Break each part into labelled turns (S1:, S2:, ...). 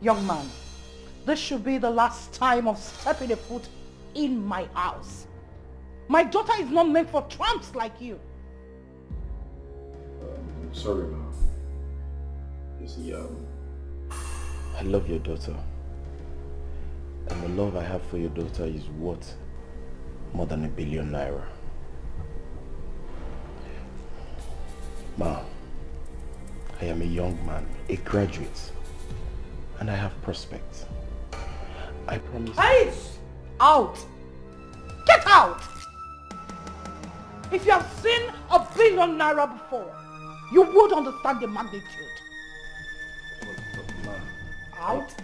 S1: Young man, this should be the last time of stepping a foot in my house. My daughter is not meant for tramps like you.
S2: Sorry, ma. You see, I love your daughter. And the love I have for your daughter is worth more than ₦1 billion. Ma, I am a young man, a graduate, and I have prospects. I promise.
S1: Hey! Out! Get out! If you have seen ₦1 billion before, you would understand the magnitude.
S2: But ma,
S1: Out?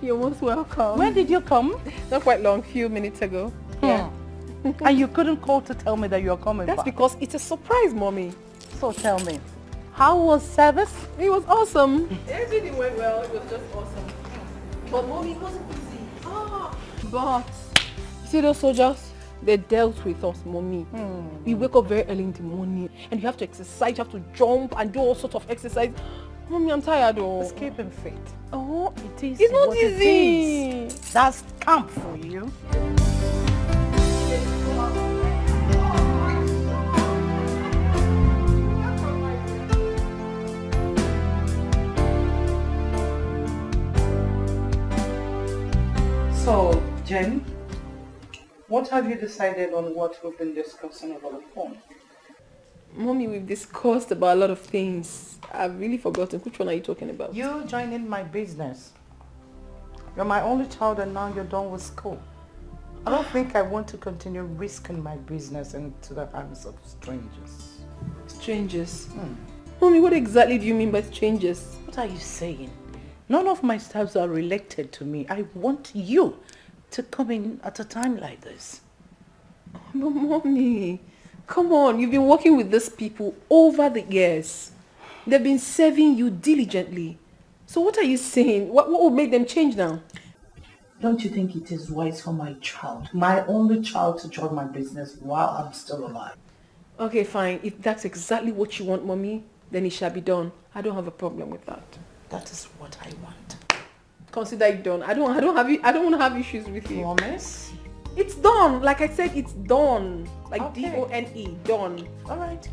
S3: You're most welcome.
S1: When did you come?
S3: Not quite long, few minutes ago.
S1: Yeah. And you couldn't call to tell me that you're coming
S3: That's
S1: back.
S3: because it's a surprise, Mommy.
S1: So tell me, how was service?
S3: It was awesome. Everything went well. It was just awesome. But Mommy, it wasn't easy. But you see those soldiers? They dealt with us, Mommy. We wake up very early in the morning and you have to exercise, you have to jump and do all sorts of exercise. Mommy, I'm tired though.
S1: Escaping fate.
S3: Oh,
S1: It is
S3: it's not
S1: what it
S3: easy.
S1: is. That's camp for you. So, Jen, what have you decided on what we've been discussing over the phone?
S3: Mommy, we've discussed about a lot of things. I've really forgotten. Which one are you talking about?
S1: You joining my business. You're my only child and now you're done with school. I don't think I want to continue risking my business into the hands of strangers.
S3: Strangers? Mommy, what exactly do you mean by strangers?
S1: What are you saying? None of my staffs are related to me. I want you to come in at a time like this.
S3: But Mommy, come on. You've been working with these people over the years. They've been serving you diligently. So what are you saying? What would make them change now?
S1: Don't you think it is wise for my child, my only child, to join my business while I'm still alive?
S3: Okay, fine. If that's exactly what you want, Mommy, then it shall be done. I don't have a problem with that.
S1: That is what I want.
S3: Consider it done. I don't want to have issues with you.
S1: Promise?
S3: It's done. Like I said, it's done. Like
S1: Okay.
S3: D-O-N-E, done.
S1: All right.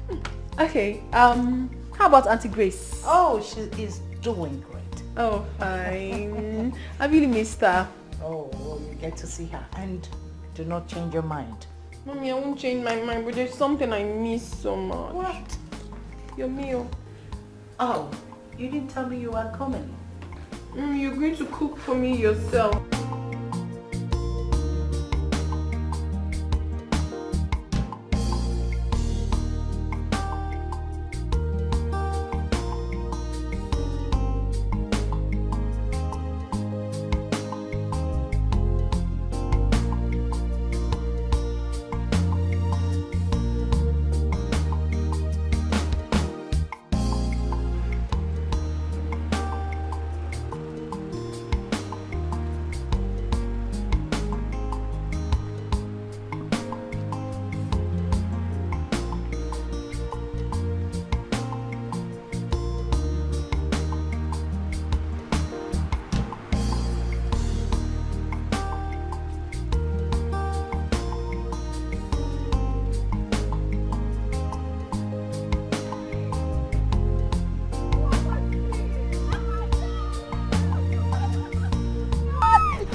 S3: Okay. How about Auntie Grace?
S1: Oh, she is doing great.
S3: Oh, fine. I really missed her.
S1: Oh, well, you get to see her. And do not change your mind.
S3: Mommy, I won't change my mind, but there's something I miss so much.
S1: What?
S3: Your meal.
S1: Oh, you didn't tell me you were coming.
S3: You're going to cook for me yourself.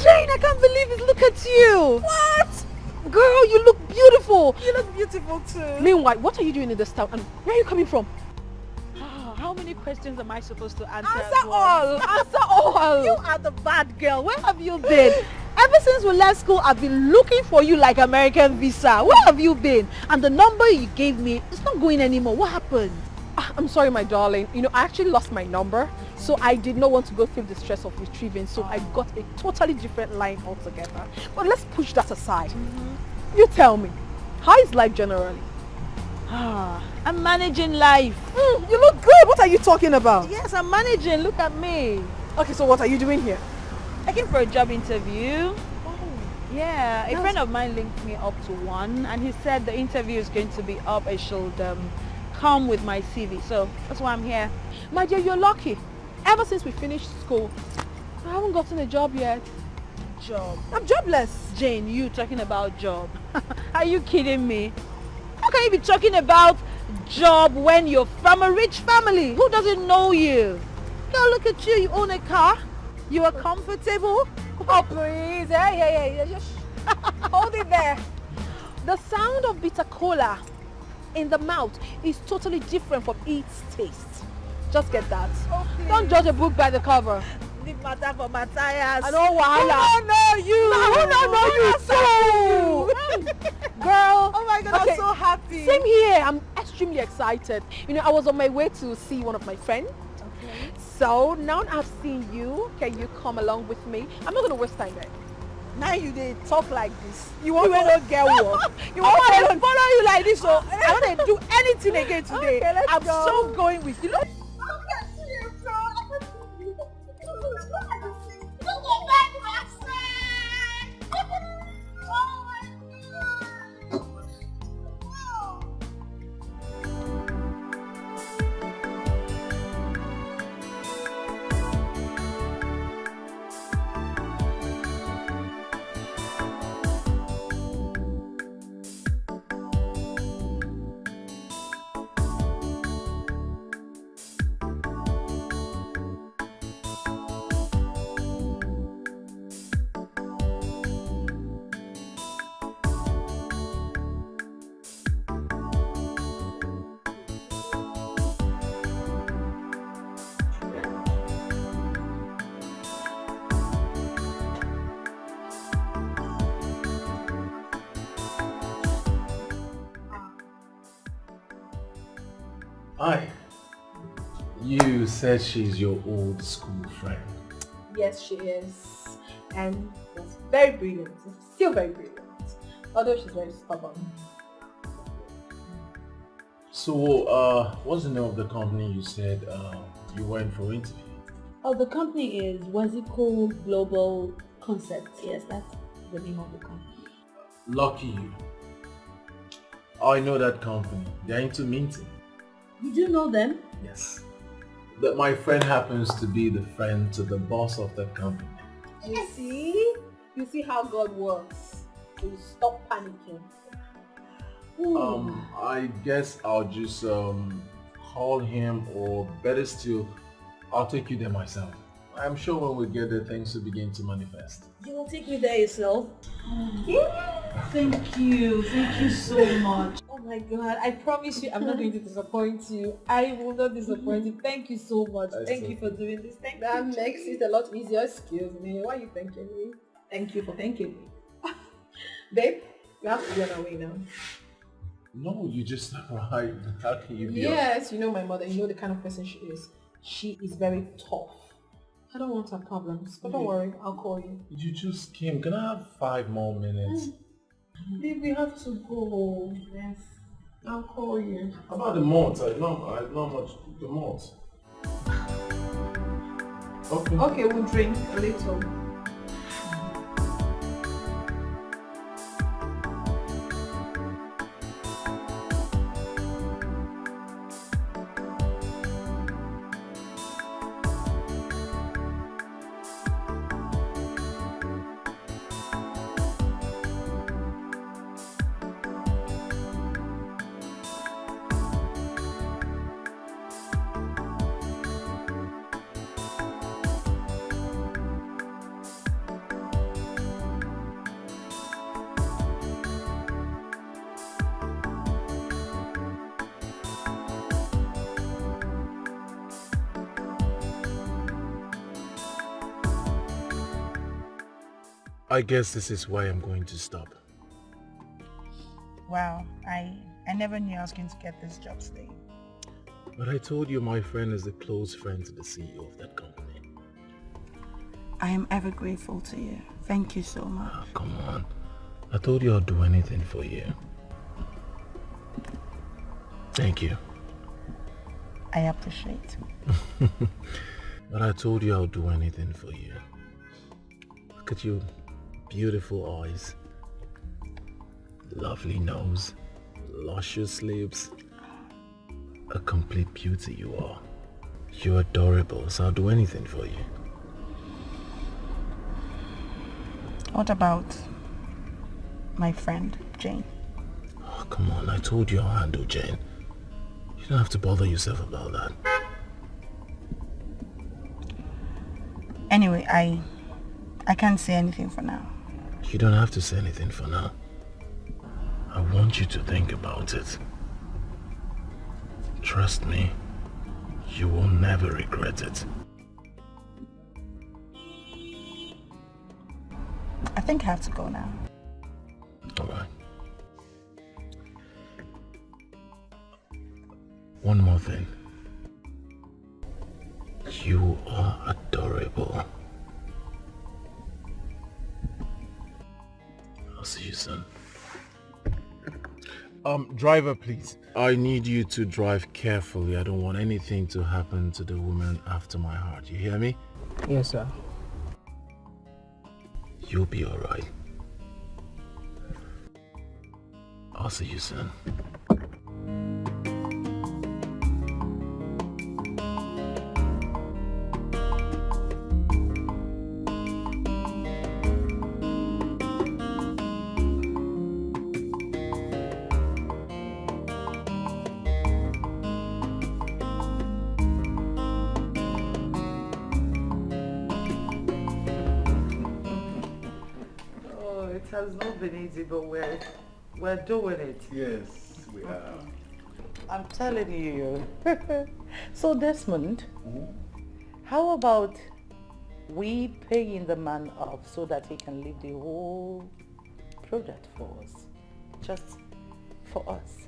S4: I can't believe it. Look at you. What? Girl, you look beautiful.
S3: You look beautiful too.
S4: Meanwhile, what are you doing in this town and where are you coming from?
S3: How
S4: How many questions am I supposed to answer?
S3: Answer all! Answer all!
S4: You are the bad girl. Where have you been? Ever since we left school, I've been looking for you like American visa. Where have you been? And the number you gave me, it's not going anymore. What happened?
S3: I'm sorry, my darling. You know, I actually lost my number, so I did not want to go through the stress of retrieving, so I got a totally different line altogether. But let's push that aside. You tell me, how is life generally?
S4: I'm managing life.
S3: You look good. What are you talking about?
S4: Yes, I'm managing. Look at me.
S3: Okay, so what are you doing here?
S4: I came for a job interview. Yeah, a friend of mine linked me up to one, and he said the interview is going to be up. I should come with my CV, so that's why I'm here.
S3: My dear, you're lucky. Ever since we finished school, I haven't gotten a job yet.
S4: Job?
S3: I'm jobless.
S4: Jane, you talking about job? Are you kidding me? How can you be talking about job when you're from a rich family? Who doesn't know you? Girl, look at you. You own a car. You are comfortable.
S3: Oh, please. Hey, just hold it there. The sound of bitter cola in the mouth is totally different from its taste. Just get that.
S4: Oh,
S3: don't judge a book by the cover.
S4: Leave matter for Matthias.
S3: I don't wahala.
S4: No, you.
S3: Girl.
S4: Oh my God, okay. I'm so happy.
S3: Same here. I'm extremely excited. You know, I was on my way to see one of my friends. Okay. So now I've seen you. Can you come along with me? I'm not gonna waste time there.
S4: Now you did talk like this.
S3: You want to get what?
S4: You want to follow you like this, so I don't want to do anything again today.
S3: Okay, let's
S4: I'm
S3: go.
S4: so going with you. Look.
S2: Hi. You said she's your old school friend.
S3: Yes, she is. And she's very brilliant. Still very brilliant. Although she's very stubborn.
S2: So, what's the name of the company you said you went for interview?
S5: Oh, the company is Etiko Global Concepts. Yes, that's the name of the company.
S2: Lucky you. I know that company. They're into minting.
S5: You do know them?
S2: Yes. That my friend happens to be the friend to the boss of that company.
S3: You see? You see how God works. So you stop panicking.
S2: I guess I'll just call him, or better still, I'll take you there myself. I'm sure when we get there, things will begin to manifest.
S5: You will take me there yourself? Thank you so much. Oh my God, I promise you I'm not going to disappoint you. I will not disappoint you. Thank you so much. Thank you for doing this.
S3: That makes it a lot easier. Excuse me. Why are you thanking me?
S5: Thank you for thanking me.
S3: Babe, we have to be on our way now.
S2: No, you just arrived. How can you be?
S3: Yes, you know my mother. You know the kind of person she is. She is very tough. I don't want her problems, but don't worry, I'll call you.
S2: You just came. Can I have 5 more minutes?
S3: Babe, we have to go. Yes. I'll call you.
S2: How about the malt? I know much the malt. Okay.
S3: Okay, we'll drink a little.
S2: I guess this is why I'm going to stop.
S1: Wow, I never knew I was going to get this job today.
S2: But I told you my friend is a close friend to the CEO of that company.
S1: I am ever grateful to you. Thank you so much.
S2: Oh, come on. I told you I'll do anything for you. Thank you.
S1: I appreciate.
S2: But I told you I'll do anything for you. Look at your beautiful eyes. Lovely nose. Luscious lips. A complete beauty you are. You're adorable, so I'll do anything for you.
S1: What about my friend, Jane?
S2: Oh, come on, I told you I'll handle Jane. You don't have to bother yourself about that.
S1: Anyway, I can't say anything for now.
S2: You don't have to say anything for now. I want you to think about it. Trust me, you will never regret it.
S1: I think I have to go now.
S2: Alright. One more thing. You are adorable. I'll see you soon. Driver, please. I need you to drive carefully. I don't want anything to happen to the woman after my heart. You hear me?
S6: Yes, sir.
S2: You'll be alright. I'll see you soon.
S1: It has not been easy, but we're doing it.
S2: Yes, we are.
S1: I'm telling you. So Desmond, how about we paying the man off so that he can leave the whole project for us? Just for us.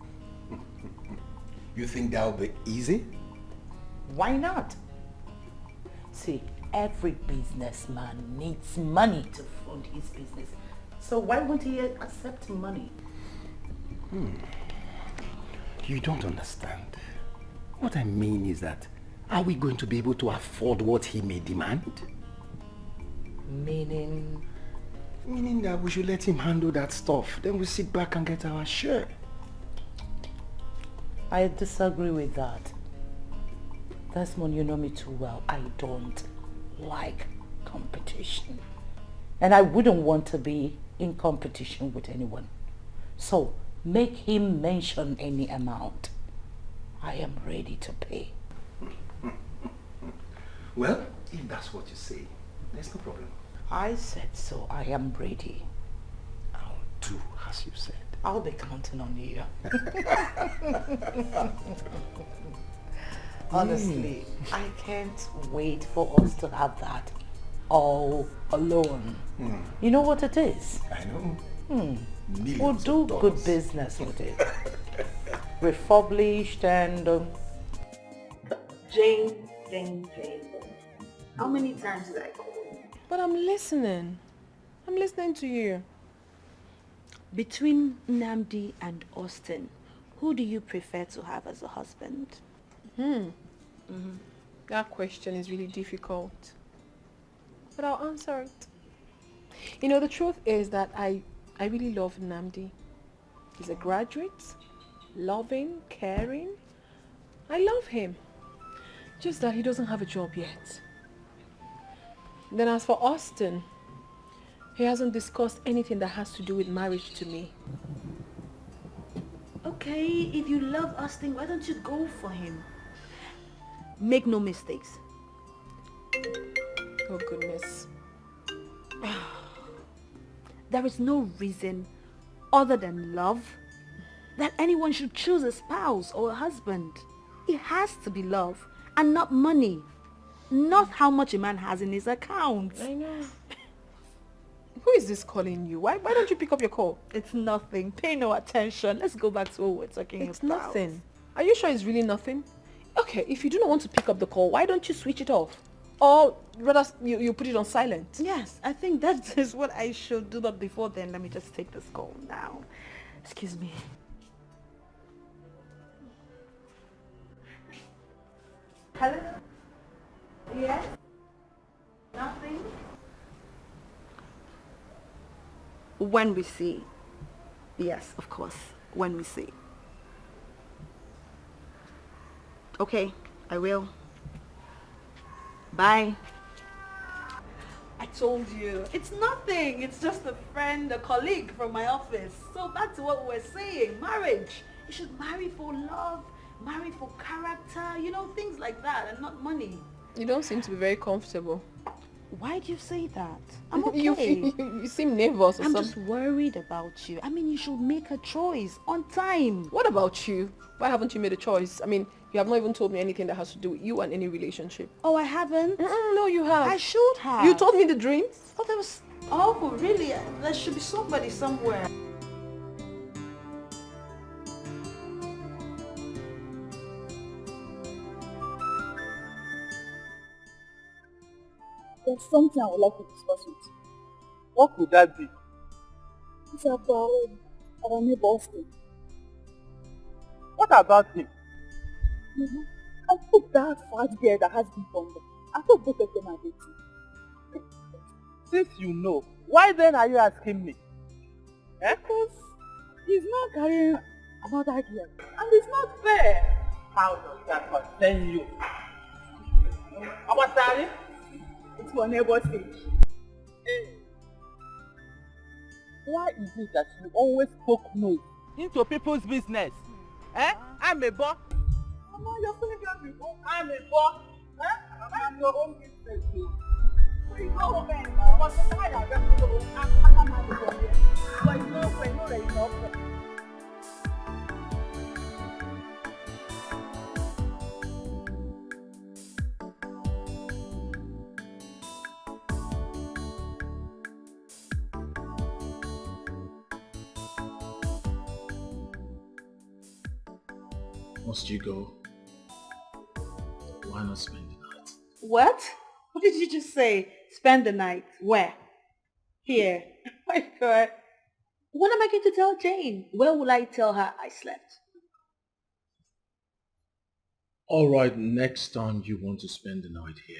S7: You think that'll be easy?
S1: Why not? See, every businessman needs money to fund his business. So why won't he accept money?
S7: You don't understand. What I mean is that, are we going to be able to afford what he may demand?
S1: Meaning?
S7: Meaning that we should let him handle that stuff. Then we sit back and get our share.
S1: I disagree with that. Desmond, you know me too well. I don't like competition. And I wouldn't want to be in competition with anyone. So make him mention any amount. I am ready to pay.
S7: Well, if that's what you say, there's no problem.
S1: I said so. I am ready.
S7: I'll do as you said.
S1: I'll be counting on you. Honestly, I can't wait for us to have that all alone. You know what it is?
S7: I know.
S1: We'll do good business with it. Refurbished and...
S5: Jane. How many times did I call you?
S3: But I'm listening. I'm listening to you.
S4: Between Nnamdi and Austin, who do you prefer to have as a husband?
S3: That question is really difficult. But I'll answer it. You know, the truth is that I really love Nnamdi. He's a graduate, loving, caring. I love him. Just that he doesn't have a job yet. Then as for Austin, he hasn't discussed anything that has to do with marriage to me.
S4: Okay, if you love Austin, why don't you go for him? Make no mistakes.
S3: Oh goodness.
S4: There is no reason other than love that anyone should choose a spouse or a husband. It has to be love and not money. Not how much a man has in his account.
S3: I know. Who is this calling you? Why don't you pick up your call?
S4: It's nothing. Pay no attention. Let's go back to what we're talking about.
S3: It's nothing. Are you sure it's really nothing? Okay, if you do not want to pick up the call, why don't you switch it off? Or rather, you put it on silent.
S4: Yes, I think that is what I should do. But before then, let me just take this call now. Excuse me. Hello? Yes? Nothing? When we see. Yes, of course. When we see. Okay, I will. Bye. I told you. It's nothing. It's just a friend, a colleague from my office. So back to what we were saying. Marriage. You should marry for love, marry for character, you know, things like that, and not money.
S3: You don't seem to be very comfortable.
S4: Why do you say that? I'm okay.
S3: You seem nervous or
S4: I'm
S3: something.
S4: just worried about you. I mean, you should make a choice on time.
S3: What about you? Why haven't you made a choice? I mean, you have not even told me anything that has to do with you and any relationship.
S4: Oh, I haven't?
S3: No, you have.
S4: I should have.
S3: You told me the dreams.
S4: Oh, there was... Oh, really? There should be somebody somewhere.
S6: There's something I would like to discuss with you.
S8: What could that be?
S6: It's about our neighbor Austin.
S8: What about him?
S6: I took that fat girl that has big bumble. I thought both of them are dating.
S8: Since you know, why then are you asking me?
S6: Because he's not carrying another girl. And it's not fair.
S8: How does that concern you? Our Sally?
S6: It's for neighbor's sake.
S8: Hey. Why is it that you always poke nose into people's business? I'm a boss.
S6: Mama, you're feeling that before.
S8: I'm a boss. I'm your own business.
S6: It's not fair now. But the guy that just goes, I can't have it from here. But it's not fair. No, it's not fair.
S2: Must you go? Why not spend the night?
S4: What? What did you just say? Spend the night. Where? Here. Oh my God. What am I going to tell Jane? Where will I tell her I slept?
S2: Alright, next time you want to spend the night here,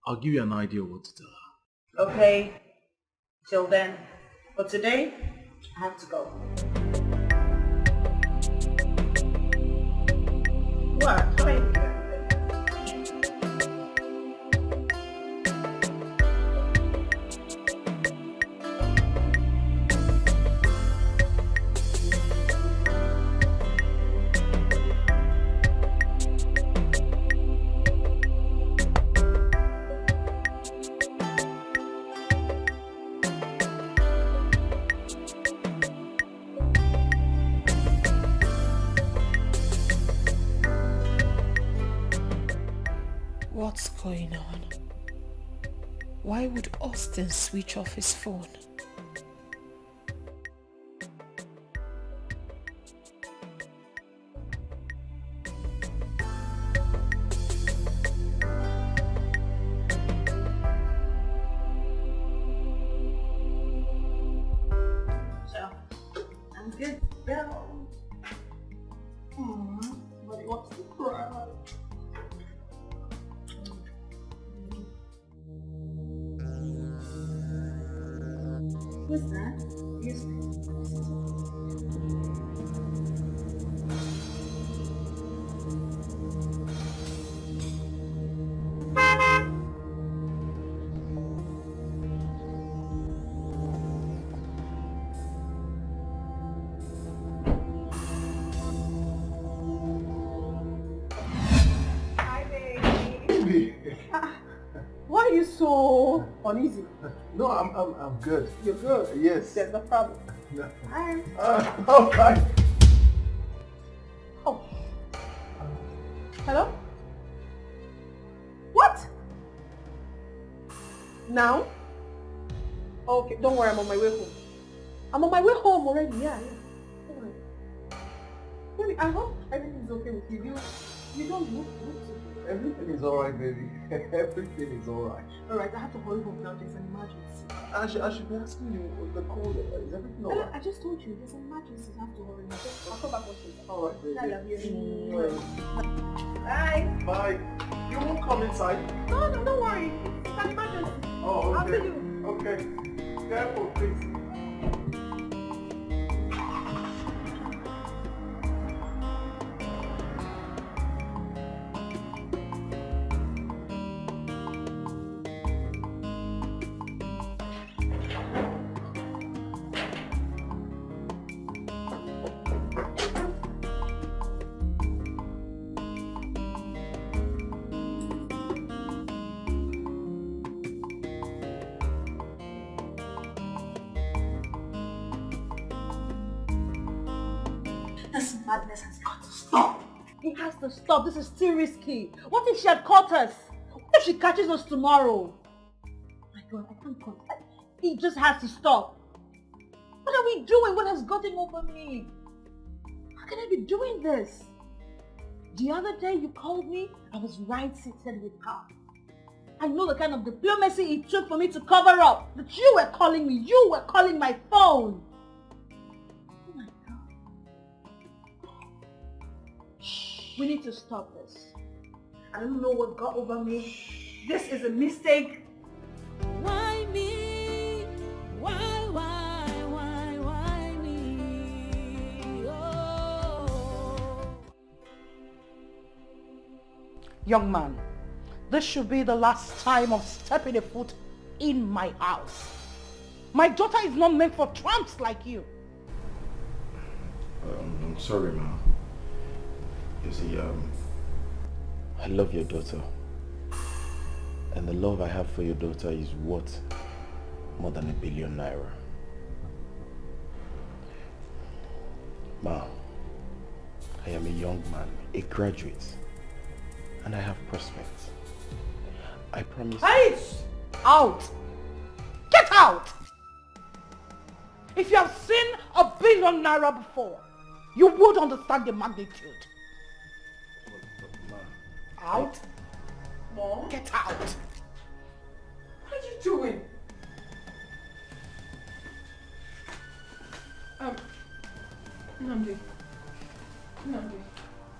S2: I'll give you an idea what to tell her.
S4: Okay. Till then. But today, I have to go. What?
S1: What's going on? Why would Austin switch off his phone?
S4: So, I'm good to go. But he wants to cry. Who's that? Excuse me. Hi, baby.
S6: Why are you so uneasy?
S7: No, I'm good.
S6: You're good.
S7: Yes.
S6: There's no problem.
S7: No.
S6: Hi.
S7: All right.
S6: Oh. Hello? What? Now?
S3: Okay, don't worry, I'm on my way home. I'm on my way home already, yeah. Don't worry. Baby, I hope everything's okay with you. You don't look too.
S2: Everything is alright, baby. Everything is alright.
S3: Alright, I have to hurry home now. There's an emergency.
S2: I should be asking you the call. Is everything alright?
S3: I just told you, there's an emergency. I have to hurry now. I'll come back with you.
S2: Alright, baby.
S3: I love you.
S2: Bye. Bye. You won't come inside?
S3: No, don't worry. It's an emergency.
S2: Oh, okay.
S3: I'll see you.
S2: Okay. Careful, please.
S5: This madness has got to stop. It has to stop. This is too risky. What if she had caught us? What if she catches us tomorrow? My God, I can't cut. It just has to stop. What are we doing? What has gotten over me? How can I be doing this? The other day you called me, I was right seated with her. I know the kind of diplomacy it took for me to cover up. That you were calling me. You were calling my phone. Oh my God. Shh. We need to stop this. I don't know what got over me. This is a mistake.
S4: Why me? Why me? Oh.
S1: Young man, this should be the last time of stepping a foot in my house. My daughter is not meant for tramps like you.
S2: I'm sorry, ma. You see, I love your daughter. And the love I have for your daughter is worth more than £1 billion. Ma, I am a young man, a graduate, and I have prospects. I promise...
S1: Hey! Out! Get out! If you have seen £1 billion before, you would understand the magnitude. Out?
S3: Mom?
S1: Get out!
S3: What are you doing? Nnamdi.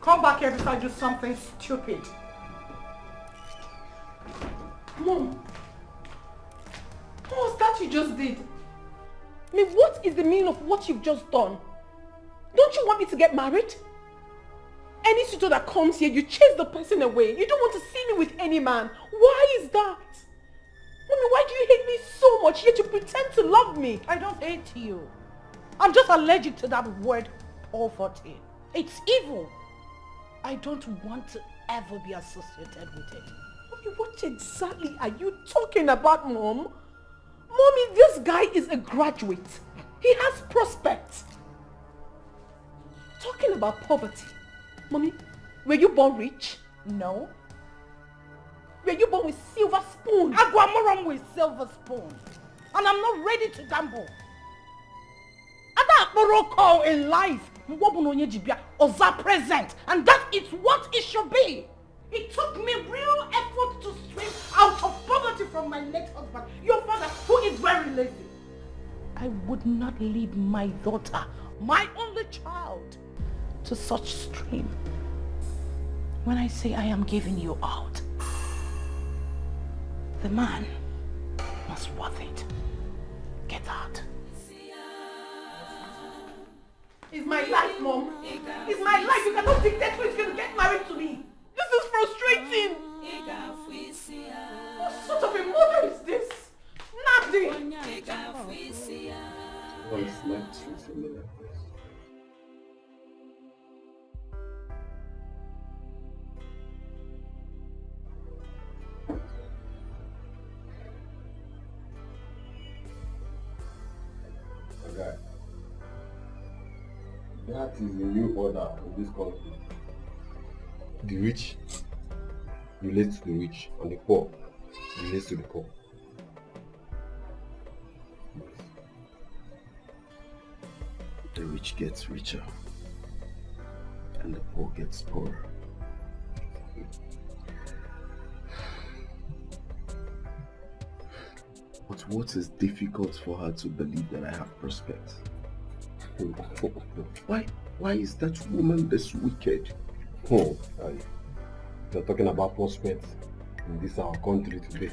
S1: Come back here before I do something stupid.
S3: Mom, what was that you just did? I mean, what is the meaning of what you've just done? Don't you want me to get married? Any suitor that comes here, you chase the person away. You don't want to see me with any man. Why is that? Mommy, why do you hate me so much yet you pretend to love me?
S1: I don't hate you. I'm just allergic to that word poverty. It's evil. I don't want to ever be associated with it.
S3: Mommy, what exactly are you talking about, Mom? Mommy, this guy is a graduate. He has prospects. Talking about poverty. Mommy, were you born rich?
S1: No.
S3: Were you born with silver spoon?
S1: Agwamoram with silver spoon. And I'm not ready to gamble. Ada call in life. Oza present. And that is what it should be. It took me real effort to swim out of poverty from my late husband, your father, who is very lazy. I would not lead my daughter, my only child, to such stream. When I say I am giving you out, the man must worth it. Get out.
S3: It's my life, Mom. It's my life. You cannot dictate who is going to get married to me. This is frustrating. What sort of a mother is this? Nothing.
S2: Voice left you familiar.
S9: Okay. That is the new order in this country. The rich relates to the rich, and the poor relates to the poor.
S2: rich gets richer and the poor gets poorer. But what is difficult for her to believe that I have prospects? Why is that woman this wicked?
S9: You're talking about prospects in this our country today.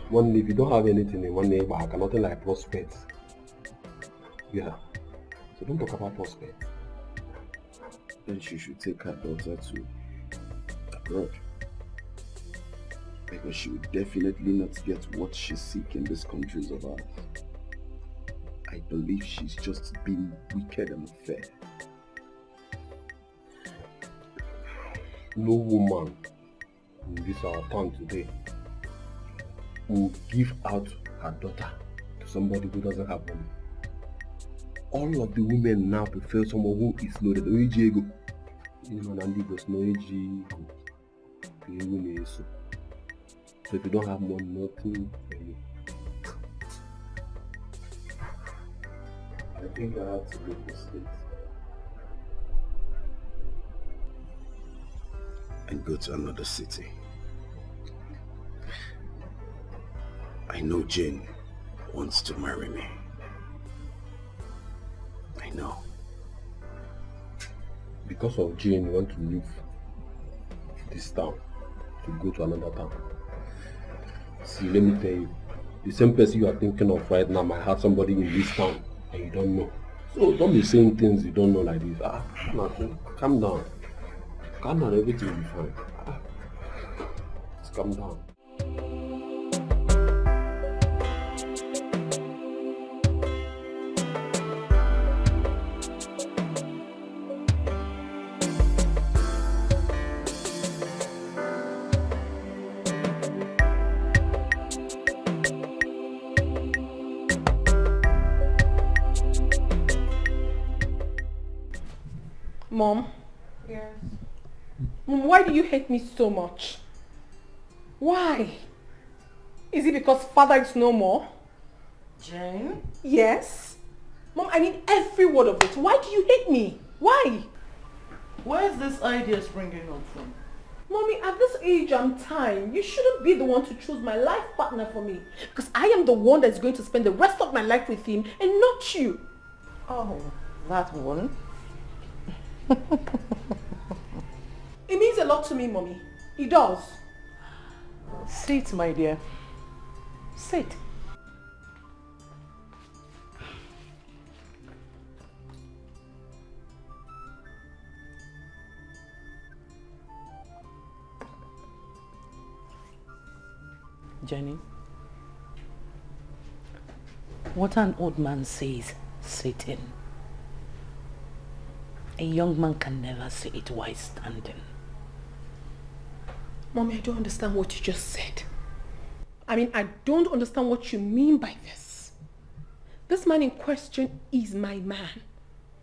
S9: One, if you don't have anything in one neighbor, I cannot like prospects. Yeah. So don't talk about prospects.
S2: Then she should take her daughter to abroad. Because she would definitely not get what she seeks in these countries of ours. I believe she's just being wicked and unfair.
S9: No woman in this our town today will give out her daughter to somebody who doesn't have money. All of the women now prefer someone who is loaded. Oejego. So if you don't have money, nothing for you.
S2: I think I have to leave the States and go to another city. I know Jane wants to marry me. I know.
S9: Because of Jane, you want to leave this town to go to another town. See, let me tell you, the same person you are thinking of right now might have somebody in this town and you don't know. So don't be saying things you don't know like this. Nothing. Calm down. Calm down, everything will be fine. Just calm down.
S3: Mom? Yes? Mom, why do you hate me so much? Why? Is it because father is no more?
S1: Jane?
S3: Yes? Mom, I need every word of it. Why do you hate me? Why?
S1: Where is this idea springing up from?
S3: Mommy, at this age I'm time. You shouldn't be the one to choose my life partner for me. Because I am the one that's going to spend the rest of my life with him and not you.
S1: Oh, that one?
S3: It means a lot to me, Mommy. It does.
S1: Sit, my dear. Sit. Jenny, what an old man says, sitting. A young man can never say it while standing.
S3: Mommy, I don't understand what you just said. I mean, I don't understand what you mean by this. This man in question is my man.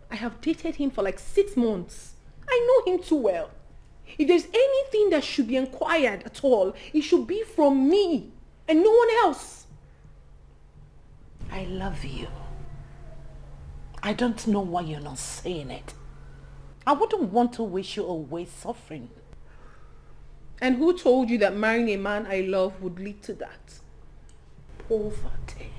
S3: I have dated him for like 6 months. I know him too well. If there's anything that should be inquired at all, it should be from me and no one else.
S1: I love you. I don't know why you're not saying it. I wouldn't want to wish you away suffering.
S3: And who told you that marrying a man I love would lead to that?
S1: Poverty.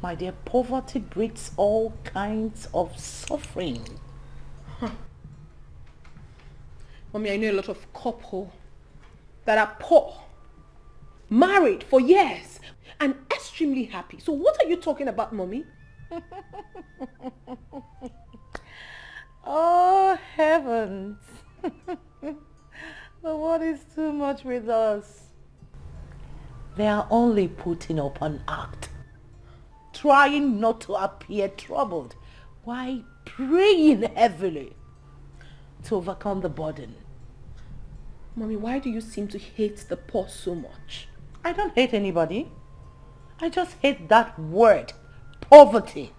S1: My dear, poverty breeds all kinds of suffering.
S3: Huh. Mommy, I know a lot of couples that are poor, married for years, and extremely happy. So what are you talking about, Mommy?
S1: Oh, heavens. But what is too much with us? They are only putting up an act, trying not to appear troubled, while praying heavily to overcome the burden.
S3: Mommy, why do you seem to hate the poor so much?
S1: I don't hate anybody. I just hate that word, poverty.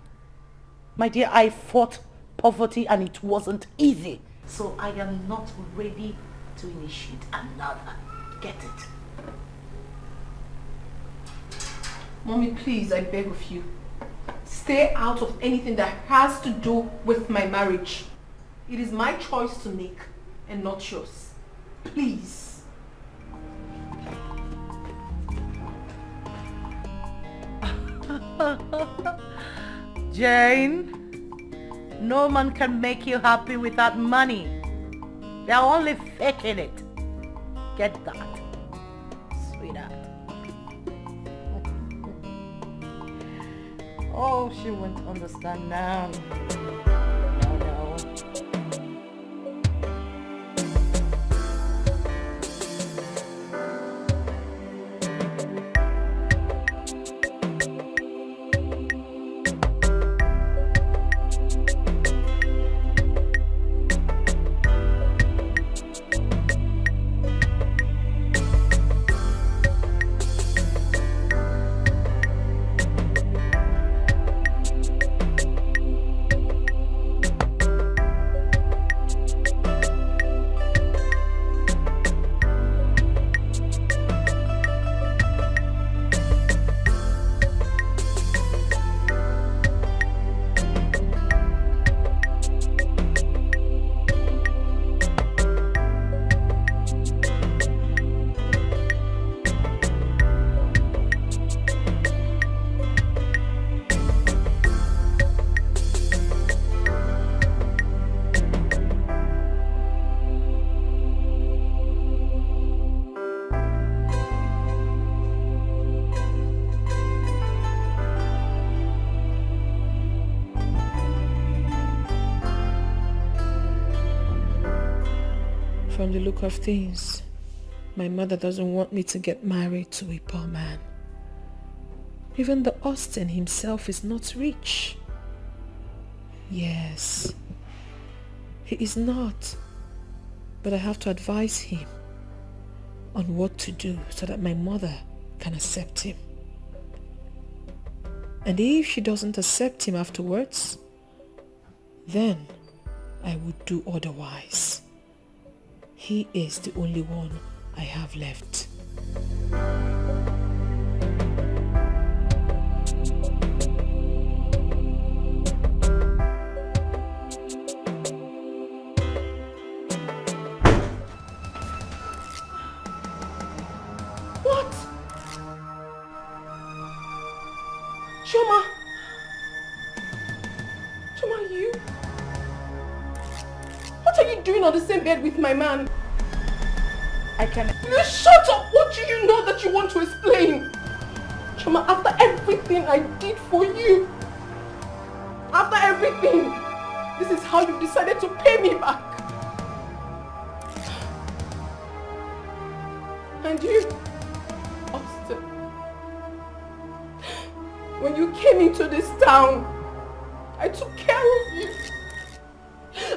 S1: My dear, I fought poverty and it wasn't easy. So I am not ready to initiate another. Get it?
S3: Mommy, please, I beg of you. stay out of anything that has to do with my marriage. It is my choice to make and not yours. Please.
S1: Jane, no man can make you happy without money. They're only faking it. Get that, sweetheart. Oh, she won't understand now. No, no.
S3: From the look of things, my mother doesn't want me to get married to a poor man. Even the Austin himself is not rich. Yes, he is not. But I have to advise him on what to do so that my mother can accept him. And if she doesn't accept him afterwards, then I would do otherwise. He is the only one I have left. What? Choma? Choma, you? What are you doing on the same bed with my man?
S1: I can...
S3: You shut up! What do you know that you want to explain? Choma, after everything I did for you, after everything, this is how you decided to pay me back. And you, Austin, when you came into this town, I took care of you.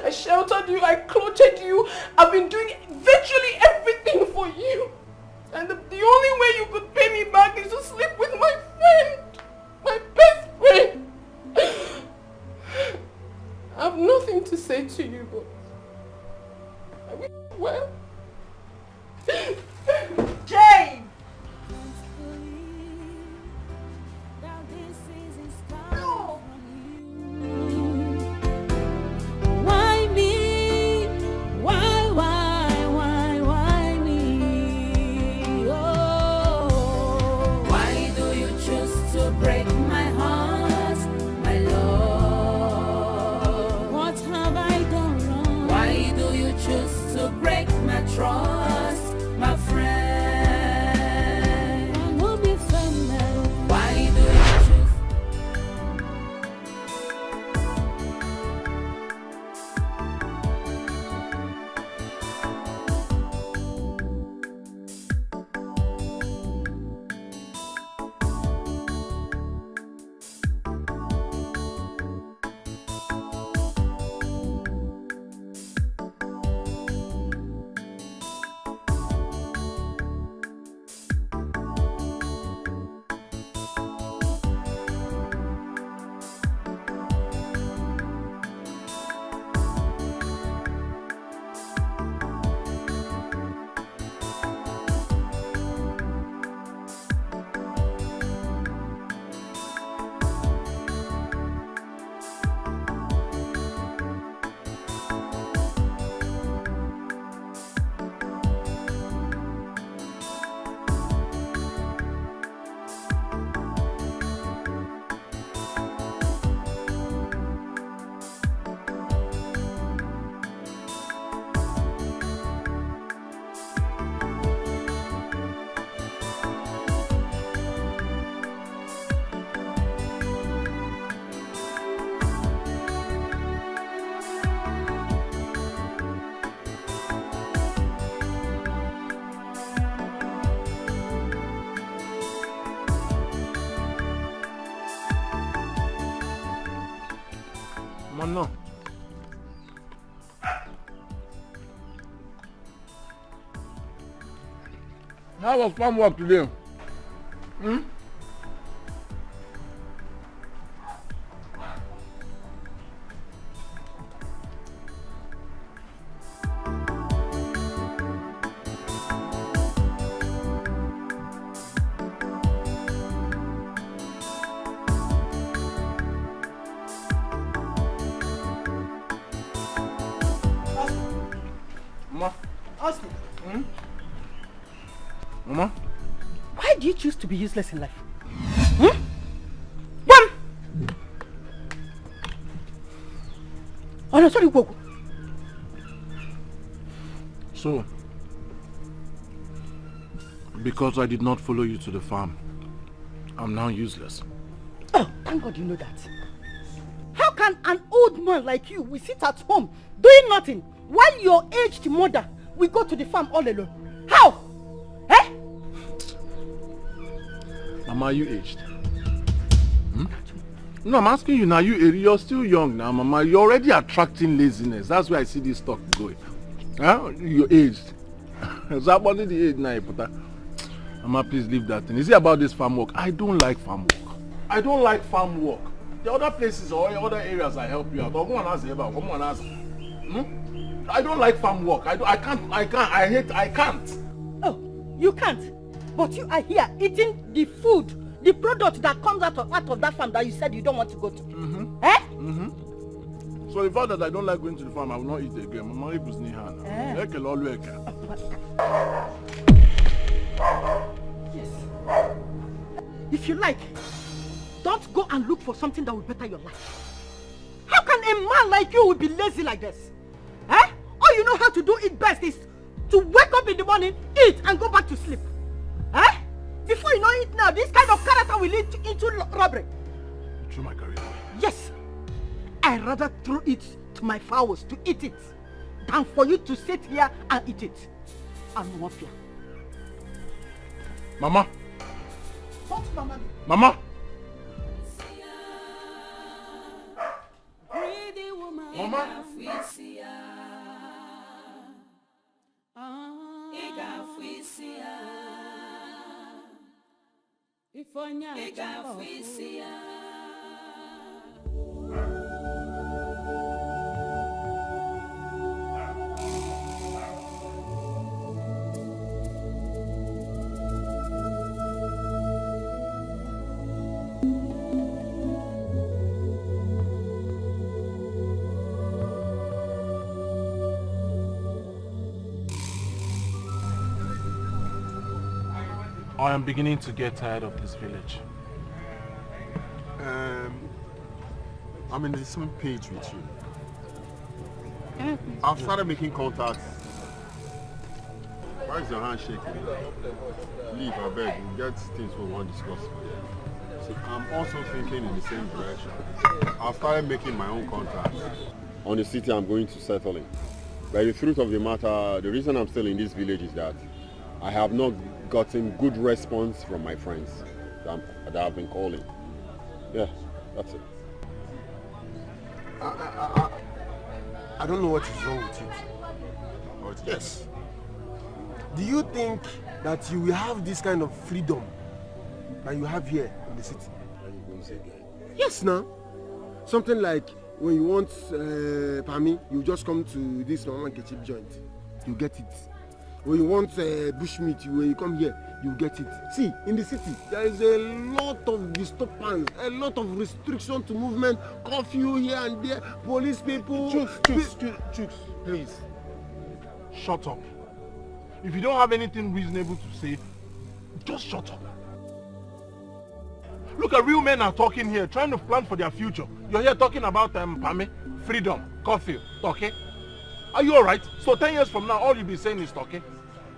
S3: I sheltered you, I clothed you, I've been doing virtually everything for you. And the only way you could pay me back is to sleep with my friend, my best friend. I have nothing to say to you, but I wish you well.
S5: Jane!
S10: Trust, my friend. I will be family. Why do you choose?
S2: Come on now. How was farm work today? Hmm? Mama?
S6: Why do you choose to be useless in life? Hmm? One! Oh no, sorry, go.
S2: So, because I did not follow you to the farm, I'm now useless.
S6: Oh, thank God you know that. How can an old man like you will sit at home doing nothing while your aged mother will go to the farm all alone? How? Eh?
S2: Mama, are you aged? Hmm? No, I'm asking you now. You're still young now, Mama. You're already attracting laziness. That's why I see this talk going. Huh? You're aged. Is that about the age now, Pota? Mama, please leave that thing. Is it about this farm work? I don't like farm work. I don't like farm work. The other places or other areas I help you out. I don't like farm work. I can't.
S6: Oh, you can't. But you are here eating the food, the product that comes out of that farm that you said you don't want to go to.
S2: Mm-hmm.
S6: Eh?
S2: Mm-hmm. So the fact that I don't like going to the farm, I will not eat again. Mama, it was Nihan.
S6: Yes. If you like, don't go and look for something that will better your life. How can a man like you will be lazy like this? Eh? All you know how to do it best is to wake up in the morning, eat, and go back to sleep. Eh? Before you know it now, this kind of character will lead into robbery.
S2: Through my career.
S6: Yes. I'd rather throw it to my fowls to eat it than for you to sit here and eat it. I'm mafia.
S2: Mama.
S6: What, Mama?
S2: Mama. Mama. I am beginning to get tired of this village.
S11: I'm in the same page with you. I've started making contacts. Why is your hand shaking? Leave, I beg. We'll get things we want to discuss. See, I'm also thinking in the same direction. I've started making my own contacts on the city I'm going to settle in. But the truth of the matter, the reason I'm still in this village is that I have not gotten good response from my friends that I've been calling. Yeah, that's it.
S12: I don't know what is wrong with you. But yes. Do you think that you will have this kind of freedom that you have here in the city? Yes, now. Something like when you want Pami, you just come to this Mama Ketchup joint. You get it. When you want bushmeat, when you come here, you get it. See, in the city, there is a lot of disturbance, a lot of restriction to movement, curfew here and there, police people.
S2: Chooks, please. Shut up. If you don't have anything reasonable to say, just shut up. Look, at real men are talking here, trying to plan for their future. You're here talking about Pame, freedom, curfew, okay? Are you alright? So 10 years from now, all you'll be saying is okay?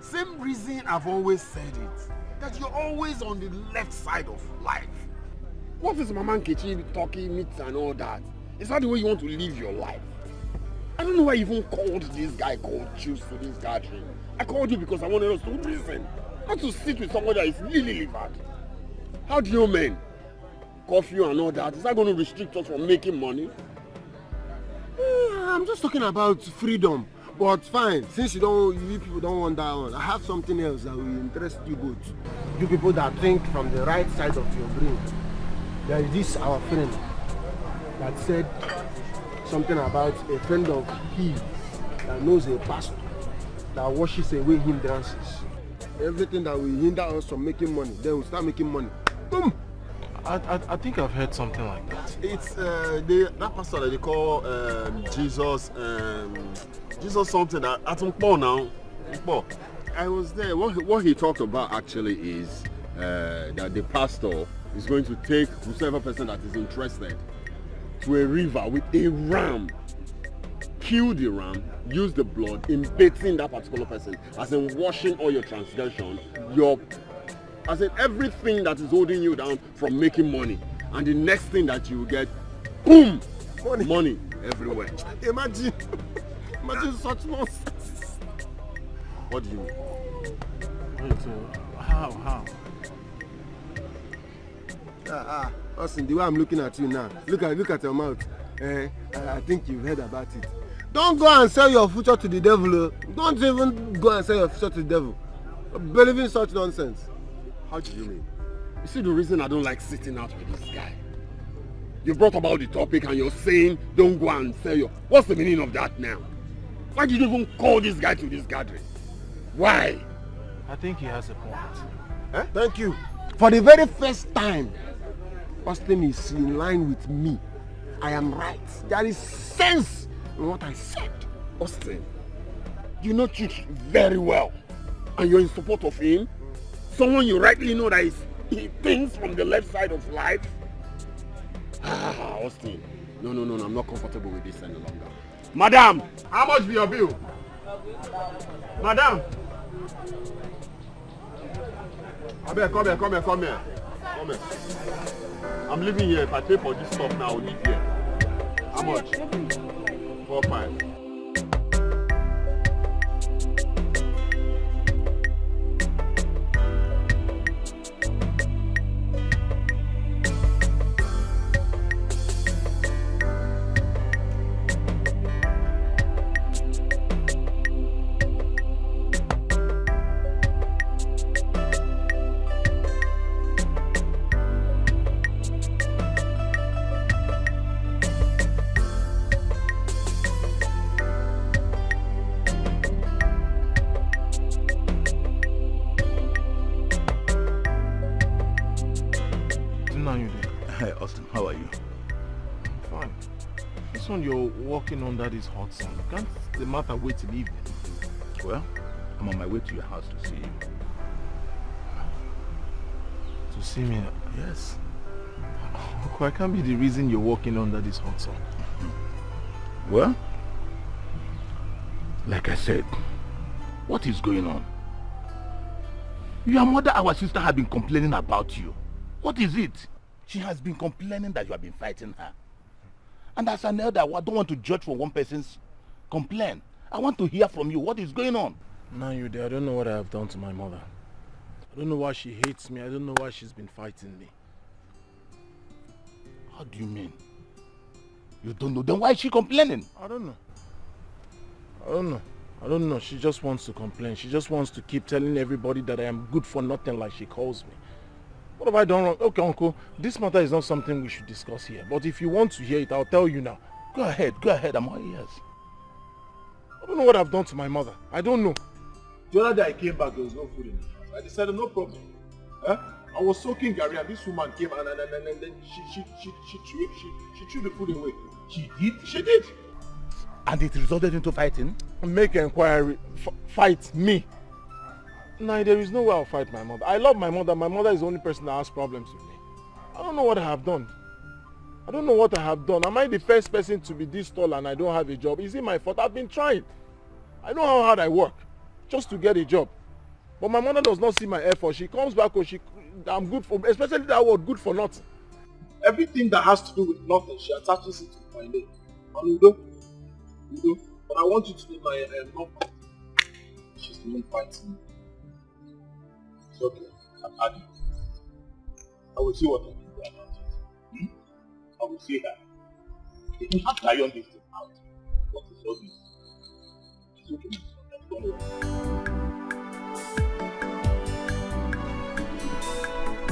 S12: Same reason I've always said it. That you're always on the left side of life.
S11: What is Mama Nkechi talking, meat and all that? Is that the way you want to live your life? I don't know why I even called this guy called Choose to this gathering. I called you because I wanted us to listen. Not to sit with somebody that is really bad. How do you men? Curfew and all that, is that going to restrict us from making money?
S12: I'm just talking about freedom. But fine, since you people don't want that one, I have something else that will interest you both. You people that think from the right side of your brain. There is this our friend that said something about a friend of his that knows a pastor that washes away hindrances. Everything that will hinder us from making money, then we'll start making money. Boom!
S2: I think I've heard something like that.
S11: It's that pastor that they call Jesus Jesus something that at Nkpo now. Nkpo. I was there. What he talked about actually is that the pastor is going to take whoever person that is interested to a river with a ram, kill the ram, use the blood in bathing that particular person, as in washing all your transgression, as in everything that is holding you down from making money. And the next thing that you get, boom, money everywhere.
S12: Imagine such nonsense.
S11: What do you mean?
S2: Wait, how?
S12: Austin, the way I'm looking at you now, look at your mouth. I think you've heard about it. Don't go and sell your future to the devil. Don't even go and sell your future to the devil. Believe in such nonsense.
S11: How do you mean? You see the reason I don't like sitting out with this guy? You brought about the topic and you're saying don't go and sell your... What's the meaning of that now? Why did you even call this guy to this gathering? Why?
S2: I think he has a point.
S12: Eh? Thank you. For the very first time, Austin is in line with me. I am right. There is sense in what I said.
S11: Austin, you know Chich very well. And you're in support of him. Someone you rightly know that he thinks from the left side of life. Austin. No, I'm not comfortable with this any longer. Madam, how much be your bill? Madam. Come here. I'm living here. If I pay for this stuff now, I'll leave here. How much? 4-5.
S2: Hi Austin, how are you? Fine. This one you're walking under this hot sun. Can't the matter wait till evening?
S7: Well, I'm on my way to your house to see you.
S2: To see me?
S7: Yes.
S2: Why can't be the reason you're walking under this hot sun?
S7: Well, like I said, what is going on? Your mother, our sister, have been complaining about you. What is it? She has been complaining that you have been fighting her. And as an elder, I don't want to judge for one person's complaint. I want to hear from you. What is going on?
S2: Now I don't know what I have done to my mother. I don't know why she hates me. I don't know why she's been fighting me.
S7: How do you mean? You don't know? Then why is she complaining?
S2: I don't know. She just wants to complain. She just wants to keep telling everybody that I am good for nothing like she calls me. What have I done wrong? Okay, uncle, this matter is not something we should discuss here. But if you want to hear it, I'll tell you now.
S7: Go ahead, I'm all ears.
S2: I don't know what I've done to my mother. I don't know.
S13: The other day I came back, there was no food in the house. I decided no problem. I was soaking Gary and this woman came and then she threw the food away. She did? She did.
S7: And it resulted into fighting?
S2: Make an inquiry. Fight me. No, there is no way I'll fight my mother. I love my mother. My mother is the only person that has problems with me. I don't know what I have done. Am I the first person to be this tall and I don't have a job? Is it my fault? I've been trying. I know how hard I work just to get a job. But my mother does not see my effort. She comes back and I'm good for, especially that word, good for nothing.
S13: Everything that has to do with nothing, she attaches it to my name. Udo. But I want you to know my mom. She's the one fighting me. It's okay. I'm happy. I will see what I can do about it. I will see that. You have to iron this thing out. But it's obvious. It's okay, don't worry.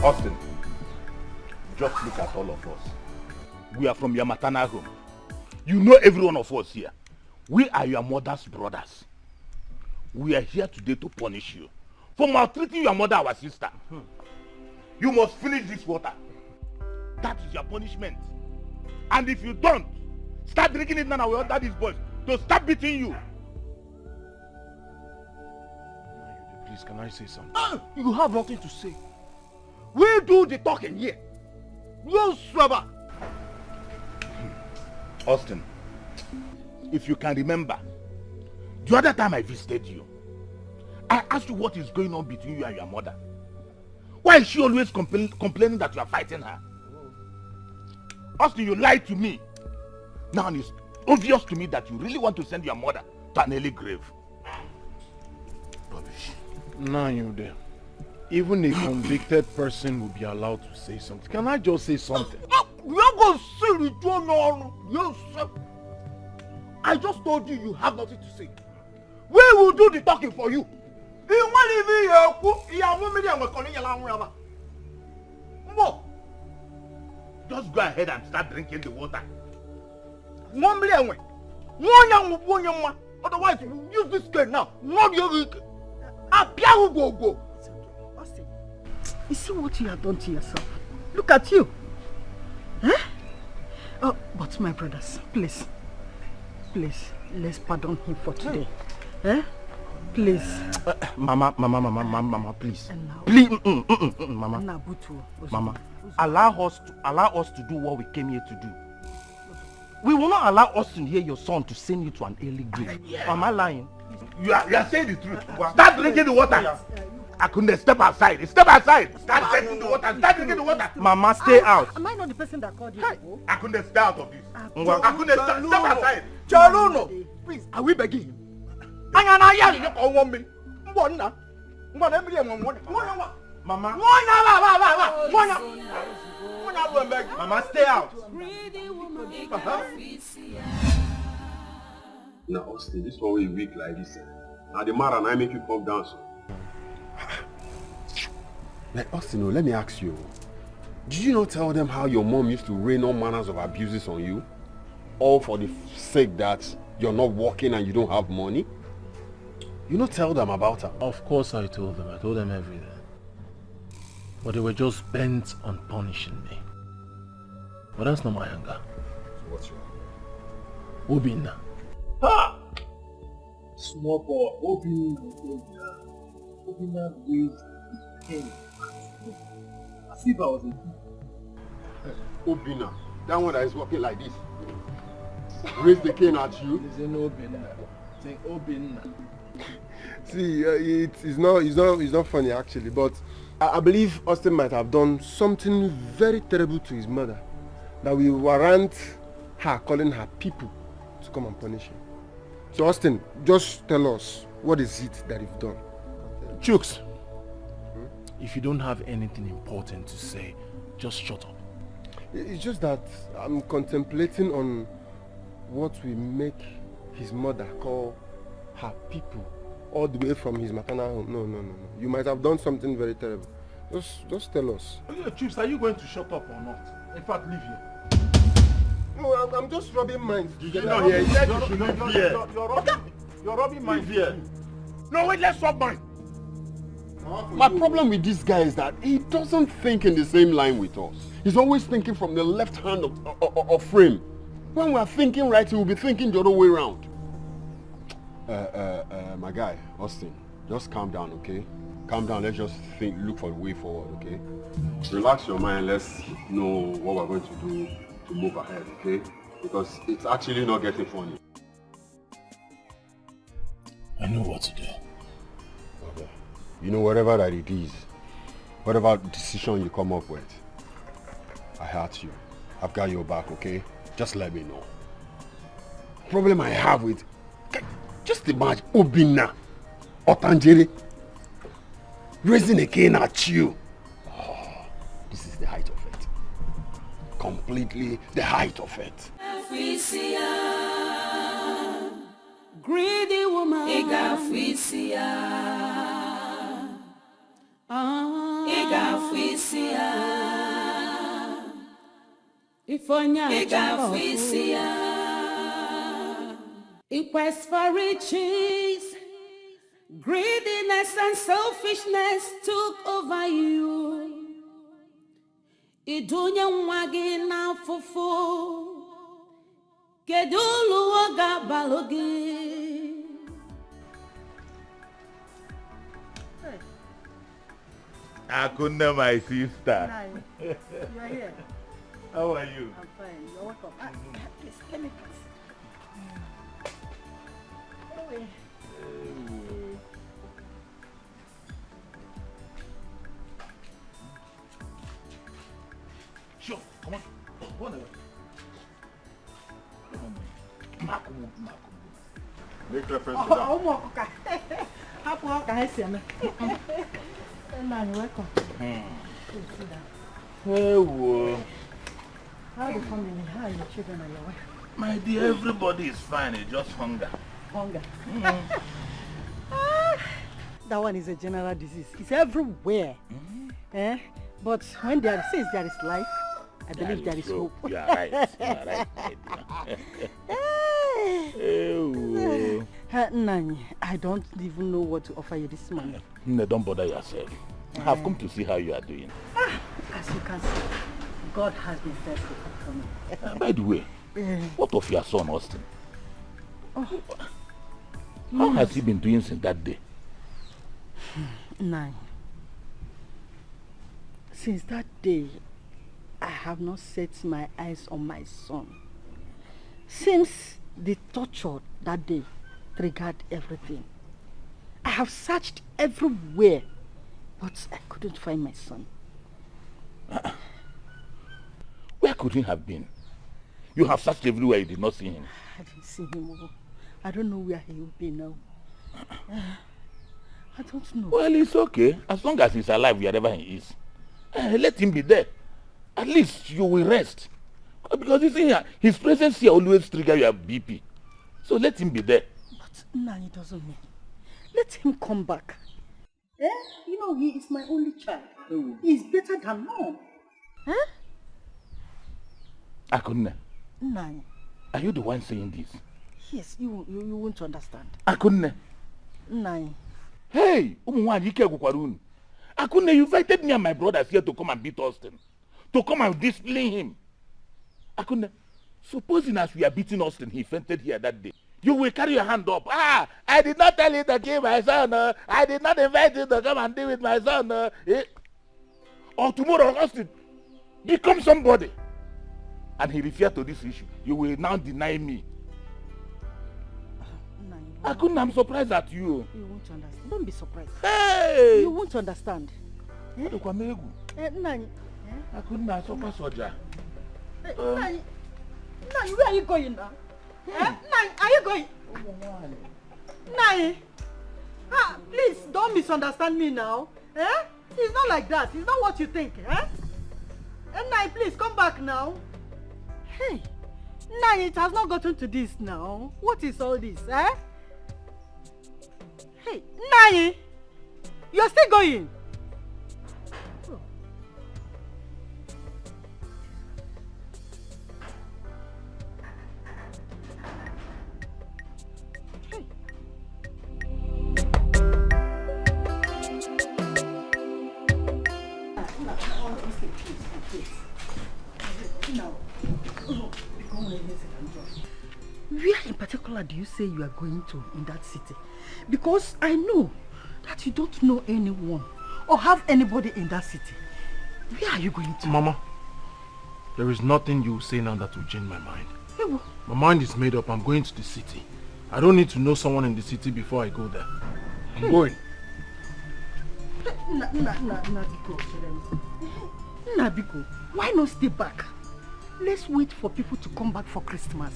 S7: Austin, just look at all of us. We are from your maternal home. You know every one of us here. We are your mother's brothers. We are here today to punish you for maltreating your mother, our sister. You must finish this water. That is your punishment. And if you don't, start drinking it now with daddy's boys to stop beating you.
S12: Please, can I say something?
S6: You have nothing to say. We do the talking here. No swabber.
S7: Austin, if you can remember, the other time I visited you, I asked you what is going on between you and your mother. Why is she always complaining that you are fighting her? Austin, you lied to me. Now it's obvious to me that you really want to send your mother to an early grave.
S12: Rubbish. Now you there. Even a convicted person will be allowed to say something. Can I just say something?
S6: You're going to say it, yes, sir. I just told you have nothing to say. We will do the talking for you.
S7: Just go ahead and start drinking the water.
S6: Otherwise, you use this cane now. Austin, you see what you have done to yourself? Look at you. Huh? Oh, but my brothers, please, let's pardon him for today. Eh? Please.
S12: Mama, please. Please, Mama. Mama, allow us to do what we came here to do. We will not allow Austin here, your son, to send you to an early grave. Am I lying?
S7: You are saying the truth. Start drinking the water. I couldn't step outside. Step outside. Start drinking the water. Start drinking the water.
S12: Mama, stay out.
S6: Am I not the person that called you?
S7: I couldn't stay out of this. I couldn't step outside.
S6: Chaluno, please, are we begging him? Mama.
S12: Mama, stay out.
S11: Now, Austin, this one will weak like this. Now the matter, I make you come down. So. Like, Austin, let me ask you. Did you not tell them how your mom used to rain all manners of abuses on you? All for the sake that you're not working and you don't have money? You not tell them about her?
S12: Of course I told them. I told them everything. But they were just bent on punishing me. But that's not my anger.
S11: So what's your
S12: Obinna.
S13: Ha! Small boy, Obinna raised his cane. As if I was a kid.
S11: Obinna, that one that is walking like this. Raise the cane at you.
S13: It's an Obinna. It's an Obinna.
S12: See, it's not funny actually, but I believe Austin might have done something very terrible to his mother that will warrant her calling her people to come and punish him. So Austin, just tell us, what is it that you've done? Chooks, if you don't have anything important to say, just shut up. It's just that I'm contemplating on what we make his mother call her people all the way from his maternal home. No. You might have done something very terrible. Just tell us.
S2: Yeah, Chiefs, are you going to shut up or not? In fact, leave here.
S12: No, I'm just rubbing minds.
S11: You're not here.
S2: You're rubbing minds here.
S7: No, wait, let's swap mine.
S11: My problem with this guy is that he doesn't think in the same line with us. He's always thinking from the left hand of frame. When we're thinking right, he will be thinking the other way around. My guy, Austin, just calm down, okay? Calm down, let's just look for a way forward, okay? Relax your mind, let's know what we're going to do to move ahead, okay? Because it's actually not getting funny.
S12: I know what to do.
S11: Okay. You know, whatever that it is, whatever decision you come up with, I heart you. I've got your back, okay? Just let me know. Problem I have with... Just imagine Obinna or Tanjere raising a cane at you. Oh, this is the height of it. Completely the height of it.
S10: greedy woman.
S14: Igafisia. Igafisia.
S10: Ifonya
S14: Igafisia.
S10: In quest for riches, greediness and selfishness took over you. Idunya mwagi na fufu, kedulu waga balogi.
S7: Akunda, my sister.
S6: Hi. You are here.
S7: How are you?
S6: I'm fine. You're welcome. Please, let me pass.
S7: Sure, come on. Go on.
S11: Make reference to that.
S6: Oh, Moka. How can I see me? Man, welcome. Please sit down.
S7: Hey,
S6: How do you come in? How are your children and your wife?
S7: my dear, everybody is fine. It's just hunger.
S6: Hunger. That one is a general disease. It's everywhere. But when there is life, I believe there is hope.
S7: You are right. You are right, my dear.
S6: Nani, I don't even know what to offer you this morning.
S7: No, don't bother yourself. I have come to see how you are doing.
S6: As you can see, God has been faithful for me.
S7: By the way, what of your son, Austin? How has he been doing since that day?
S6: Nine. Since that day, I have not set my eyes on my son. Since the torture that day triggered everything, I have searched everywhere, but I couldn't find my son.
S7: Where could he have been? You have searched everywhere, you did not see him.
S6: I didn't see him. I don't know where he will be now. I don't know.
S7: Well, it's okay. As long as he's alive, wherever he is. Let him be there. At least you will rest. Because you see, his presence here always triggers your BP. So let him be there.
S6: But Nani doesn't mean. Let him come back. You know, he is my only child. He is better than mom.
S7: Akunne,
S6: Nani.
S7: are you the one saying this?
S6: Yes, you won't understand.
S7: Akunne.
S6: Nani.
S7: Hey, Akunne, you invited me and my brothers here to come and beat Austin. To come and discipline him. Akunne, supposing as we are beating Austin, he fainted here that day. You will carry your hand up. I did not tell you to kill my son. I did not invite you to come and deal with my son. Or tomorrow, Austin, become somebody. And he referred to this issue. You will now deny me. Akunne, I'm surprised at you.
S6: You won't understand. Don't be surprised.
S7: Hey!
S6: You won't understand.
S7: Nani. Akunne, I saw soldier.
S6: Nani, where are you going now? Nani, are you going? Nani, please don't misunderstand me now. It's not like that. It's not what you think. Nani, please come back now. Hey, Nani, it has not gotten to this now. What is all this? Hey, Nani, you're still going. Where in particular do you say you are going to in that city? Because I know that you don't know anyone or have anybody in that city. Where are you going to?
S13: Mama, there is nothing you will say now that will change my mind. My mind is made up. I'm going to the city. I don't need to know someone in the city before I go there. I'm going.
S6: Nabiko, why not stay back? Let's wait for people to come back for Christmas.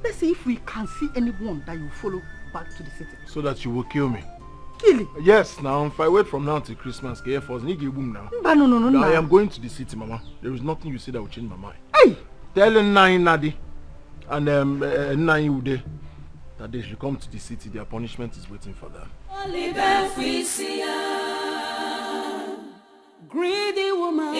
S6: Let's see if we can see anyone that you follow back to the city.
S13: So that you will kill me.
S6: Really?
S13: Yes, now if I wait from now till Christmas, get force, boom now.
S6: No.
S13: I am going to the city, Mama. There is nothing you say that will change my mind.
S6: Hey!
S13: Tell Nai Nadi and Nai Ude
S2: that they should come to the city. Their punishment is waiting for them.
S14: Greedy woman,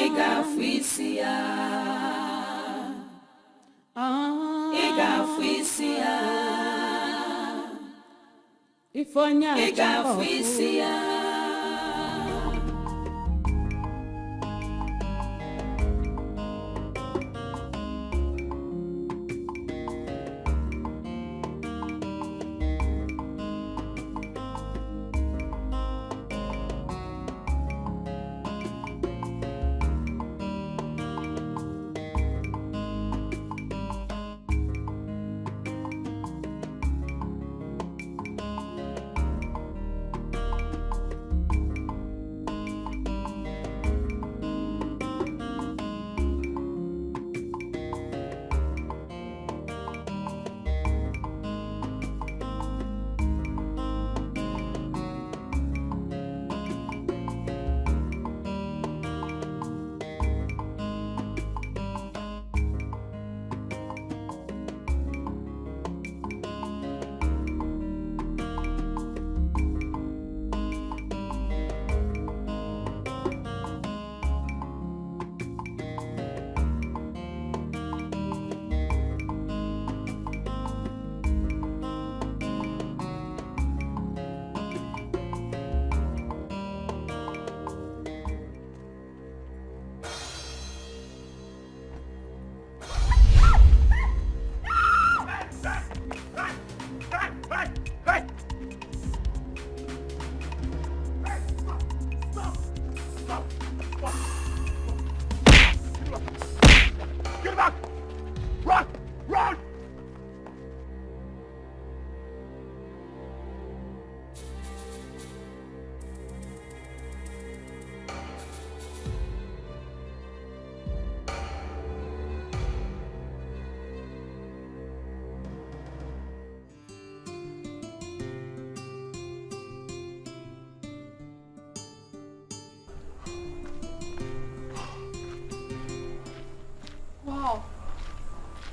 S3: Wow,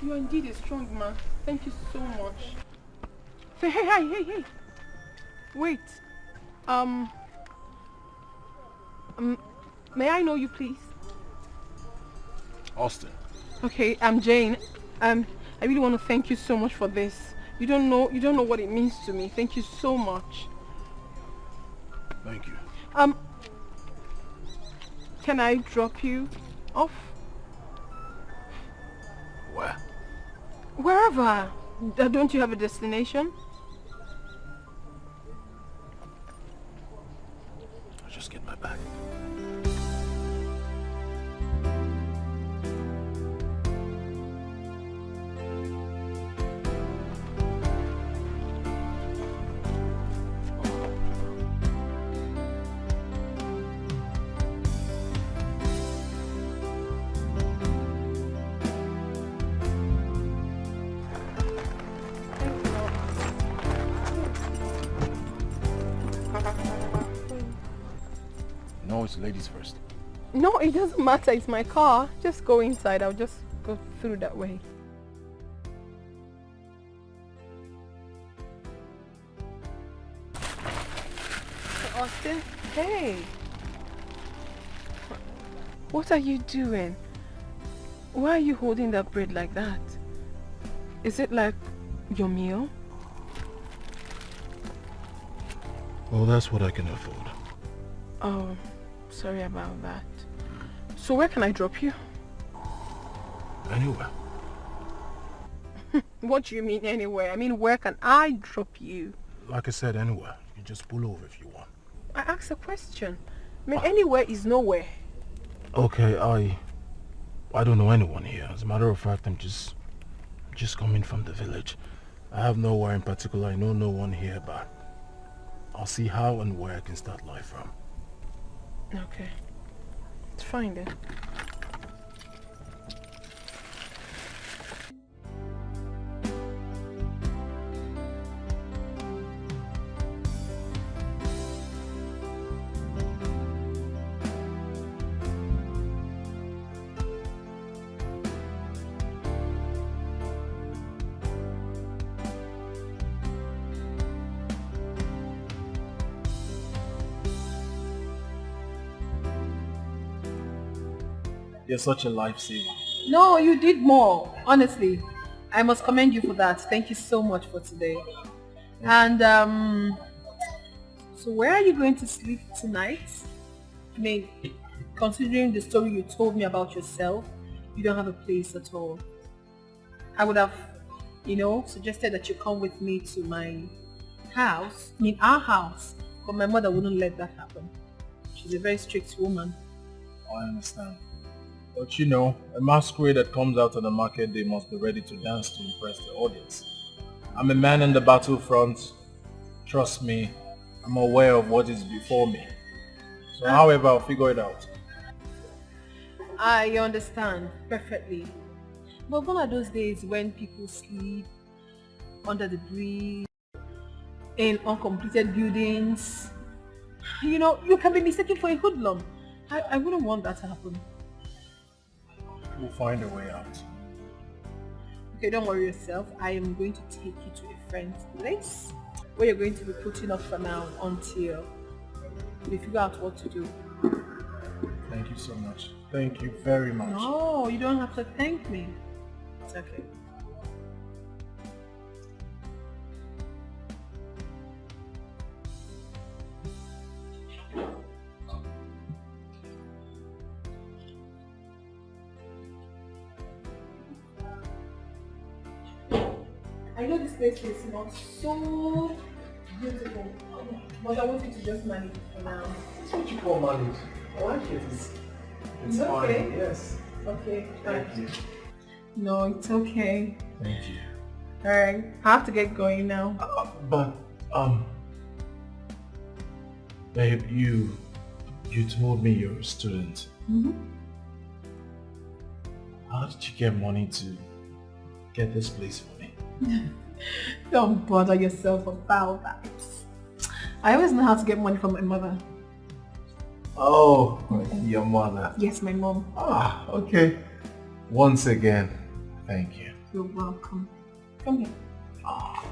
S3: you are indeed a strong man. Thank you so much. Hey. Wait. May I know you, please?
S2: Austin.
S3: Okay, I'm Jane. I really want to thank you so much for this. You don't know what it means to me. Thank you so much.
S2: Thank you.
S3: Can I drop you off?
S2: Where?
S3: Wherever. Don't you have a destination?
S2: I'll just get my bag. No, it's ladies first.
S3: No, it doesn't matter. It's my car. Just go inside. I'll just go through that way. Austin? Hey! What are you doing? Why are you holding that bread like that? Is it like your meal?
S2: Well, that's what I can afford.
S3: Oh, sorry about that. So where can I drop you?
S2: Anywhere.
S3: What do you mean anywhere? I mean, where can I drop you?
S2: Like I said, anywhere. You can just pull over if you want.
S3: I asked a question. I mean, anywhere is nowhere.
S2: Okay, I don't know anyone here. As a matter of fact, I'm just coming from the village. I have nowhere in particular. I know no one here, but I'll see how and where I can start life from.
S3: Okay. It's fine then.
S13: You're such a lifesaver.
S3: No, you did more. Honestly, I must commend you for that. Thank you so much for today. And so where are you going to sleep tonight? I mean, considering the story you told me about yourself, you don't have a place at all. I would have, suggested that you come with me to my house, our house, but my mother wouldn't let that happen. She's a very strict woman.
S13: I understand. But a masquerade that comes out on the market day must be ready to dance to impress the audience. I'm a man in the battlefront. Trust me, I'm aware of what is before me. So however, I'll figure it out.
S3: I understand perfectly. But gone are those days when people sleep under the bridge, in uncompleted buildings. You can be mistaken for a hoodlum. I wouldn't want that to happen.
S13: We'll find a way out.
S3: Okay, don't worry yourself. I am going to take you to a friend's place where you're going to be putting up for now until we figure out what to do.
S13: Thank you so much. Thank you very much.
S3: No, you don't have to thank me. It's okay. I know this place is not so beautiful, but I want you to just manage it for now.
S13: That's what you call manage. I like it. It's fine.
S3: Okay.
S13: Yes.
S3: Okay, fine.
S13: Thank you.
S3: No, it's okay.
S13: Thank you.
S3: Alright, I have to get going now.
S13: But, babe, you told me you're a student.
S3: Mm-hmm.
S13: How did you get money to get this place for me?
S3: Don't bother yourself about that. I always know how to get money from my mother.
S13: Oh, your mother.
S3: Yes, my mom.
S13: Ah, okay. Once again, thank you.
S3: You're welcome. Come here.
S13: Ah.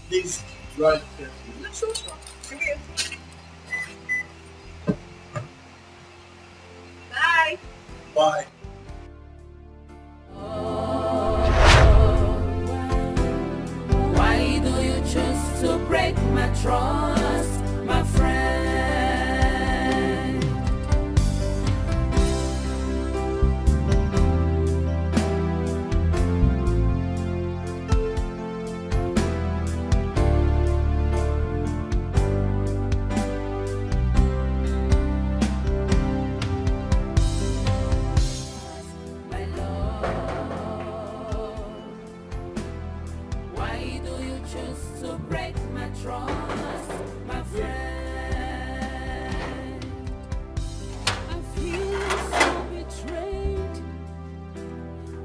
S13: Please drive carefully.
S3: Sure. Come here. Bye.
S13: Bye.
S14: Why do you choose to break my trust, my friend? My love, why do you choose to break my trust, my friend? I feel so betrayed.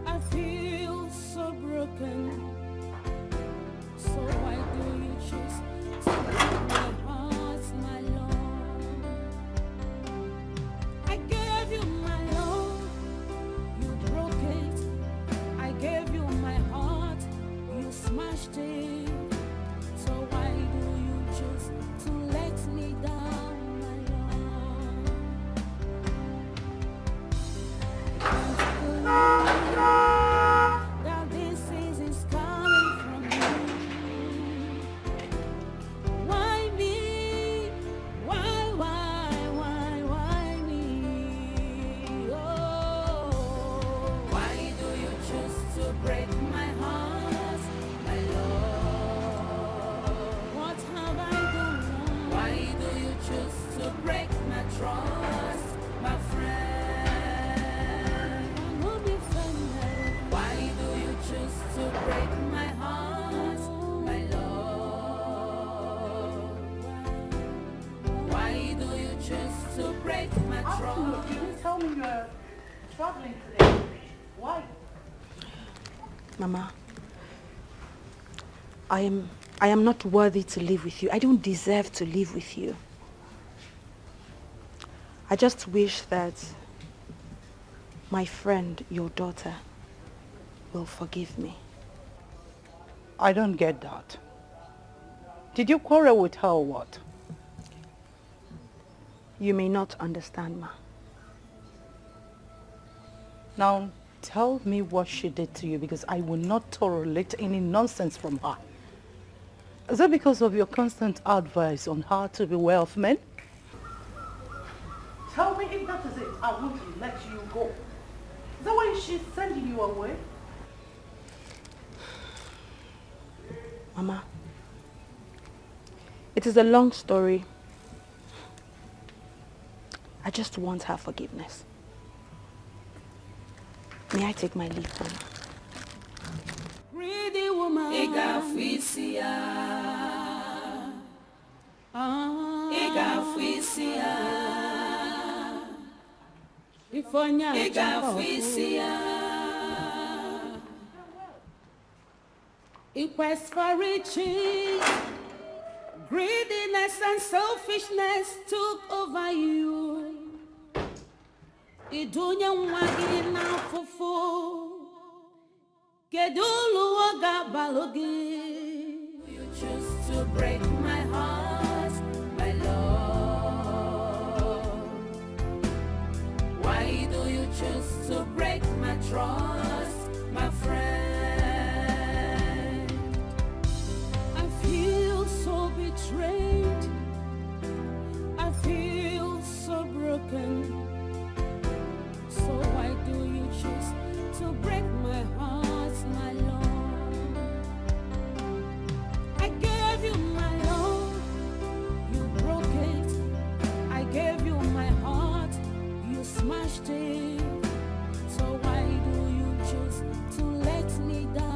S14: I feel so broken. So why do you choose to break my heart, my love? I gave you my love, you broke it. I gave you my heart, you smashed it. So why do you choose to let me down, my love? Can't believe that this is coming from you. Why me? Why me? Oh, why do you choose to break my heart, my love? What have I done wrong? Why do you choose to break my trust, my friend? I'm not defended. Why do you choose to break my heart, my love? Why do you choose to break my trust?
S1: You didn't tell me you're traveling today. Why?
S15: Mama, I am not worthy to live with you. I don't deserve to live with you. I just wish that my friend, your daughter, will forgive me.
S1: I don't get that. Did you quarrel with her or what?
S15: You may not understand, ma.
S1: Now, tell me what she did to you, because I will not tolerate any nonsense from her. Is that because of your constant advice on how to beware of men? Tell me if that is it. I want to let you go. Is that why she's sending you away?
S15: Mama, it is a long story. I just want her forgiveness. May I take my leave, Mama?
S14: Greedy woman. Igafisia. Igafisia. Ifonya. Igafisia. Quest for riches, greediness and selfishness took over you. Idunya mwagi na fufu, kedulu waga balogi. You choose to break my heart, my love. Why do you choose to break my trust, my friend? Betrayed, I feel so broken. So why do you choose to break my heart, my love? I gave you my love, you broke it. I gave you my heart, you smashed it. So why do you choose to let me down?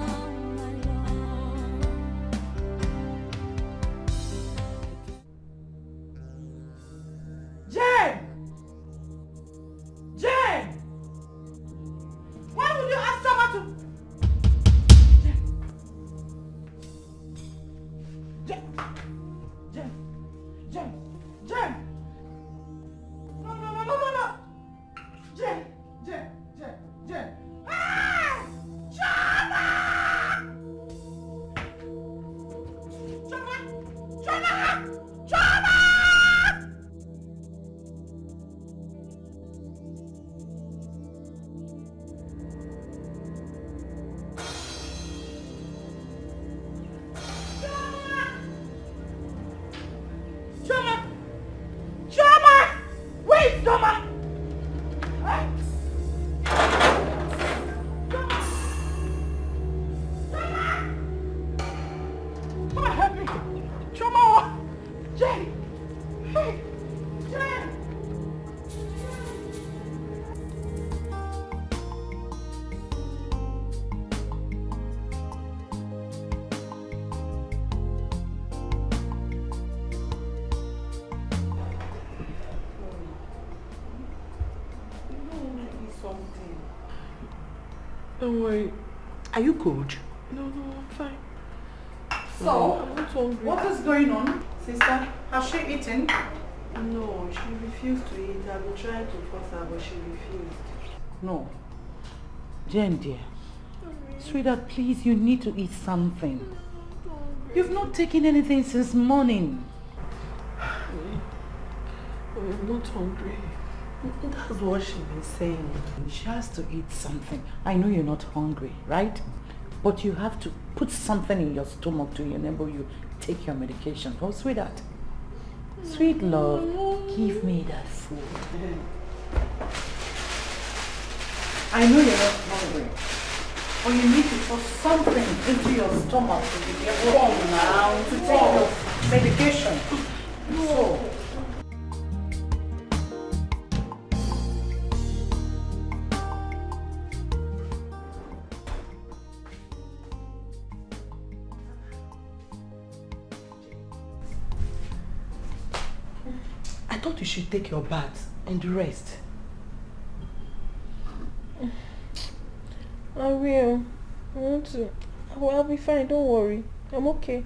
S6: Don't worry.
S1: Are you cold?
S6: No, I'm fine.
S1: So,
S6: I'm not hungry.
S1: what is going on, sister? Has she eaten?
S6: No, she refused to eat. I've been trying to force her, but she refused.
S1: No. Jen, dear. Sweetheart, please, you need to eat something. You've not taken anything since morning.
S6: I'm not hungry. That's what she's been saying.
S1: She has to eat something. I know you're not hungry, right? But you have to put something in your stomach to enable you take your medication. Oh, sweetheart. Sweet love, give me that food. I know you're not hungry. But you need to put something into your stomach to be able to take your medication. So, I thought you should take your bath and rest.
S6: I will. I want to. I'll be fine, don't worry. I'm okay.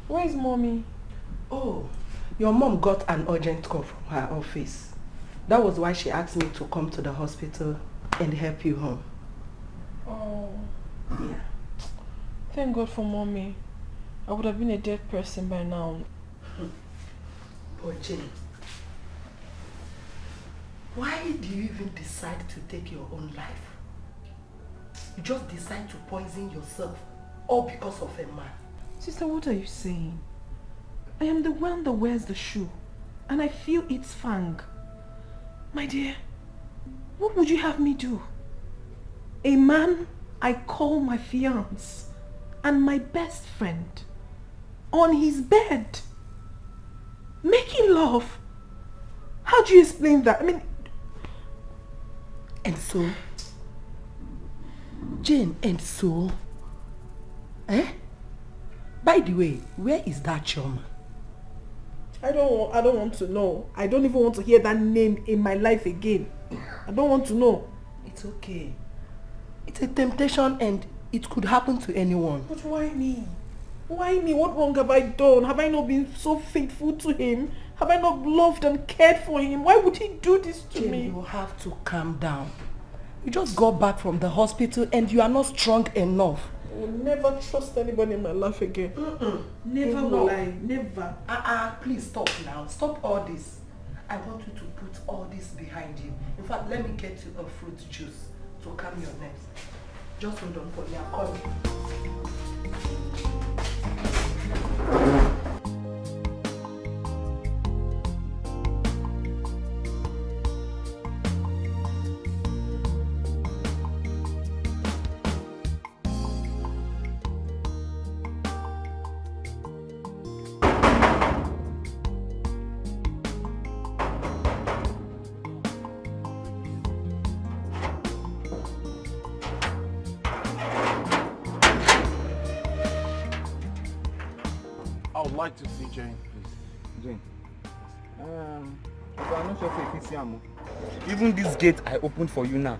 S6: Where is mommy?
S16: Oh, your mom got an urgent call from her office. That was why she asked me to come to the hospital and help you home.
S6: Oh.
S16: Yeah.
S6: Thank God for mommy.
S3: I would have been a dead person by now.
S16: But Jane, why do you even decide to take your own life? You just decide to poison yourself, all because of a man.
S3: Sister, what are you saying? I am the one that wears the shoe, and I feel its fang. My dear, what would you have me do? A man I call my fiancé and my best friend on his bed, making love. How do you explain that? I mean...
S16: And so? Jane, and so? Eh? By the way, where is that Choma?
S3: I don't want to know. I don't even want to hear that name in my life again. I don't want to know.
S16: It's okay. It's a temptation and it could happen to anyone.
S3: But why me? Why me? What wrong have I done? Have I not been so faithful to him? Have I not loved and cared for him? Why would he do this to me?
S16: You have to calm down. You just got back from the hospital and you are not strong enough.
S3: I will never trust anybody in my life again.
S16: Never
S3: will I. Never.
S16: Please stop now. Stop all this. I want you to put all this behind you. In fact, let me get you a fruit juice to calm your nerves. Just hold on for me. I'm coming.
S2: I'd like to see Jane, please.
S8: Jane. I'm not sure if it's Siamo. Even this gate I opened for you now,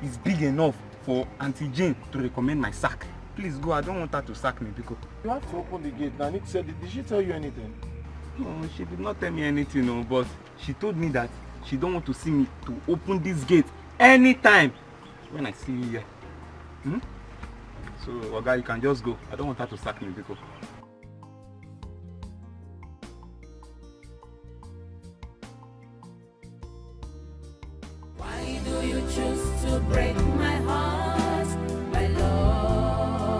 S8: is big enough for Auntie Jane to recommend my sack. Please go, I don't want her to sack me because...
S2: You have to open the gate now. Did she tell you anything?
S8: No, she did not tell me anything, no, but she told me that she don't want to see me to open this gate anytime when I see you here. So, Oga, you can just go. I don't want her to sack me because...
S14: To break my heart, my love.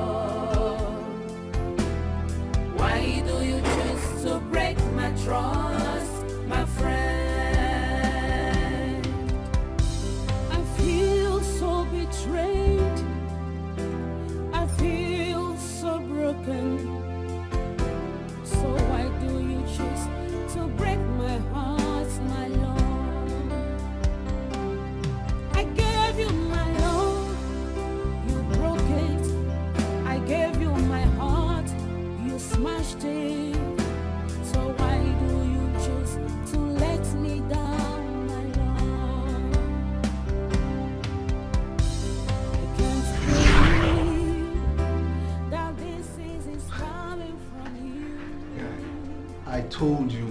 S14: Why do you choose to break my trust, my friend? I feel so betrayed. I feel so broken. So why do you choose to break my heart, my love? You my love, you broke it. I gave you my heart, you smashed it. So why do you choose to let me down, my love? I can't believe that this is coming from you.
S17: I told you,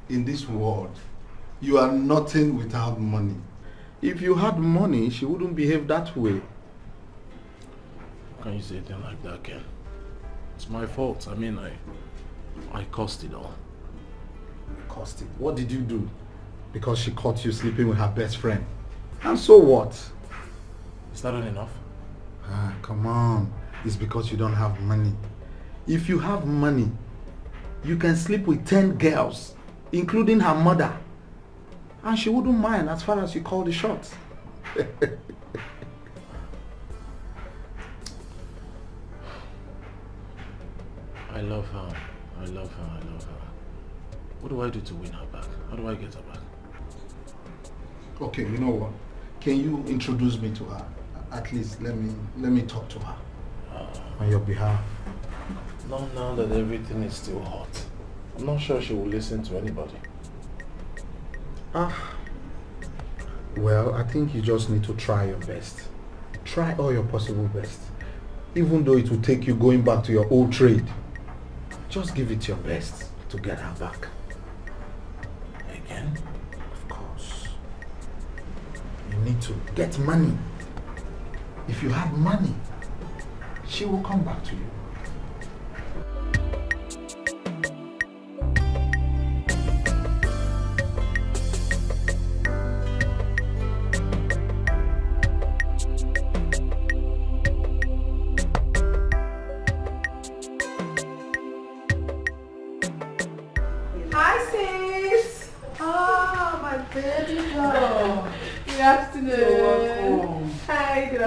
S17: in this world, you are nothing without money. If you had money, she wouldn't behave that way.
S2: How can you say anything like that, Ken? It's my fault. I mean, I caused it all.
S17: Caused it? What did you do? Because she caught you sleeping with her best friend. And so what?
S2: Is that not enough?
S17: Come on. It's because you don't have money. If you have money, you can sleep with 10 girls, including her mother. And she wouldn't mind as far as you call the shots.
S2: I love her. I love her. I love her. What do I do to win her back? How do I get her back?
S17: Okay, you know what? Can you introduce me to her? At least let me talk to her on your behalf.
S2: Not now that everything is still hot. I'm not sure she will listen to anybody.
S17: Well, I think you just need to try your best. Try all your possible best. Even though it will take you going back to your old trade. Just give it your best to get her back.
S2: Again?
S17: Of course. You need to get money. If you have money, she will come back to you.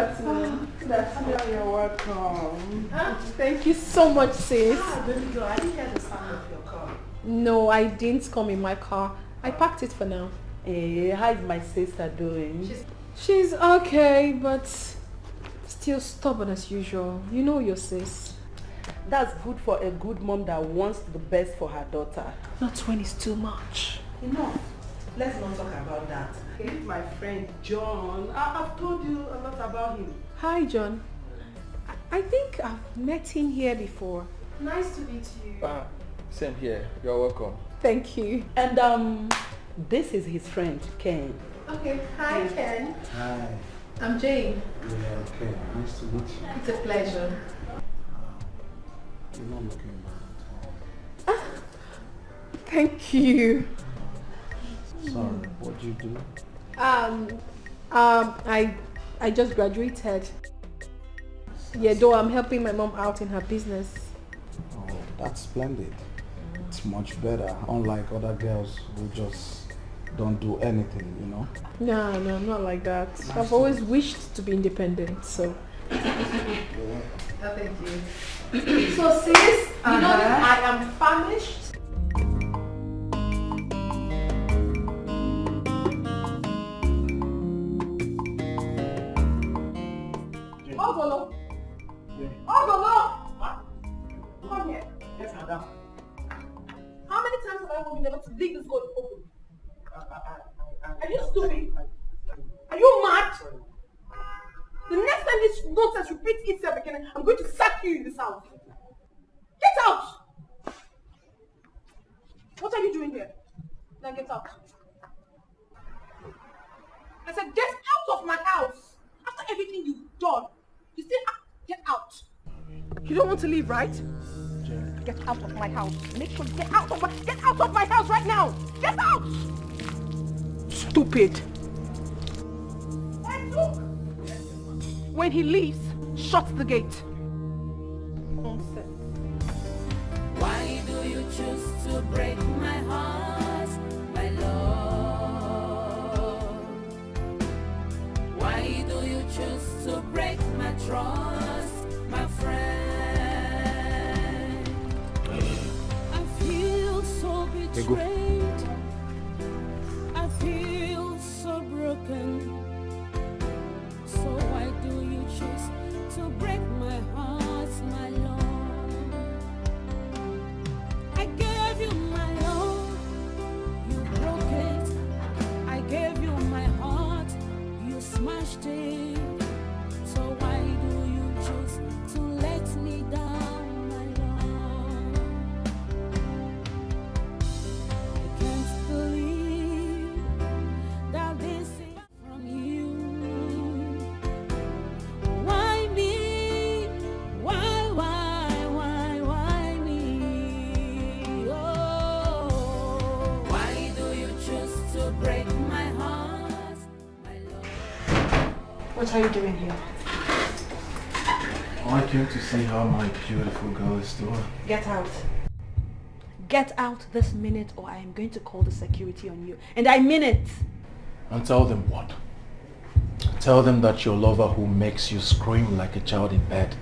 S3: afternoon.
S16: Good afternoon. You're welcome.
S3: Thank you so much, sis.
S16: Baby girl, I didn't hear the sound of your car.
S3: No, I didn't come in my car. I parked it for now.
S1: Hey, how is my sister doing?
S3: She's okay, but still stubborn as usual. You know your sis.
S1: That's good for a good mom that wants the best for her daughter.
S3: Not when it's too much.
S16: Enough. Let's not talk about that. Meet my friend John. I've told you a lot about him.
S3: Hi, John. I think I've met him here before.
S18: Nice to meet you.
S19: Same here. You're welcome.
S3: Thank you.
S1: And this is his friend, Ken.
S18: Okay. Hi, Ken.
S17: Hi.
S18: I'm Jane.
S17: Yeah, okay. Nice to meet you.
S18: It's a pleasure.
S17: You're not looking bad.
S3: Thank you.
S17: Sorry, what do you do?
S3: I just graduated. Yeah, though I'm helping my mom out in her business.
S17: Oh, that's splendid. It's much better, unlike other girls who just don't do anything, you know?
S3: No, not like that. I've always wished to be independent, so.
S18: Thank you. So sis, you know that I am famished.
S6: Ogolo! Ogolo! Come here. Yes, madam. How many times have I told you never to leave this door open? Are you stupid? Are you mad? The next time this nonsense repeats itself again, I'm going to sack you in this house. Get out! What are you doing here? Now get out. I said get out of my house. After everything you've done, you still get out. You don't want to leave, right? Get out of my house. Make sure you get out of my house right now. Get out! Stupid. Hey, look. When he leaves, shut the gate. Nonsense.
S14: Why do you choose to break my heart, my love? Why do you choose to break my trust, my friend? I feel so betrayed. I feel so broken. So why do you choose to break my heart, my love? I gave you my love, you broke it. I gave you my heart, you smashed it. So why do you choose to let me down, my love? I can't believe that this is from you. Why me? Why me? Oh, why do you choose to break my heart, my love?
S15: What are you doing here?
S19: I came to see how my beautiful girl is doing.
S15: Get out. Get out this minute or I am going to call the security on you. And I mean it.
S19: And tell them what? Tell them that your lover who makes you scream like a child in bed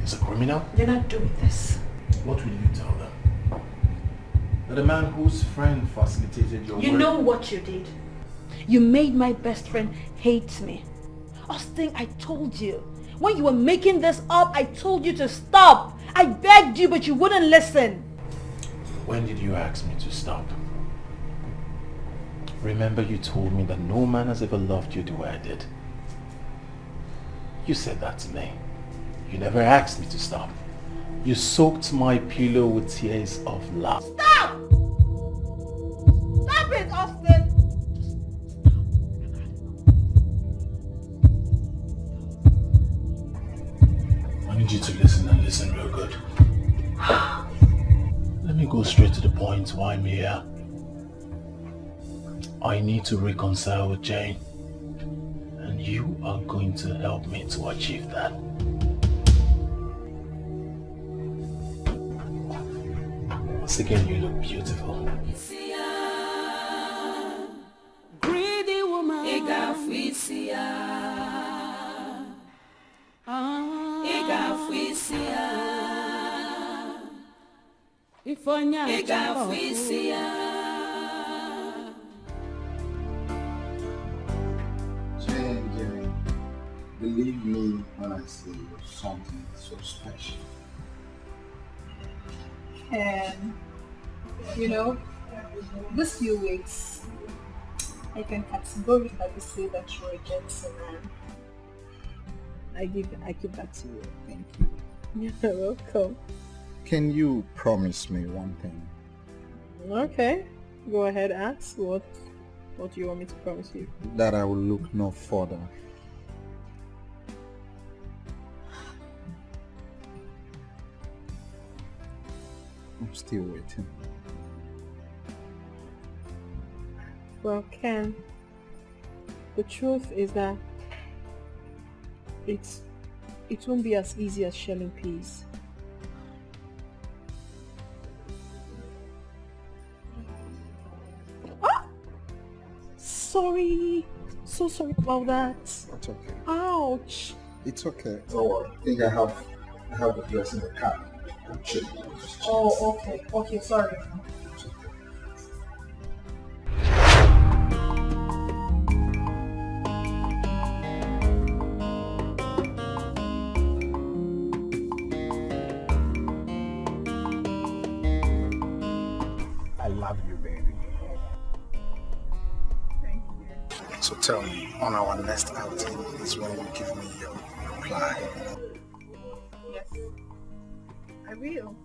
S19: is a criminal?
S15: You're not doing this.
S19: What will you tell them? That the man whose friend facilitated your
S15: You
S19: work...
S15: know what you did. You made my best friend hate me. Austin, I told you. When you were making this up, I told you to stop. I begged you, but you wouldn't listen.
S19: When did you ask me to stop? Remember you told me that no man has ever loved you the way I did. You said that to me. You never asked me to stop. You soaked my pillow with tears of love.
S6: Stop! Stop it, Austin!
S19: I need you to listen and listen real good. Let me go straight to the point why I'm here. I need to reconcile with Jane. And you are going to help me to achieve that. Once again, you look beautiful.
S14: Greedy woman,
S17: Jenny, believe me when I say you're something so special.
S3: And, you know, this few weeks, I can categorically say that you're a gentleman. I give that to you.
S17: Thank you.
S3: You're welcome.
S17: Can you promise me one thing?
S3: Okay, go ahead, ask. What do you want me to promise you?
S17: That I will look no further. I'm still waiting.
S3: Well, Ken, the truth is that it won't be as easy as shelling peas. Ah! Sorry. So sorry about that.
S17: It's okay.
S3: Ouch.
S17: It's okay. Oh, I think I have the dress in the car.
S3: Oh, okay. Okay, sorry.
S17: I love you, baby.
S3: Thank you.
S17: So tell me, on our next outing is when you give me your reply.
S3: Yes, I will.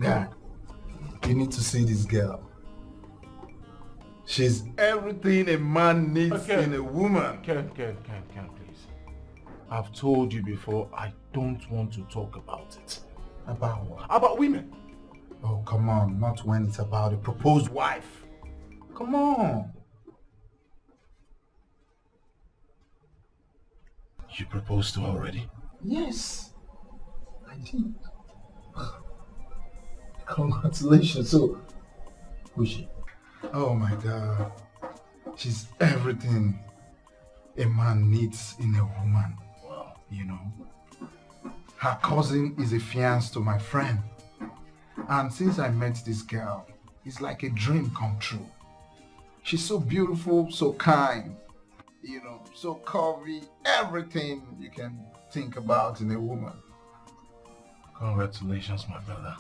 S17: God, you need to see this girl. She's everything a man needs in a woman.
S19: Ken, please. I've told you before, I don't want to talk about it.
S17: About what?
S19: About women.
S17: Oh, come on. Not when it's about a proposed wife. Come on.
S19: You proposed to her already?
S17: Yes, I did. Congratulations. So, who's she? Oh my God. She's everything a man needs in a woman. Well, you know. Her cousin is a fiancé to my friend. And since I met this girl, it's like a dream come true. She's so beautiful, so kind, you know, so curvy, everything you can think about in a woman.
S19: Congratulations, my brother.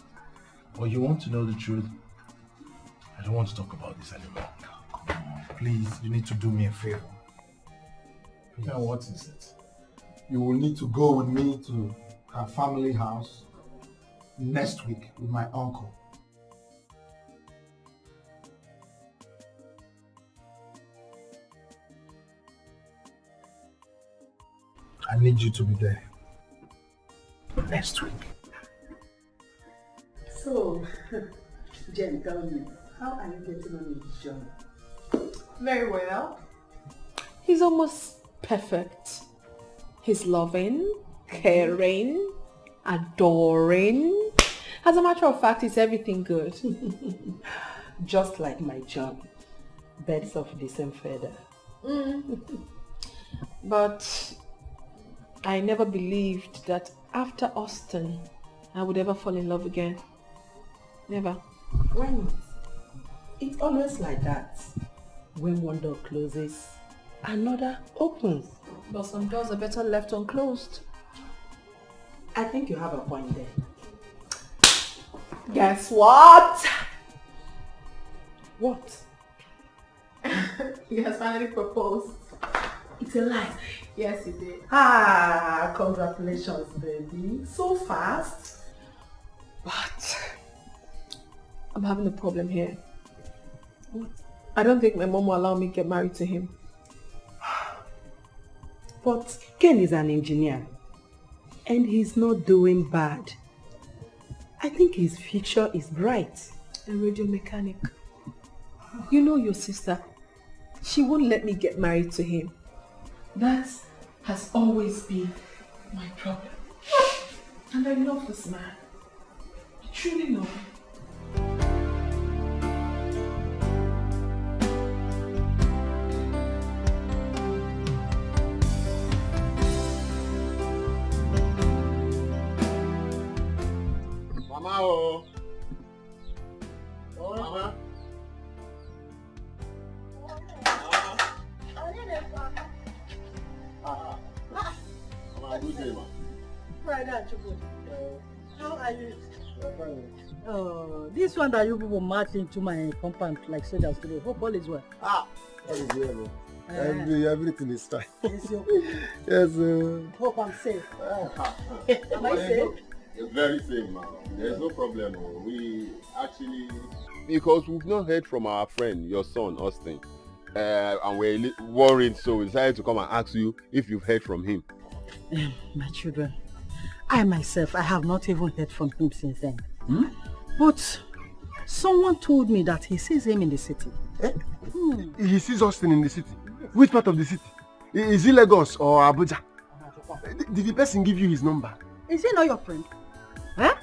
S19: But you want to know the truth? I don't want to talk about this anymore.
S17: Come on, please, you need to do me a favor. Now, what is it? You will need to go with me to her family house next week with my uncle. I need you to be there next week.
S16: So, Jen, tell me, how are you getting on with this job?
S3: Very well. He's almost perfect. He's loving, caring, adoring. As a matter of fact, it's everything good.
S16: Just like my job. Birds of the same feather.
S3: But I never believed that after Austin, I would ever fall in love again. Never.
S16: Why not? It's always like that. When one door closes, another opens.
S3: But some doors are better left unclosed.
S16: I think you have a point there.
S3: Guess what?
S16: What?
S3: He has finally proposed.
S16: It's a lie.
S3: Yes, he did.
S16: Ah, congratulations, baby. So fast.
S3: But I'm having a problem here. I don't think my mom will allow me to get married to him.
S16: But Ken is an engineer and he's not doing bad. I think his future is bright.
S3: A radio mechanic. You know your sister. She won't let me get married to him. That has always been my problem. And I love this man. I truly love him.
S11: Mama, oh. Oh, Mama. Mama, good day, ma.
S5: How are you? Oh, this one that you people marched into my compound like soldiers today. Hope all is well.
S12: All is well, bro. Everything is fine.
S5: Yes, okay.
S12: Yes,
S5: Hope I'm safe. Am I safe?
S11: You're very safe, ma. There's no problem. We actually, because we've not heard from our friend, your son, Austin, and we're worried, so we decided to come and ask you if you've heard from him.
S5: My children, I myself, I have not even heard from him since then. But someone told me that he sees him in the city.
S12: He sees Austin in the city. Which part of the city? Is it Lagos or Abuja? Did the person give you his number?
S5: Is he not your friend? Huh?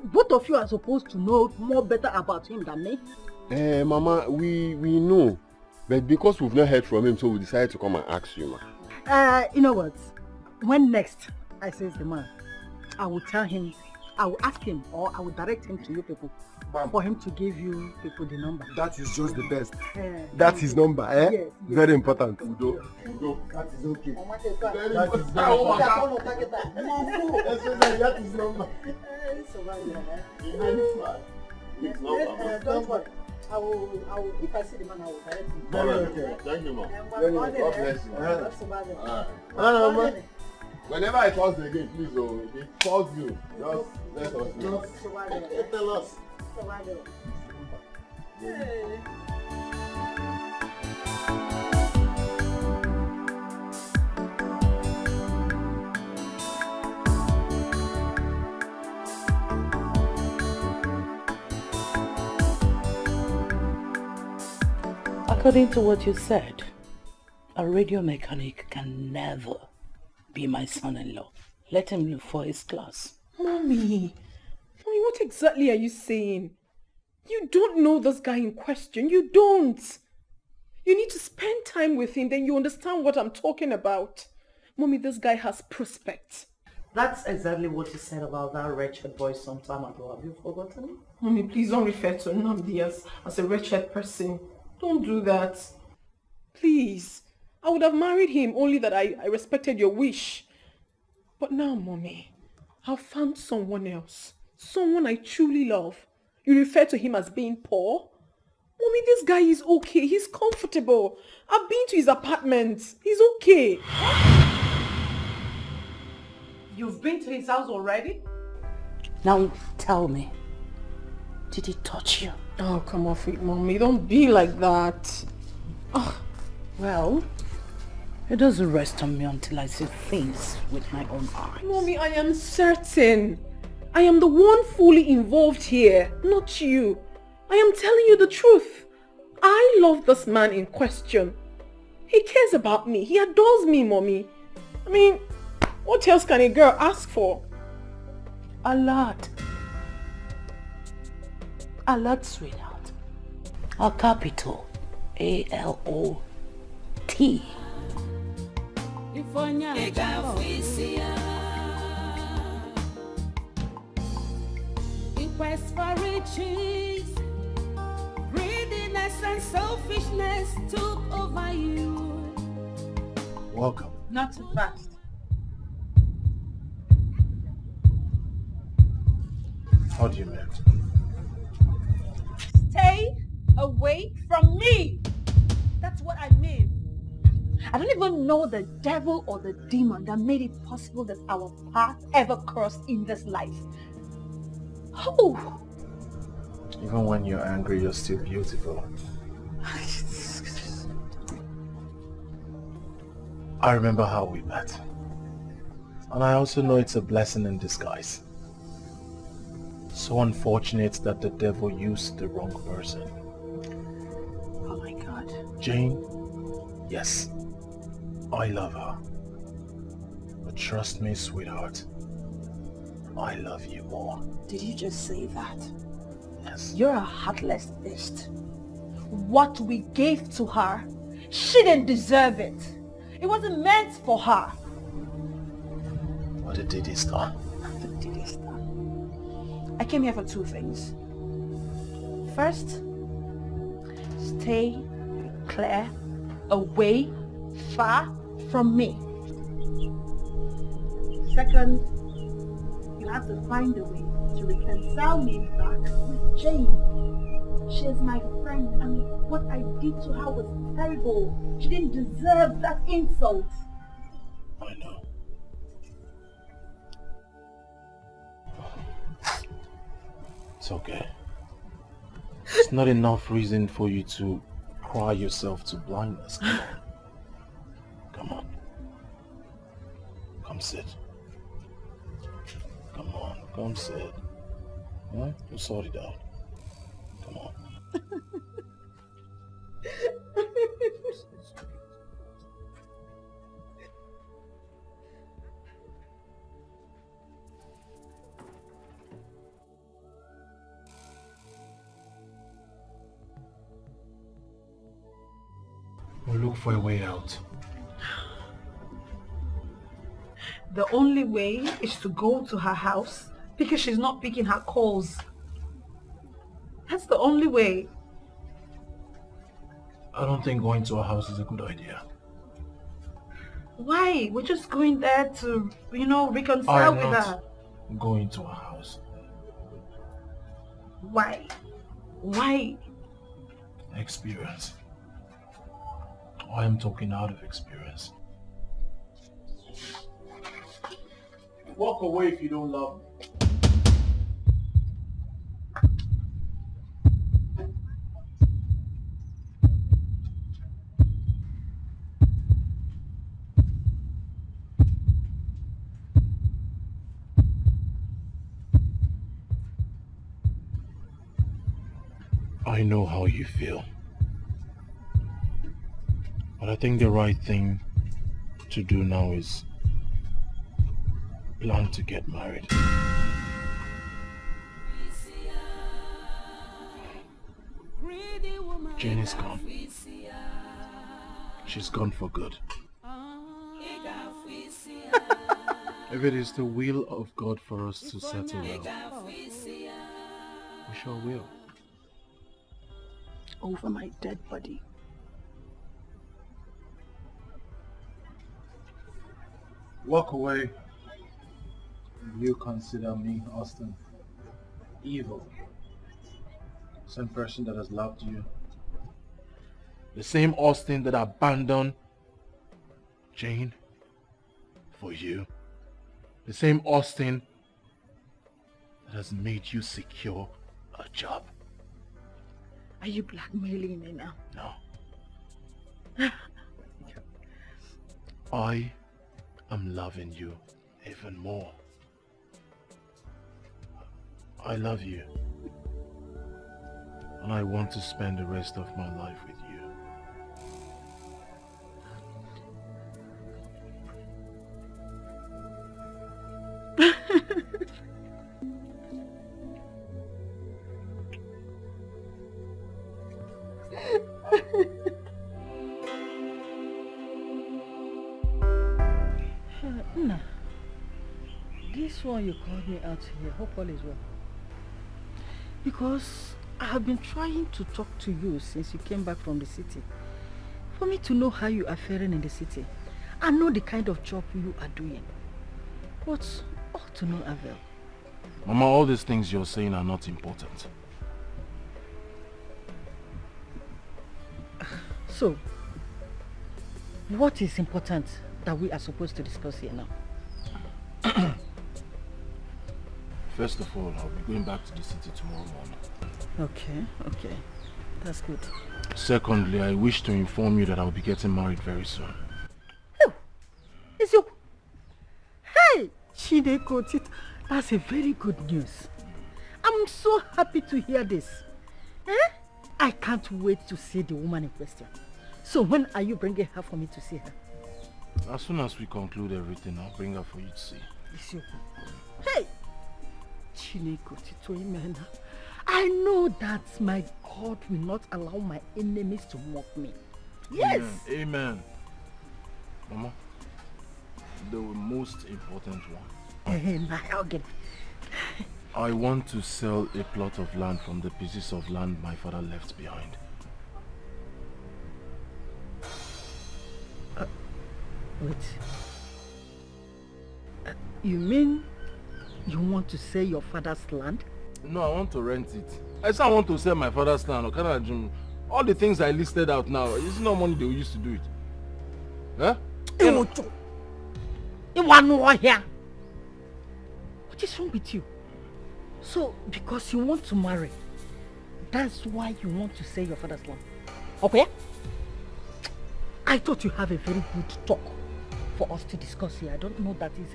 S5: Both of you are supposed to know more better about him than me.
S11: Mama, we know, but because we've not heard from him, so we decided to come and ask you, ma.
S5: You know what? When next I see the man, I will tell him, I will ask him, or I will direct him to you people, for him to give you people the number.
S12: That is just the best. That's his number, eh? Yes. Very important. Udo. That is okay. That is very important. That is number.
S5: Don't worry. I will, if I see the man, I will direct him.
S11: Very okay. Thank you, ma. God bless you. Whenever I talk again, please, if he calls you, just let us know. Tell us.
S1: According to what you said, a radio mechanic can never be my son-in-law. Let him look for his class.
S3: Mommy, what exactly are you saying? You don't know this guy in question. You don't. You need to spend time with him, then you understand what I'm talking about. Mommy, this guy has prospects.
S1: That's exactly what you said about that wretched boy some time ago. Have you forgotten?
S3: Mommy, please don't refer to Nnamdi as a wretched person. Don't do that. Please. I would have married him, only that I respected your wish. But now, Mommy, I've found someone else. Someone I truly love. You refer to him as being poor? Mommy, this guy is okay. He's comfortable. I've been to his apartment. He's okay.
S1: You've been to his house already? Now tell me, did he touch you?
S3: Oh, come off it, Mommy. Don't be like that.
S1: Oh, well, it doesn't rest on me until I see things with my own eyes.
S3: Mommy, I am certain. I am the one fully involved here, not you. I am telling you the truth. I love this man in question. He cares about me. He adores me, Mommy. I mean, what else can a girl ask for?
S1: A lot. A lot, sweetheart. A capital. A-L-O-T.
S14: In quest for riches, greediness and selfishness took over you.
S17: Welcome.
S5: Not too fast.
S19: What do you mean?
S15: Stay away from me. That's what I mean. I don't even know the devil or the demon that made it possible that our path ever crossed in this life. Oh.
S19: Even when you're angry, you're still beautiful. I remember how we met. And I also know it's a blessing in disguise. So unfortunate that the devil used the wrong person.
S15: Oh my God.
S19: Jane, yes, I love her. But trust me, sweetheart, I love you more.
S15: Did you just say that?
S19: Yes.
S15: You're a heartless beast. What we gave to her, she didn't deserve it. It wasn't meant for her.
S19: What did this done?
S15: I came here for two things. First, stay clear, away, far from me. Second, you have to find a way to reconcile me back with Jane. She is my friend, and what I did to her was terrible. She didn't deserve that insult.
S19: I know. It's okay. It's not enough reason for you to cry yourself to blindness. Come on. Come on. Come sit. Come on. Come sit. Huh? We'll sort it out. Come on. We'll look for a way out.
S15: The only way is to go to her house because she's not picking her calls. That's the only way.
S19: I don't think going to her house is a good idea.
S15: Why? We're just going there to, reconcile with her.
S19: Going to her house.
S15: Why? Why?
S19: Experience. I am talking out of experience. Walk away if you don't love me. I know how you feel. But I think the right thing to do now is plan to get married. Jane is gone. She's gone for good. If it is the will of God for us to settle well, we sure will.
S15: Over my dead body.
S19: Walk away. You consider me, Austin, evil. Same person that has loved you. The same Austin that abandoned Jane for you. The same Austin that has made you secure a job.
S15: Are you blackmailing me now?
S19: No. I am loving you even more. I love you. And I want to spend the rest of my life with you.
S1: Nna, this one you called me out here, hope all is well. Because I have been trying to talk to you since you came back from the city. For me to know how you are faring in the city. I know the kind of job you are doing. But all to no avail.
S19: Mama, all these things you're saying are not important.
S6: So, what is important that we are supposed to discuss here now?
S19: First of all, I'll be going back to the city tomorrow morning.
S6: Okay. That's good.
S19: Secondly, I wish to inform you that I'll be getting married very soon.
S6: Is you? Hey, Chineko, that's a very good news. I'm so happy to hear this. I can't wait to see the woman in question. So when are you bringing her for me to see her?
S19: As soon as we conclude everything, I'll bring her for you to see.
S6: Hey! Chineko, Tito Imena. I know that my God will not allow my enemies to mock me. Yes!
S19: Amen. Mama, the most important one. I want to sell a plot of land from the pieces of land my father left behind.
S6: Wait. You mean you want to sell your father's land?
S19: No, I want to rent it. I said I want to sell my father's land. All the things I listed out now, it's not money they used to do it. Huh?
S6: What is wrong with you? So, because you want to marry, that's why you want to sell your father's land? Okay? I thought you have a very good talk for us to discuss here. I don't know that is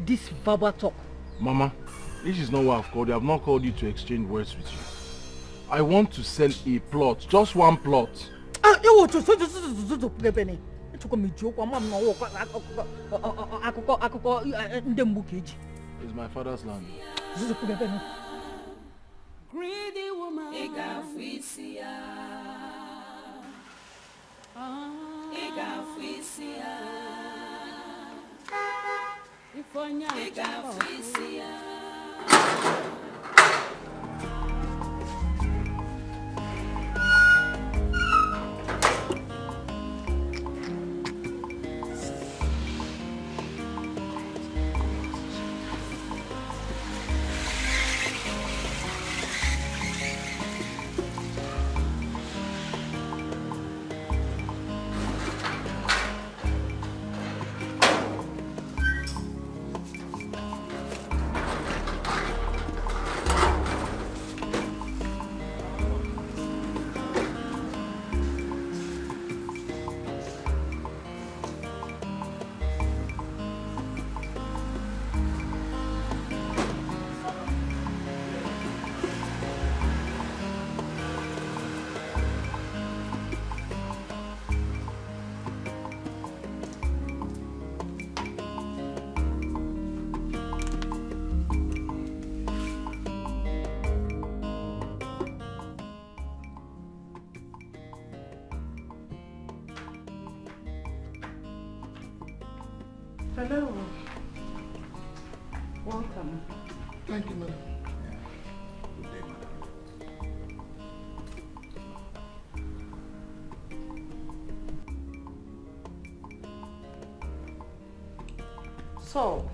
S6: this verbal talk.
S19: Mama, this is not what I've called you. I've not called you to exchange words with you. I want to sell a plot, just one plot. It's my father's land.
S14: Greedy woman,
S16: Hello. Welcome.
S12: Thank you, madam.
S17: Good day, madam.
S16: So,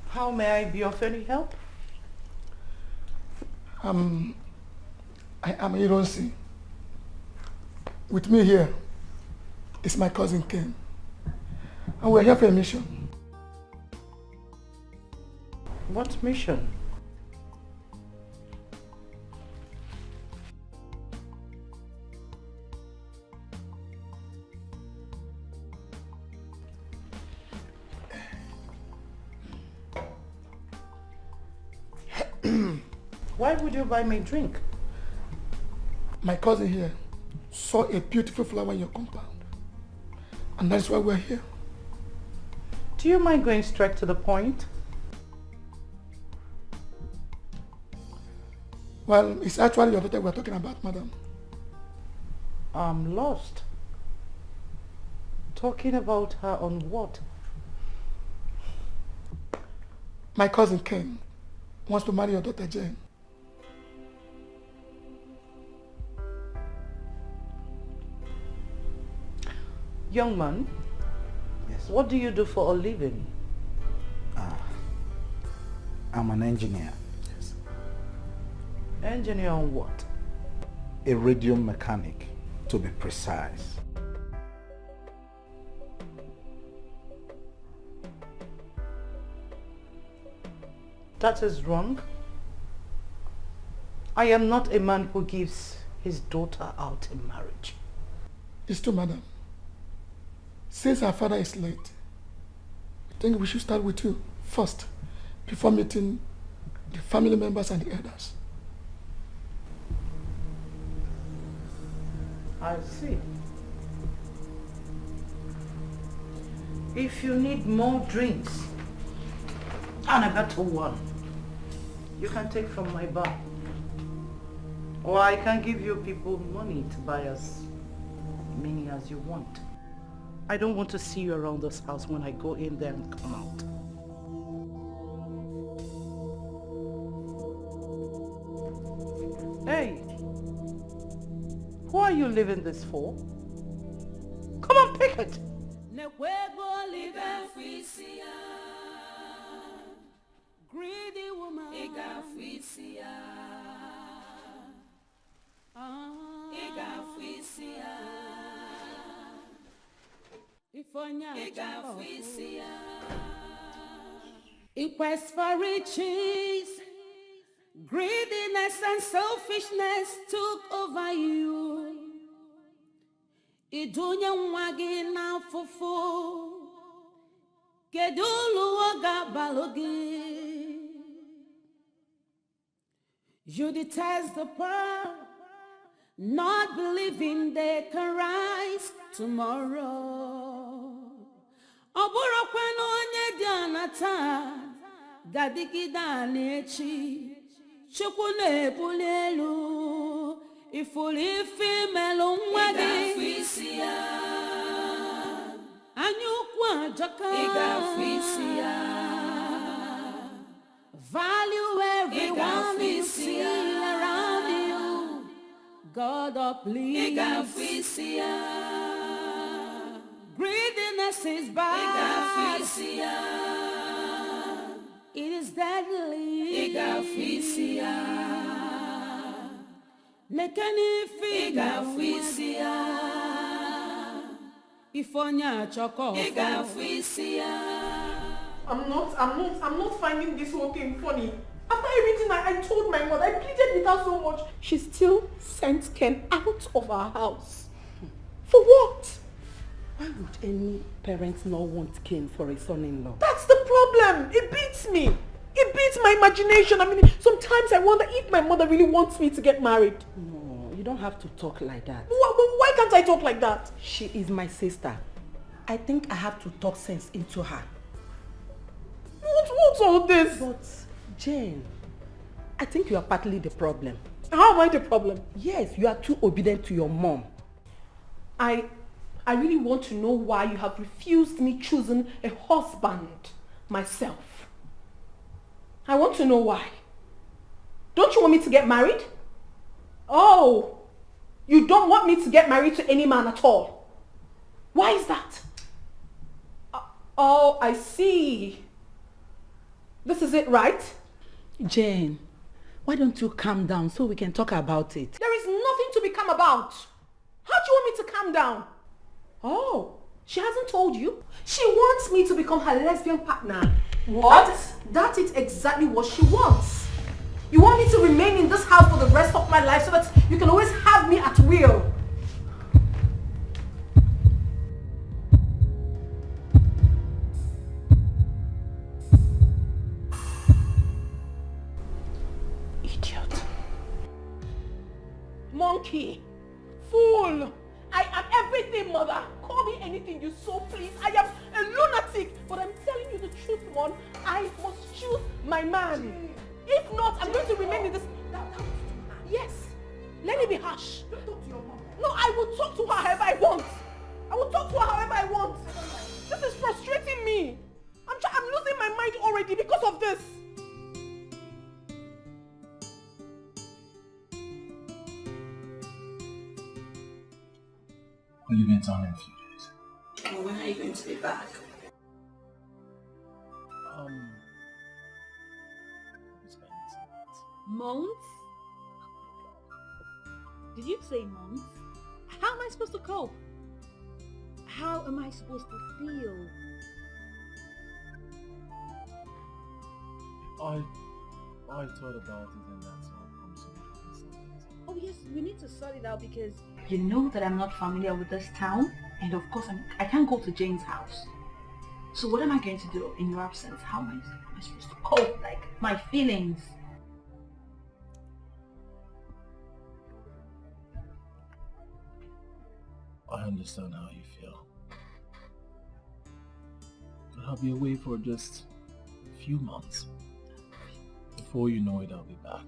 S16: how may I be of any help?
S12: I am Ironsi. With me here is my cousin Ken. And we're here for a mission.
S16: What mission? Why would you buy me a drink?
S12: My cousin here saw a beautiful flower in your compound. And that's why we're here.
S16: Do you mind going straight to the point?
S12: Well, it's actually your daughter we're talking about, madam.
S16: I'm lost. Talking about her on what?
S12: My cousin Ken wants to marry your daughter Jane.
S16: Young man,
S17: Yes.
S16: what do you do for a living?
S17: I'm an engineer.
S1: Yes. Engineer on what?
S17: A radio mechanic, to be precise.
S1: That is wrong. I am not a man who gives his daughter out in marriage.
S13: It's true, madam. Since our father is late, I think we should start with you first, before meeting the family members and the elders.
S1: I see. If you need more drinks and a better one, you can take from my bar. Or I can give you people money to buy as many as you want. I don't want to see you around this house when I go in there and come out. Hey, who are you leaving this for? Come on, pick it.
S14: Greedy woman, in quest for riches, greediness and selfishness took over you. Idunya mwagi na fufu, kedulu waga balogi. You detest the poor, not believing they can rise tomorrow. Oburo kwano onye dianata, gadigida nechi, chukune bulelu, ifuli femelo mwagi. Anyukwa jaka. Value everyone you see around you. God of please. Greediness is bad. It is deadly. Nekani figure. Ifonya choko.
S6: I'm not finding this whole thing funny. After everything I told my mother, I pleaded with her so much. She still sent Ken out of our house. For what?
S16: Why would any parents not want Ken for a son-in-law?
S6: That's the problem. It beats me. It beats my imagination. I mean, sometimes I wonder if my mother really wants me to get married.
S16: No, you don't have to talk like that.
S6: Why can't I talk like that?
S16: She is my sister. I think I have to talk sense into her.
S6: What's all this?
S16: But, Jane, I think you are partly the problem.
S6: How am I the problem?
S16: Yes, you are too obedient to your mom.
S6: I really want to know why you have refused me choosing a husband myself. I want to know why. Don't you want me to get married? Oh, you don't want me to get married to any man at all. Why is that? Oh, I see. This is it, right?
S16: Jane, why don't you calm down so we can talk about it?
S6: There is nothing to be calm about. How do you want me to calm down? Oh, she hasn't told you? She wants me to become her lesbian partner. What? That is exactly what she wants. You want me to remain in this house for the rest of my life so that you can always have me at will. Monkey, fool, I am everything, mother. Call me anything you so please. I am a lunatic, but I'm telling you the truth, Mon. I must choose my man. If not, I'm going to remain in this. Yes, let it be harsh. No, I will talk to her however I want. I will talk to her however I want. This is frustrating me. I'm losing my mind already because of this.
S19: We're leaving town in a few days.
S5: Well, when are you going to be back?
S15: Months? Did you say months? How am I supposed to cope? How am I supposed to feel?
S19: I thought about it and that's how it comes to me.
S15: Oh yes, we need to sort it out because you know that I'm not familiar with this town, and of course I can't go to Jane's house. So what am I going to do in your absence? How am I supposed to cope? Like my feelings.
S19: I understand how you feel. But I'll be away for just a few months. Before you know it, I'll be back.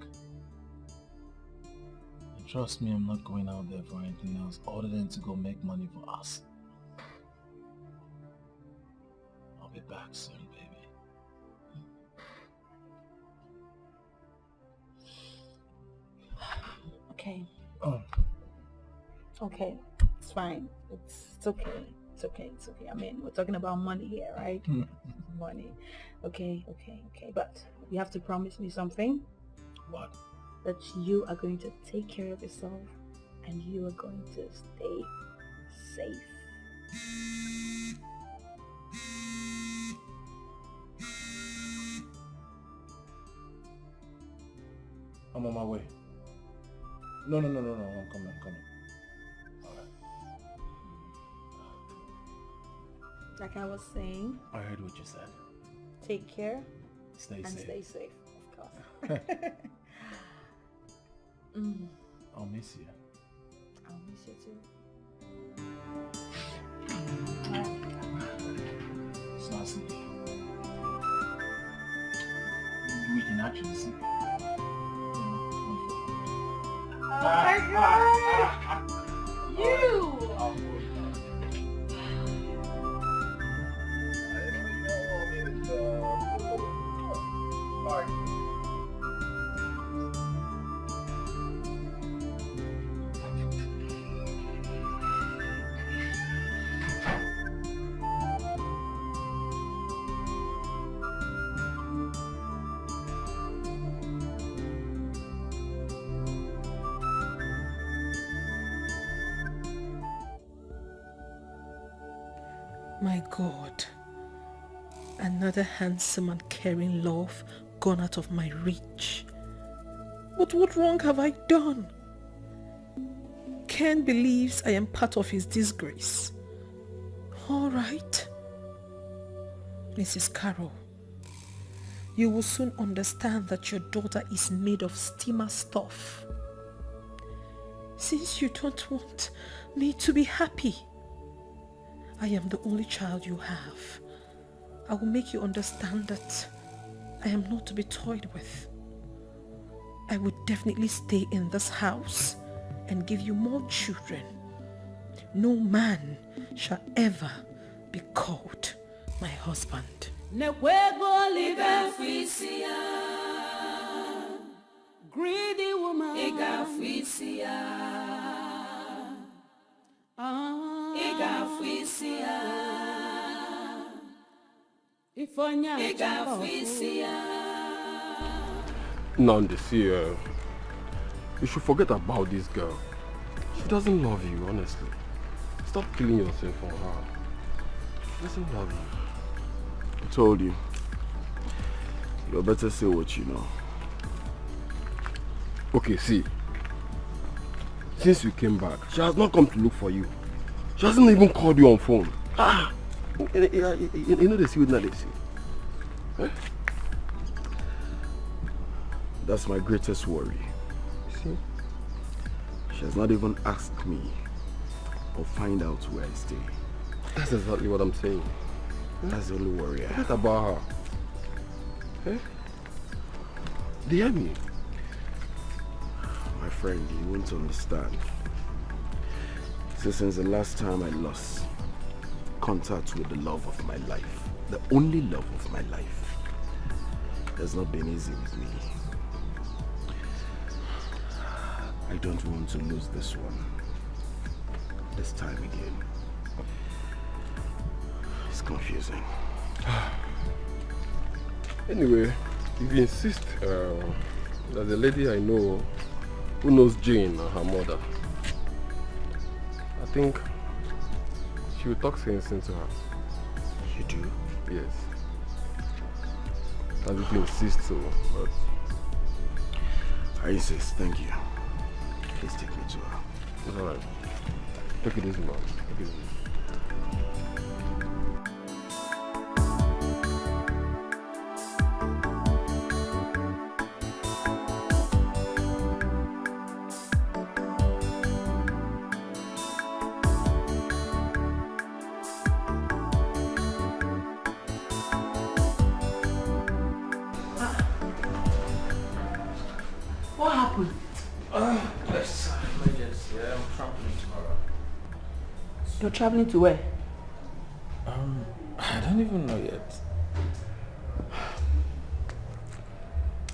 S19: And trust me, I'm not going out there for anything else other than to go make money for us. I'll be back soon, baby.
S15: Okay.
S19: Oh.
S15: Okay. It's fine. It's okay. It's okay. It's okay. I mean, we're talking about money here, right? Money. Okay. But you have to promise me something.
S19: What?
S15: That you are going to take care of yourself and you are going to stay safe.
S19: I'm on my way. No, I'm coming.
S15: Like I was saying.
S19: I heard what you said.
S15: Take care.
S19: Stay
S15: and
S19: safe.
S15: Stay safe, of course.
S19: I'll miss you.
S15: I'll miss you too.
S19: It's not sleeping. We can actually see.
S15: Oh my God! You!
S4: My God, another handsome and caring love gone out of my reach. But what wrong have I done? Ken believes I am part of his disgrace. All right. Mrs. Carroll, you will soon understand that your daughter is made of steamer stuff. Since you don't want me to be happy, I am the only child you have. I will make you understand that I am not to be toyed with. I would definitely stay in this house and give you more children. No man shall ever be called my husband.
S14: Greedy woman,
S9: Nandi, see, you should forget about this girl. She doesn't love you, honestly. Stop killing yourself for her. She doesn't love you. I told you. You better say what you know. Okay, see. Since you came back, she has not come to look for you. She hasn't even called you on phone. You know they see what they see. Eh? That's my greatest worry. See? She has not even asked me or find out where I stay. That's exactly what I'm saying. That's the only worry I have. Forget about her. Eh? Do you hear me? My friend, you won't understand. So since the last time I lost contact with the love of my life, the only love of my life, has not been easy with me. I don't want to lose this one. This time again. It's confusing. Anyway, if you insist, There's a lady I know who knows Jane and her mother. I think she will talk sense into her.
S19: You do?
S9: Yes. As if you insist so, but...
S19: I insist, thank you. Please take me to her.
S9: It's alright. Take it easy, man. Take it easy.
S16: What happened?
S19: Yes, emergency. I'm traveling tomorrow.
S16: You're traveling to where?
S19: I don't even know yet.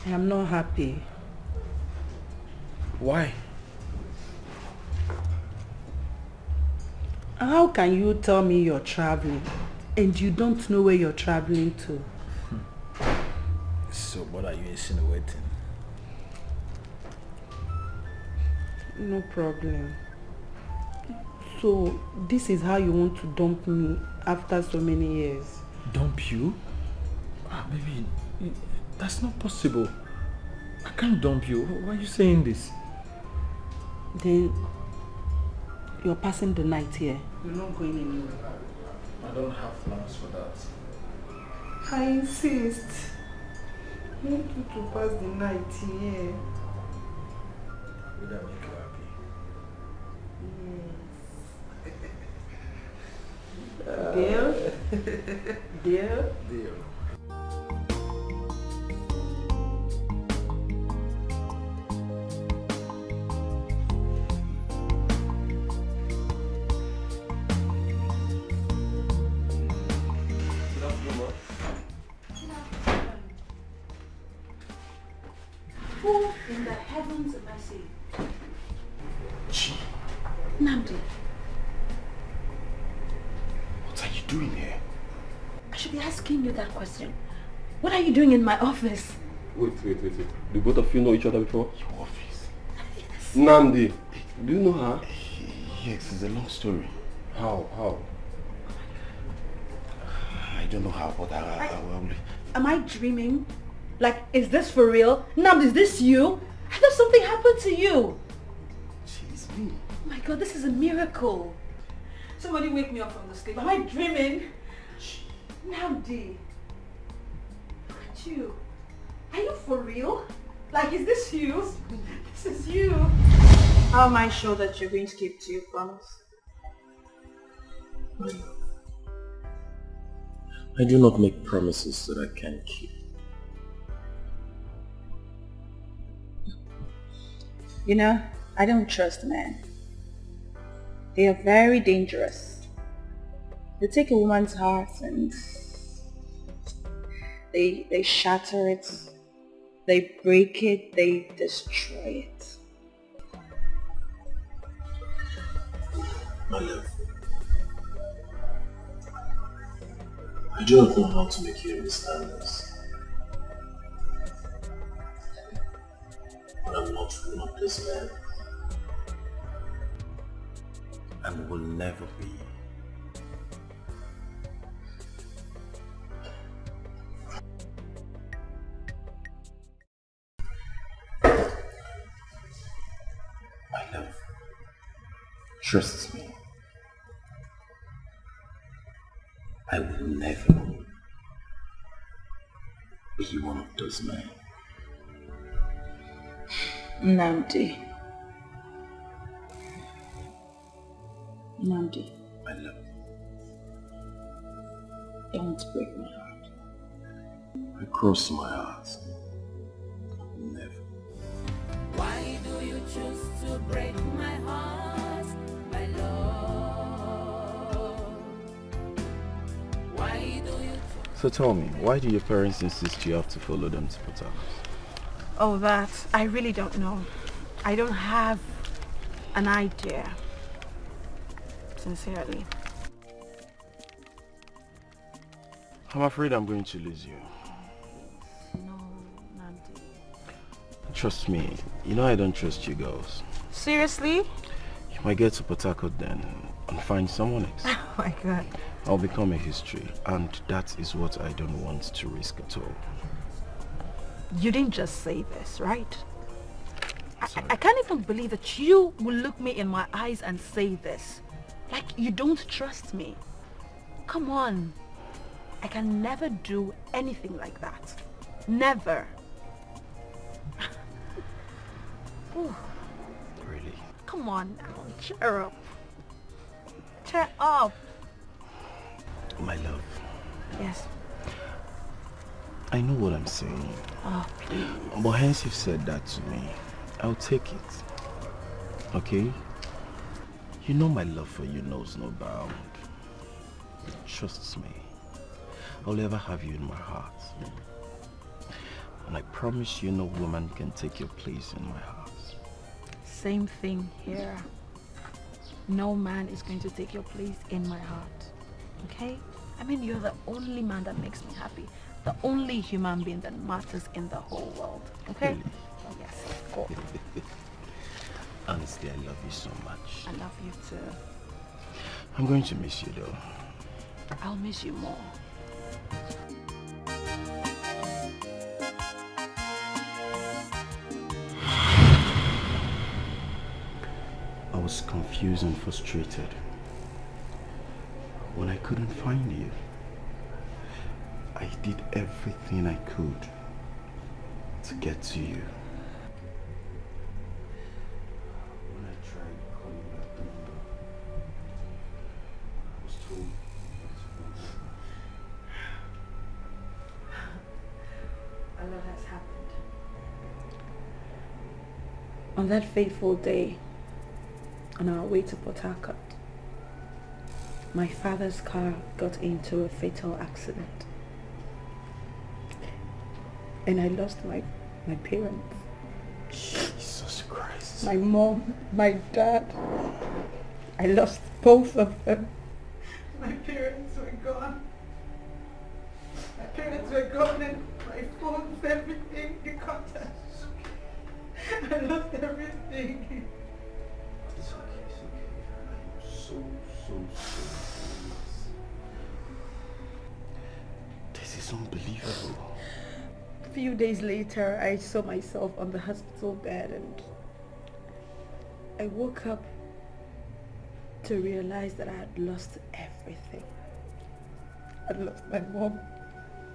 S16: I am not happy.
S19: Why?
S16: How can you tell me you're traveling and you don't know where you're traveling to?
S19: So what are you insinuating?
S16: No problem. So this is how you want to dump me after so many years?
S19: Dump you? Baby, that's not possible. I can't dump you. Why are you saying this?
S16: Then you're passing the night here. You're not going anywhere.
S19: I don't have plans for that.
S16: I insist. I want you to pass the night here.
S19: Would that make you happy?
S16: Deal? Deal?
S19: Deal.
S15: Who in the heavens am I seeing? Namdi.
S19: What are you doing here?
S15: I should be asking you that question. What are you doing in my office?
S9: Wait. Do both of you know each other before?
S19: Your office?
S15: Yes.
S9: Namdi, do you know her?
S19: Yes, it's a long story.
S9: How?
S19: I don't know how, but I will.
S15: Am I dreaming? Like, is this for real? Namdi, is this you? I thought something happened to you.
S19: Jeez, me.
S15: Oh my god, this is a miracle. Somebody wake me up from the sleep. Am I dreaming? Namdi. Look at you. Are you for real? Like, is this you? This is you. How am I sure that you're going to keep to your promise?
S19: I do not make promises that I can't keep.
S15: You know, I don't trust men. They are very dangerous. They take a woman's heart and they shatter it, they break it, they destroy it.
S19: My love, I do not know how to make you understand this. But I'm not one of those men. And will never be. My love, trust me. I will never be one of those men.
S15: Namdi.
S19: I love you.
S15: Don't break my heart.
S19: I cross my heart. Never.
S14: Why do you choose to break my heart, my love? Why do you...
S8: So tell me, why do your parents insist you have to follow them to Port Harcourt?
S15: Oh, that I really don't know. I don't have an idea. Sincerely.
S8: I'm afraid I'm going to lose you.
S15: No, Namdi.
S20: Trust me, you know I don't trust you girls.
S4: Seriously?
S20: You might get to Port Harcourt then and find someone else.
S4: Oh my God.
S20: I'll become a history, and that is what I don't want to risk at all.
S4: You didn't just say this, right? I can't even believe that you will look me in my eyes and say this. Like you don't trust me. Come on. I can never do anything like that. Never. Ooh.
S20: Really?
S4: Come on now, cheer up. Cheer up.
S20: My love,
S4: Yes.
S20: I know what I'm saying.
S4: Oh, please.
S20: But hence you've said that to me, I'll take it. Okay? You know my love for you knows no bound. Trust me. I'll ever have you in my heart. And I promise you no woman can take your place in my heart.
S4: Same thing here. No man is going to take your place in my heart. Okay? I mean, you're the only man that makes me happy. The only human being that matters in the whole world. Okay?
S20: Really?
S4: Oh, yes, of course.
S20: Honestly, I love you so much.
S4: I love you too.
S20: I'm going to miss you though.
S4: I'll miss you more.
S20: I was confused and frustrated when I couldn't find you. I did everything I could to get to you. When I tried calling that number, I was told
S15: A lot has happened. On that fateful day, on our way to Port Harcourt, my father's car got into a fatal accident. And I lost my parents.
S20: Jesus Christ.
S15: My mom, my dad. I lost both of them.
S6: My parents were gone. My parents were gone and my phones, everything, the contacts. I lost everything.
S20: It's okay, it's okay. I'm so sorry. This is unbelievable.
S15: A few days later, I saw myself on the hospital bed and I woke up to realize that I had lost everything. I lost my mom.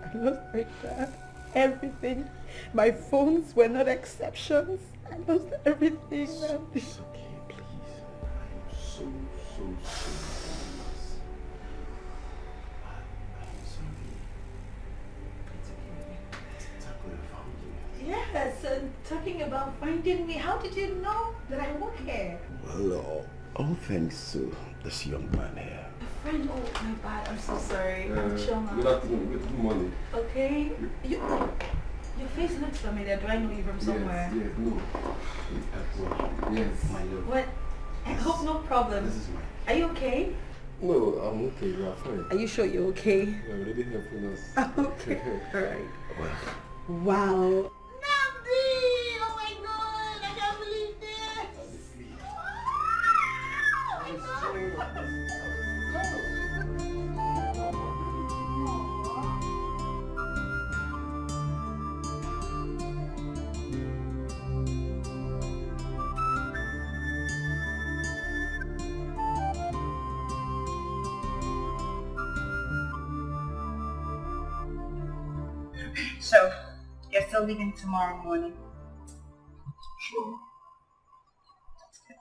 S15: I lost my dad. Everything. My phones were not exceptions. I lost everything.
S20: It's okay, please. I'm so sorry. I'm sorry. It's okay.
S15: Yes, and talking about finding me, how did you know that I work here?
S20: Well, all thanks to this young man here.
S15: A friend, oh my bad, I'm so sorry. I'm Shoma.
S9: Good afternoon, good morning.
S15: Okay, your face looks familiar. Do I know you from somewhere?
S9: Yes, no. Yes.
S20: My love.
S15: What? I hope no problem.
S20: This is mine.
S15: Are you okay?
S9: No, I'm okay, you are fine.
S15: Are you sure you're okay?
S9: You're already helping us.
S15: Okay, alright.
S20: Well,
S15: Wow.
S6: Oh my god, I can't believe this.
S15: So, you're still leaving tomorrow morning?
S9: Sure.
S15: That's good.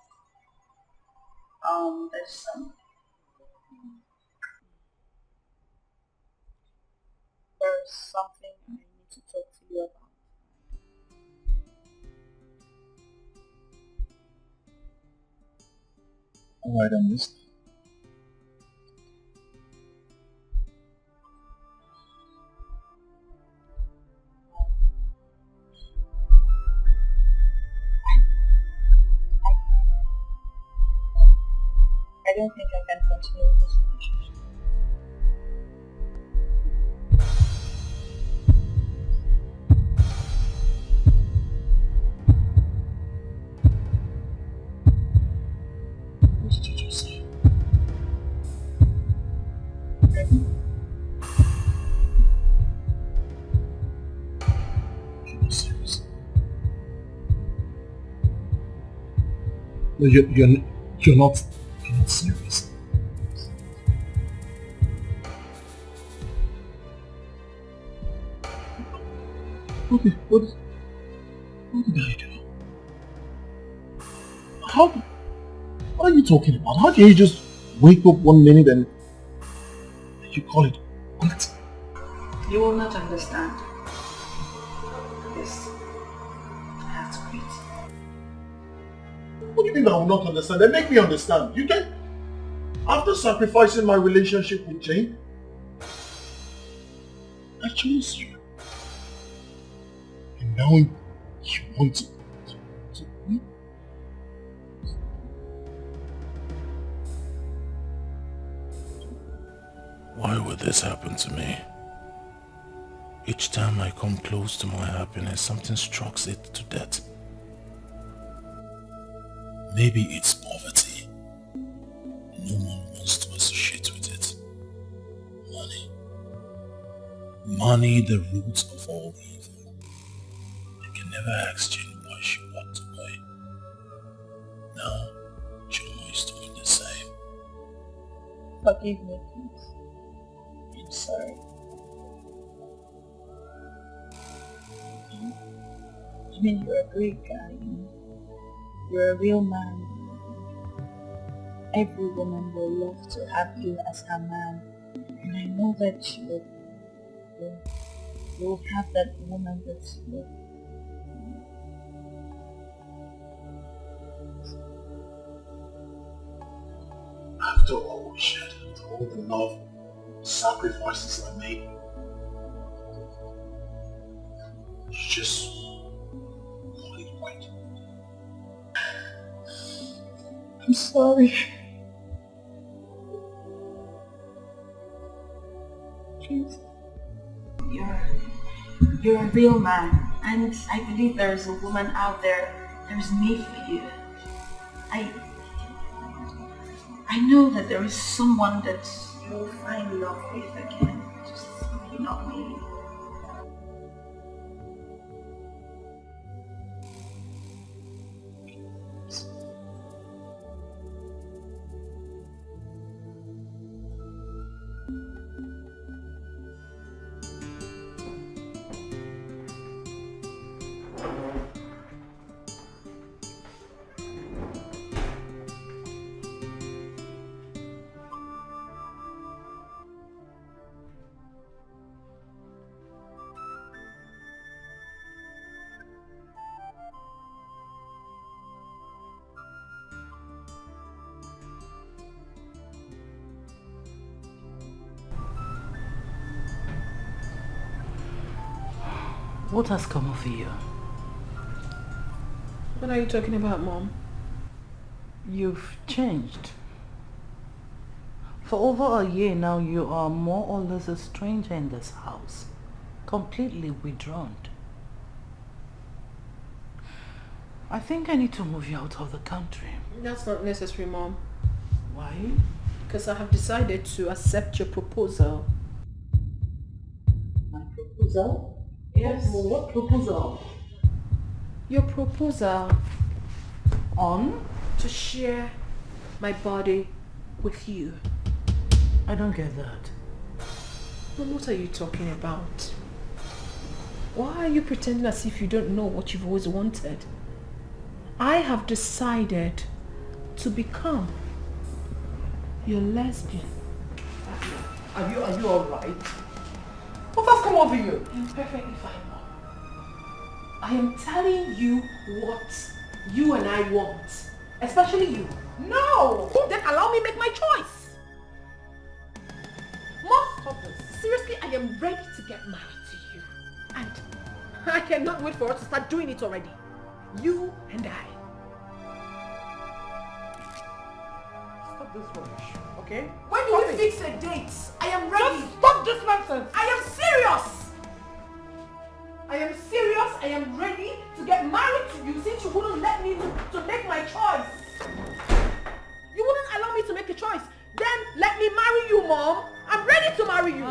S15: There's something I need to talk to you about.
S19: Alright, I'm listening.
S15: I don't think I can continue with this relationship.
S13: You're not serious. What did I do? What are you talking about? How can you just wake up one minute and you call it quit?
S16: You will not understand. Yes, I have to quit.
S13: What do you mean I will not understand? Then make me understand. You can, after sacrificing my relationship with Jane, I chose you. And now you want to
S19: Why would this happen to me? Each time I come close to my happiness, something strikes it to death. Maybe it's poverty. No one wants to associate with it. Money. Money, the root of all evil. I can never ask Jane why she walked away. Now, Jomo is doing the same.
S16: Forgive me, please. I'm sorry. I mean, you're a great guy, you know. You're a real man. Every woman will love to have you as her man. And I know that you'll have that woman that's you.
S13: After all we shared, all the love, sacrifices I made, you just call it quit.
S16: I'm sorry. Please. You're a real man, and I believe there is a woman out there that is made for you. I know that there is someone that you will find love with again. Just maybe not me.
S1: What has come over you?
S3: What are you talking about, Mom?
S1: You've changed. For over a year now, you are more or less a stranger in this house. Completely withdrawn. I think I need to move you out of the country.
S3: That's not necessary, Mom.
S1: Why?
S3: Because I have decided to accept your proposal.
S1: My proposal?
S3: Yes.
S1: What proposal?
S3: Your proposal
S1: On?
S3: to share my body with you.
S1: I don't get that.
S3: Mom, what are you talking about? Why are you pretending as if you don't know what you've always wanted? I have decided to become your lesbian.
S1: Are you alright? What has come over you?
S3: I'm perfectly fine, Mom. I am telling you what you and I want. Especially you.
S1: No!
S3: Then allow me make my choice. Mom, stop this. Seriously, I am ready to get married to you. And I cannot wait for us to start doing it already. You and I.
S1: Stop this rubbish, okay?
S3: When do we fix a date? I am ready.
S1: Just stop this nonsense!
S3: I am serious! I am serious. I am ready to get married to you since you wouldn't let me to make my choice. You wouldn't allow me to make a choice. Then let me marry you, Mom. I'm ready to marry you.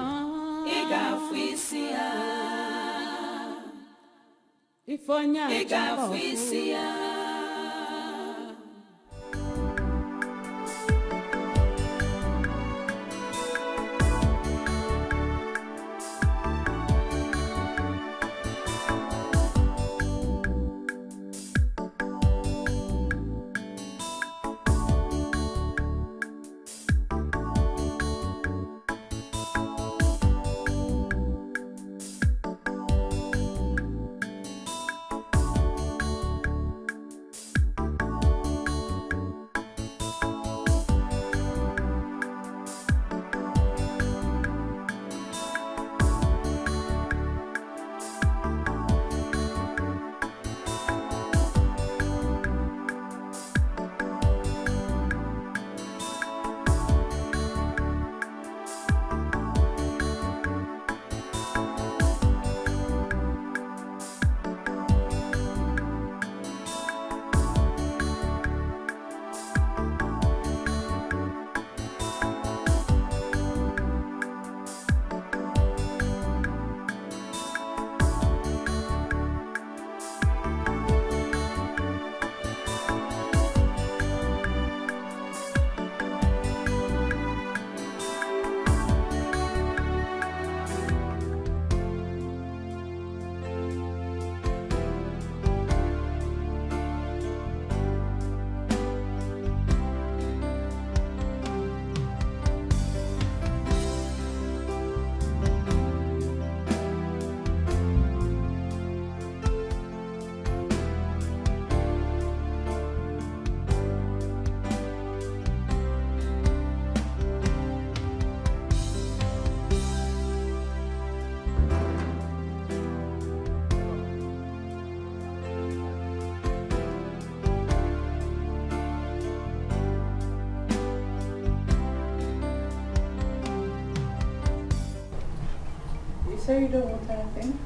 S16: sure you don't want anything?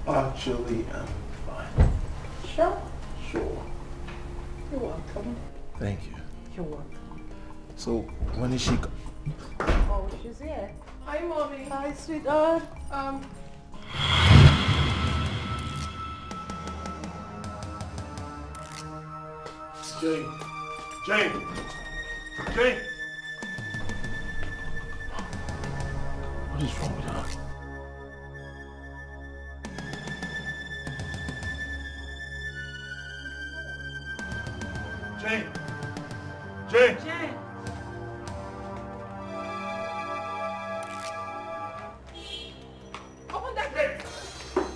S19: Actually, I'm fine.
S16: Sure.
S19: Sure.
S16: You're welcome.
S19: Thank you.
S16: You're welcome.
S19: So, when is she?
S16: Oh, she's here.
S3: Hi, Mommy.
S16: Hi, sweetheart.
S19: Jane. Jane. Jane. What is wrong with her? Jane. Jane.
S3: Jane. Open that gate.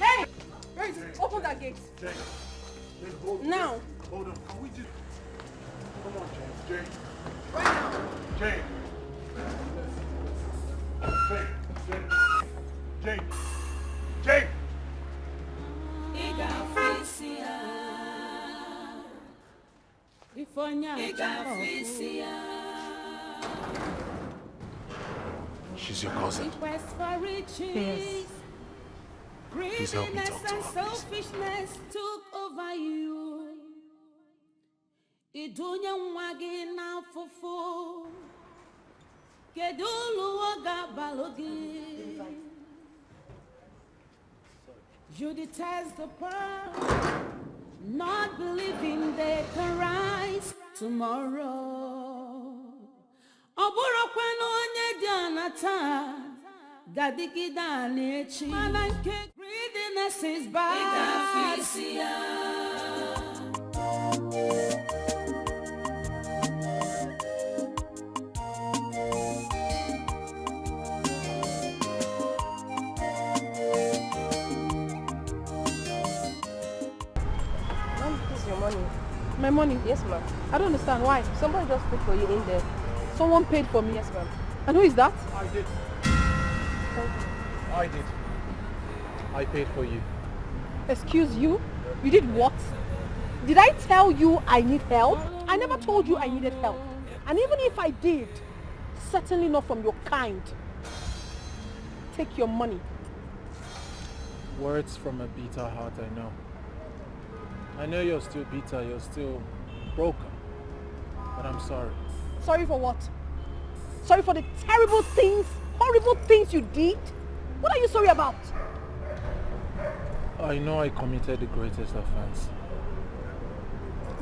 S3: Hey! Where is it? Open that gate.
S19: Jane. Jane, hold on.
S3: Now.
S19: Hold on. Can we just... Come on, Jane. Jane.
S3: Right now.
S19: Jane. Jane. Jane. Jane. Jane. She's your cousin.
S1: Yes.
S19: Please help me talk to her, please.
S14: Selfishness took over you. Idunya nwagi na fufu. Kedulu waga balogi. You detest the pearl, not believing they can rise tomorrow. Oburo kwano onye di anata, gadigida nechi. Mananke greediness is bad.
S3: Your money. My money? Yes, ma'am. I don't understand. Why? Somebody just put for you in there. Someone paid for me? Yes, ma'am. And who is that?
S19: I did. I did. I paid for you.
S3: Excuse you? You did what? Did I tell you I need help? I never told you I needed help. And even if I did, certainly not from your kind. Take your money.
S19: Words from a bitter heart, I know. I know you're still bitter, you're still broken, but I'm sorry.
S3: Sorry for what? Sorry for the terrible things, horrible things you did? What are you sorry about?
S19: I know I committed the greatest offense.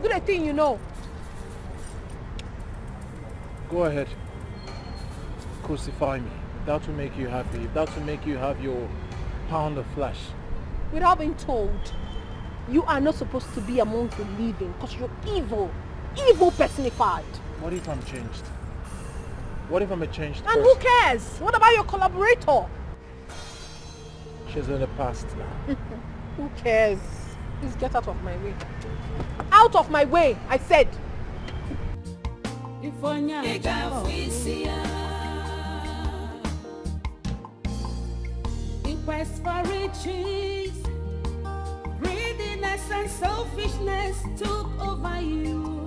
S3: Good a thing you know.
S19: Go ahead. Crucify me. That will make you happy. That will make you have your pound of flesh.
S3: Without being told, you are not supposed to be among the living because you're evil. Evil personified.
S19: What if I'm changed? What if I'm a changed person?
S3: And who cares? What about your collaborator?
S19: She's in the past now.
S3: Who cares? Please get out of my way. Out of my way, I said.
S14: In quest for riches, greediness and selfishness took over you.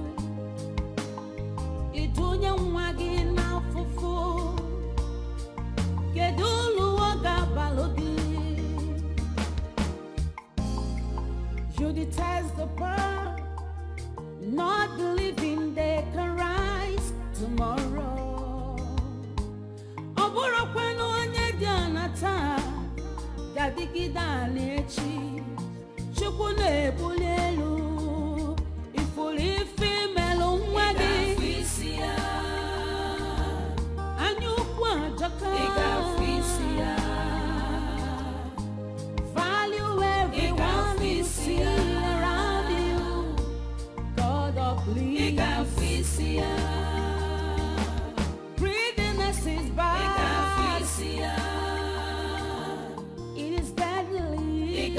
S14: Idunya nwagi na fufu. Kedulu waga balogi. You detest the pearl, not believing they can rise tomorrow. Oburo kwenu onye di anata, gadigida nechi. Chukwu na-ebuli elu, ifuru ife melu nwa gị. Anya ukwu ajọka. Value everyone you see around you. God of please. Greediness is bad. It is deadly.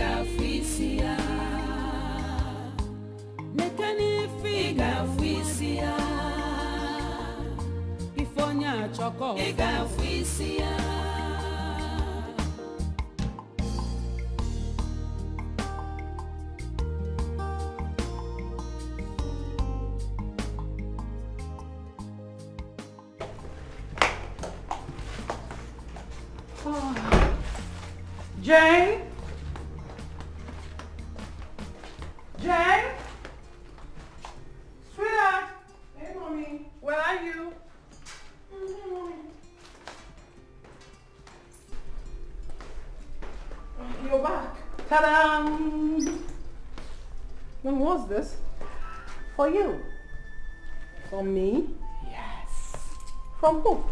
S14: Make any figure.
S16: Jane? Jane? Sweetheart? Hey, mommy. Where are you? You're back. Ta-da! Mom, what's this?
S1: For you.
S16: For me?
S1: Yes.
S16: From who?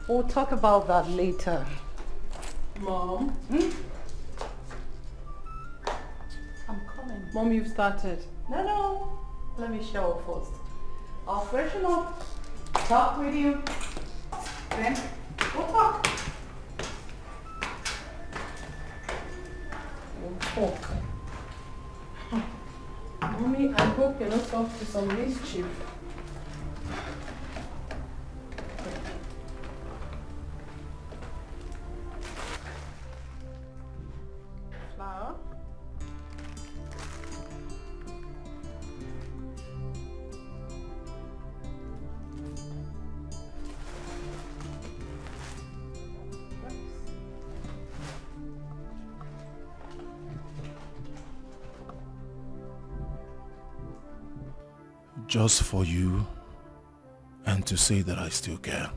S1: We'll talk about that later.
S16: Mom?
S1: I'm coming.
S16: Mom, you've started.
S1: No. Let me shower first. I'll freshen up, talk with you, then we'll talk.
S16: We'll talk. Mommy, I hope you're not up to some mischief. Flower?
S19: Just for you and to say that I still care.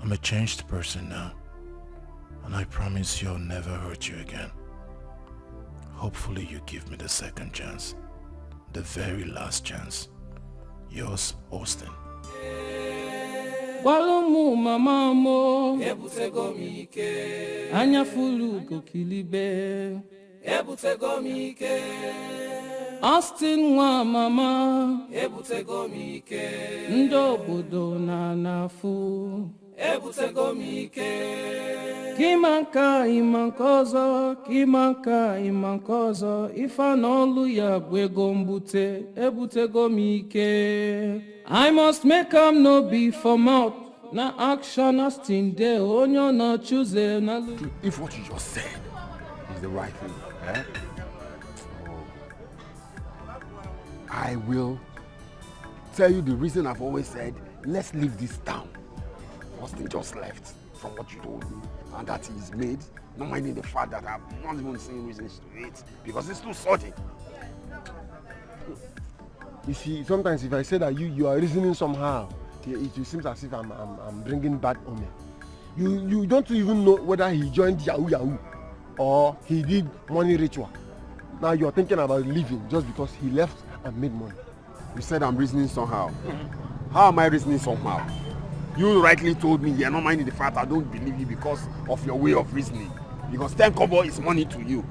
S19: I'm a changed person now, and I promise you I'll never hurt you again. Hopefully you give me the second chance, the very last chance. Yours, Austin.
S21: Walomu mama mo ebutego mike anya fulu kokilibe ebutego mike Austin nwa mama ebutego mike ndị obodo na nafu ebutego mike kimanka imankozo ifa n'olu ya bụ ego mbute ebutego mike I must make am no be for mouth na action Austin de onyo na choose na.
S11: If what you just said is the right thing, I will tell you the reason I've always said, let's leave this town. Austin just left from what you told me, and that he's made, not minding the fact that I've not even seen reasons to it, because it's too sudden.
S12: You see, sometimes if I say that you are reasoning somehow, it seems as if I'm bringing bad omen. You don't even know whether he joined Yahoo or he did money ritual. Now you're thinking about leaving just because he left and made money.
S11: You said I'm reasoning somehow. How am I reasoning somehow? You rightly told me you're not minding the fact I don't believe you because of your way of reasoning. Because 10 kobo is money to you.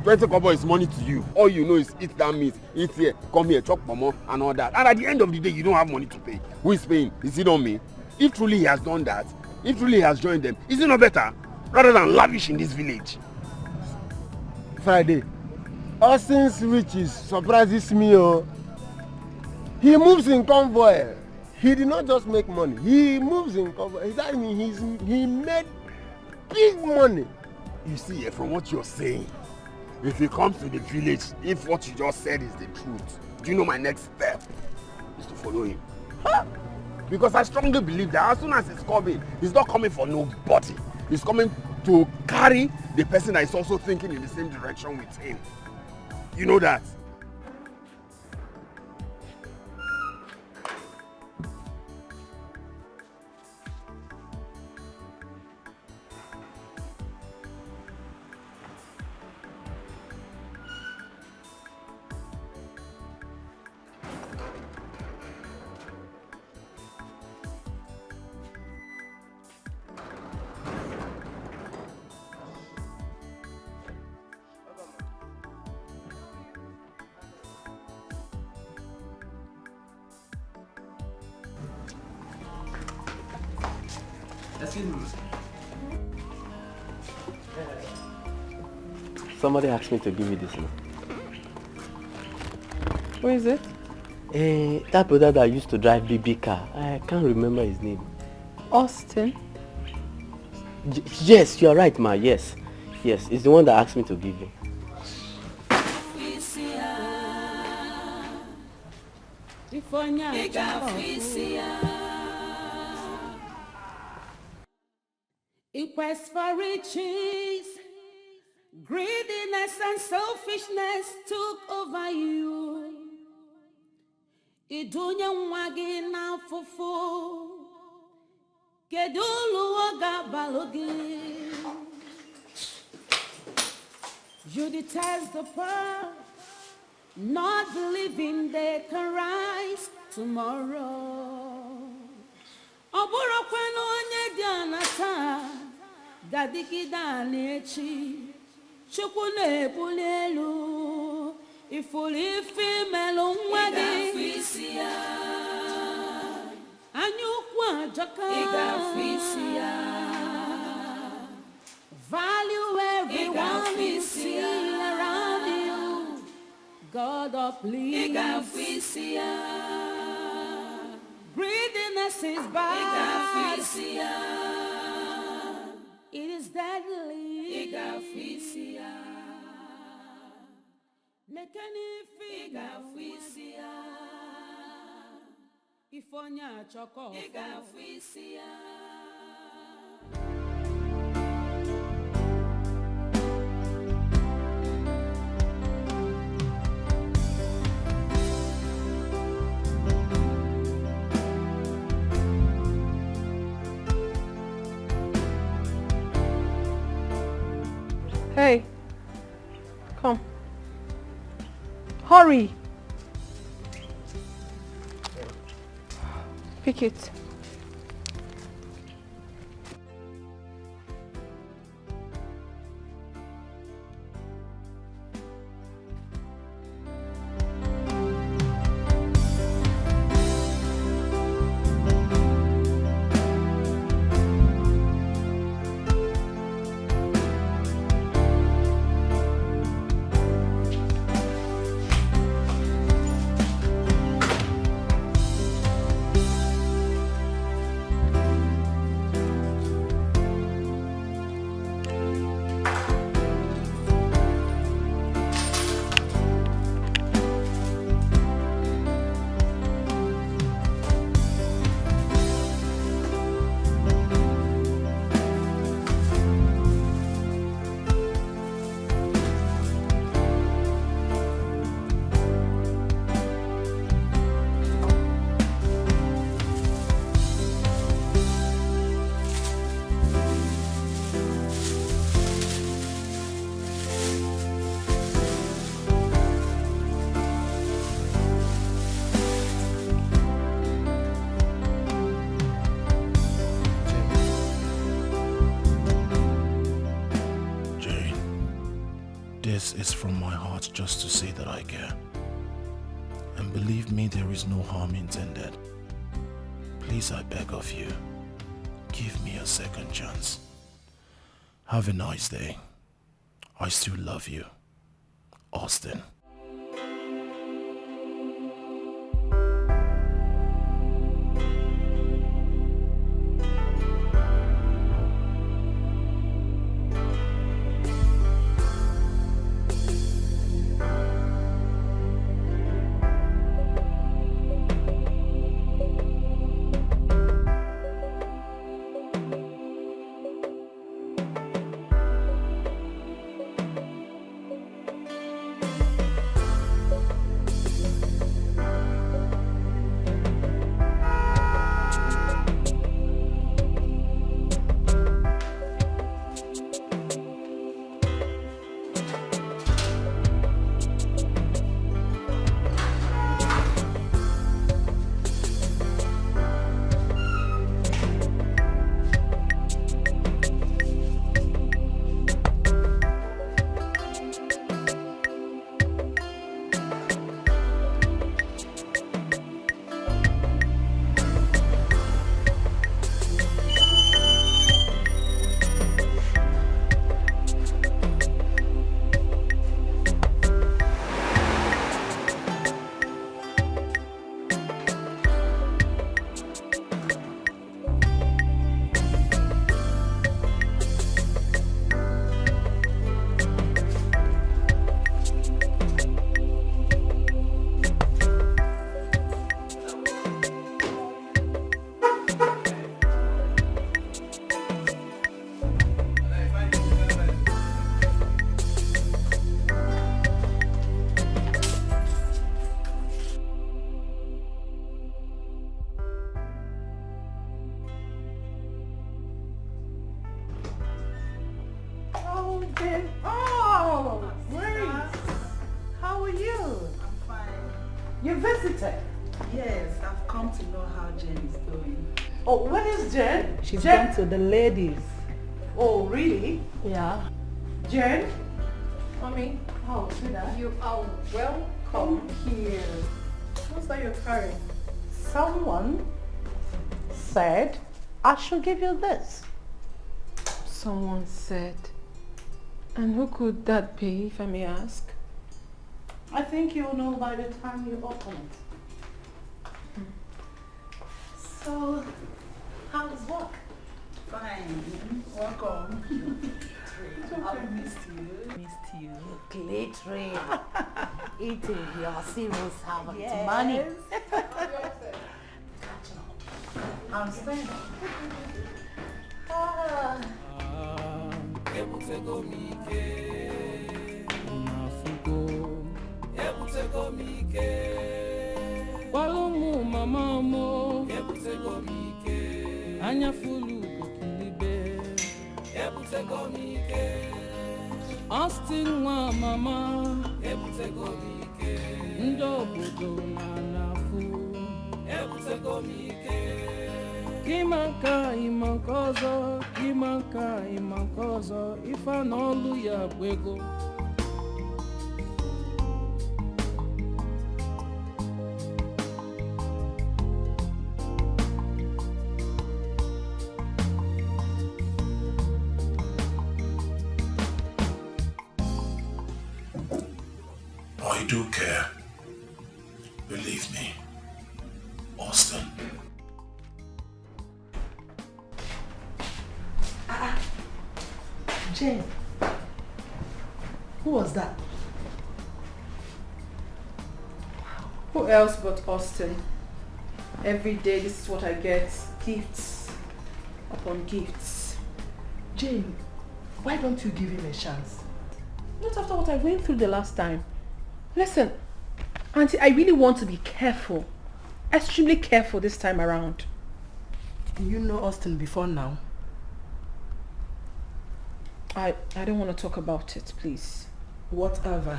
S11: 20 kobo is money to you. All you know is eat that meat, eat here, come here, chop momo and all that. And at the end of the day, you don't have money to pay. Who is paying? Is it on me? If truly he has done that, if truly he has joined them, is it not better? Rather than lavish in this village.
S12: Friday, Austin's riches surprises me. He moves in convoy. He did not just make money. He moves in convoy. That means he made big money.
S11: You see, from what you're saying, if he comes to the village, if what you just said is the truth, do you know my next step is to follow him? Huh? Because I strongly believe that as soon as he's not coming for nobody. He's coming to carry the person that is also thinking in the same direction with him. You know that?
S22: Somebody asked me to give you this one.
S16: Who is it?
S22: That brother that used to drive BB car. I can't remember his name.
S16: Austin?
S22: Yes, you are right, ma. Yes. Yes, it's the one that asked me to give you.
S14: In quest for riches, greediness and selfishness took over you. Idunya mwagi na fufu, kedulu waga balogi. You detest the poor, not believing they can rise tomorrow. Oburo kweno onye di anata, gadikida nechi, chukwu na-ebuli elu, ifuli femelo nwagi. Anyukwu ajaka. Value everyone you see around you. God of please. Greediness is bad. It is deadly. Ifonya choko.
S3: Hey, come. Hurry. Pick it.
S19: This is from my heart just to say that I care. And believe me, there is no harm intended. Please, I beg of you, give me a second chance. Have a nice day. I still love you. Austin.
S1: You visited?
S16: Yes, I've come to know how Jen is doing.
S1: Oh, where is Jen?
S16: She's
S1: Jen?
S16: gone to the ladies.
S1: Oh, really?
S16: Yeah.
S1: Jen?
S3: Mommy,
S1: Oh, sweetheart.
S3: you are welcome here. What's that you're carrying?
S1: Someone said I should give you this.
S3: Someone said. And who could that be, if I may ask?
S1: I think you'll know by the time you open it. So, how's work?
S16: Fine. Welcome. I've missed you.
S1: Missed you. Glittering. Eating your cereals, having money. I'm staying.
S21: Walumu mama mo anya fulu kilibe Austin wa mama ndo bodo na nafu Kimanka imankozo ifa n'olu ya bwego
S19: I do care. Believe me, Austin.
S16: Jen, who was that?
S3: Who else but Austin? Every day this is what I get. Gifts upon gifts.
S16: Jane, why don't you give him a chance?
S3: Not after what I went through the last time. Listen, Auntie, I really want to be careful. Extremely careful this time around.
S16: You know Austin before now?
S3: I don't want to talk about it, please.
S16: Whatever.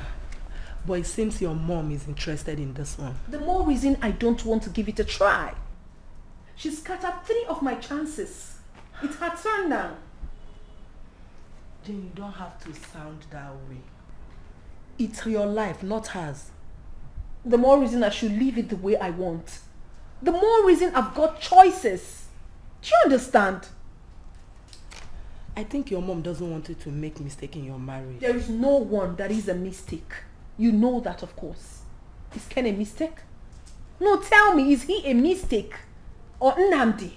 S16: But it seems your mom is interested in this one.
S3: The more reason I don't want to give it a try. She scattered 3 of my chances. It's her turn now.
S16: Jane, you don't have to sound that way. It's your life, not hers.
S3: The more reason I should leave it the way I want. The more reason I've got choices. Do you understand?
S16: I think your mom doesn't want you to make mistake in your marriage.
S3: There is no one that is a mistake. You know that, of course. Is Ken a mistake? No, tell me, is he a mistake? Or Nnamdi?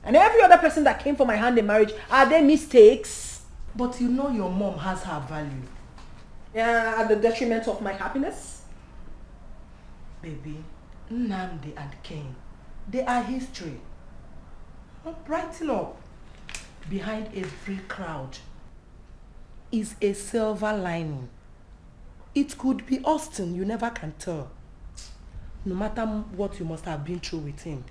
S3: And every other person that came from my hand in marriage, are they mistakes?
S16: But you know your mom has her value.
S3: Yeah, at the detriment of my happiness?
S16: Baby, Nnamdi and Ken, they are history. Brighten up. Behind every crowd is a silver lining. It could be Austin, you never can tell. No matter what you must have been through with him.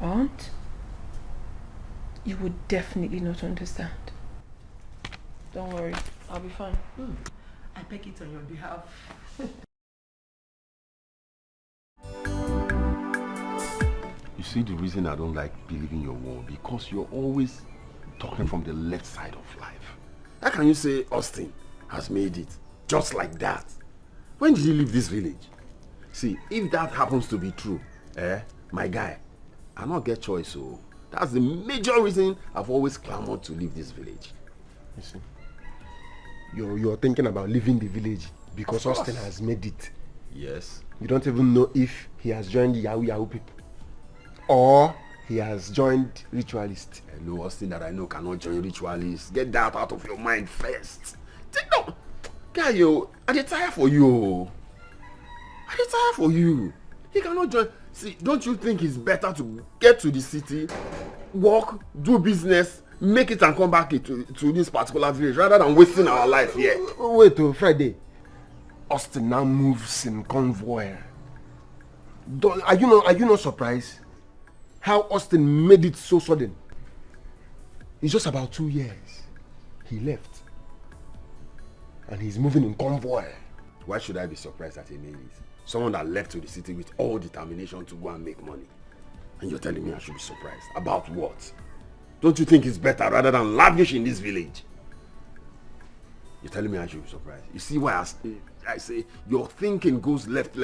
S3: Aunt, you would definitely not understand. Don't worry, I'll be fine.
S16: I beg it on your behalf.
S11: You see the reason I don't like believing your word, because you're always talking from the left side of life. How can you say Austin has made it just like that? When did he leave this village? See, if that happens to be true, my guy, I not get choice, so that's the major reason I've always clamored to leave this village.
S12: You see, you're thinking about leaving the village because Austin has made it.
S11: Yes.
S12: You don't even know if he has joined the Yahoo people or he has joined ritualists.
S11: Hello, Austin that I know cannot join ritualists. Get that out of your mind first. No, guy, yo, I dey tire for you. I dey tire for you. He cannot join. See, don't you think it's better to get to the city, work, do business, make it and come back to this particular village rather than wasting our life here?
S12: Wait till Friday. Austin now moves in convoy. Are you not surprised how Austin made it so sudden? It's just about 2 years. He left. And he's moving in convoy.
S11: Why should I be surprised at Emily? Someone that left to the city with all determination to go and make money. And you're telling me I should be surprised? About what? Don't you think it's better rather than lavish in this village? You're telling me I should be surprised? You see why I say your thinking goes left.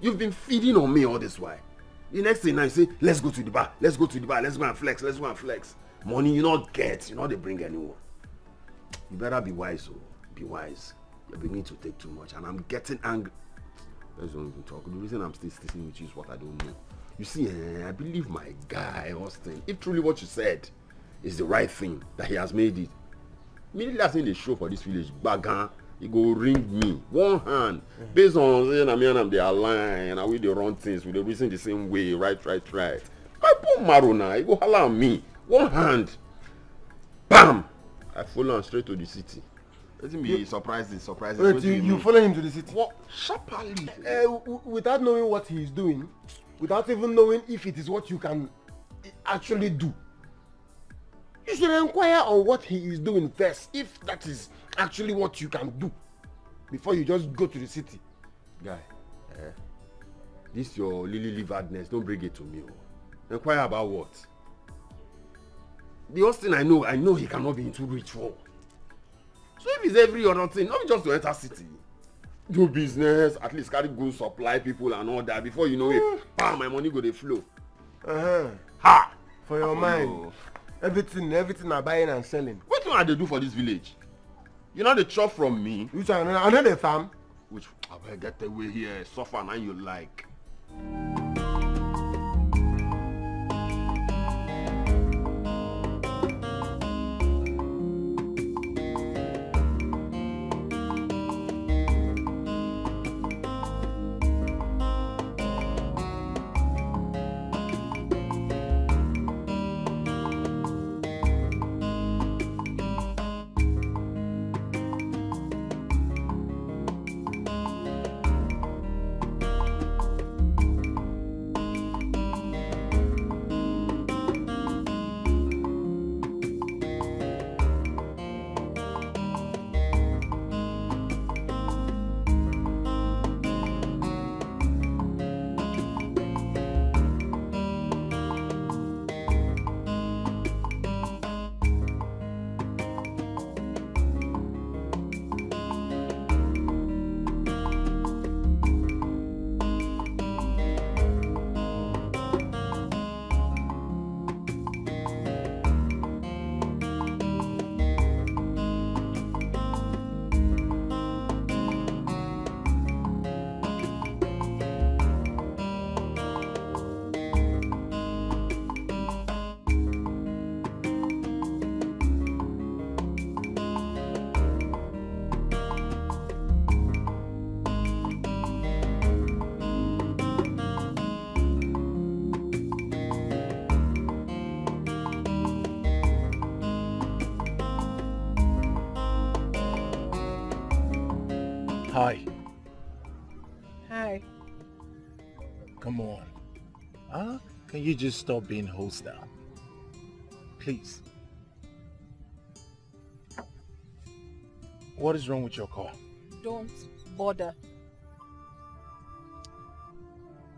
S11: You've been feeding on me all this while. The next thing I say, let's go to the bar, let's go and flex. Money you not get, you know they bring anyone. You better be wise, be wise. You're beginning to take too much and I'm getting angry. Let's don't even talk. The reason I'm still sticking with you is what I don't know. You see, I believe my guy, Austin, if truly what you said is the right thing, that he has made it. Immediately I seen the show for this village, Bagan, he go ring me, one hand, based on saying I'm and they align, and we the wrong things, we the reason the same way, right. I put Maro now, he go holler at me, one hand, bam! I follow him straight to the city. Let him be surprising.
S12: Wait, you follow him to the city?
S11: What? Sharply.
S12: Without knowing what he is doing, without even knowing if it is what you can actually do. You should inquire on what he is doing first, if that is actually what you can do, before you just go to the city.
S11: Guy, this your liveredness, don't bring it to me. Inquire about what? The Austin I know he cannot be into ritual. So if it's every other thing, not just to enter city, do business, at least carry goods, supply people and all that. Before you know it, bam, my money go dey flow. Ha!
S12: For your mind, everything are buying and selling.
S11: What do I do for this village? You know the chop from me.
S12: Which I know the farm.
S11: Which I better get away here, suffer now you like.
S19: Hi.
S3: Hi.
S19: Come on. Can you just stop being hostile? Please. What is wrong with your car?
S3: Don't bother.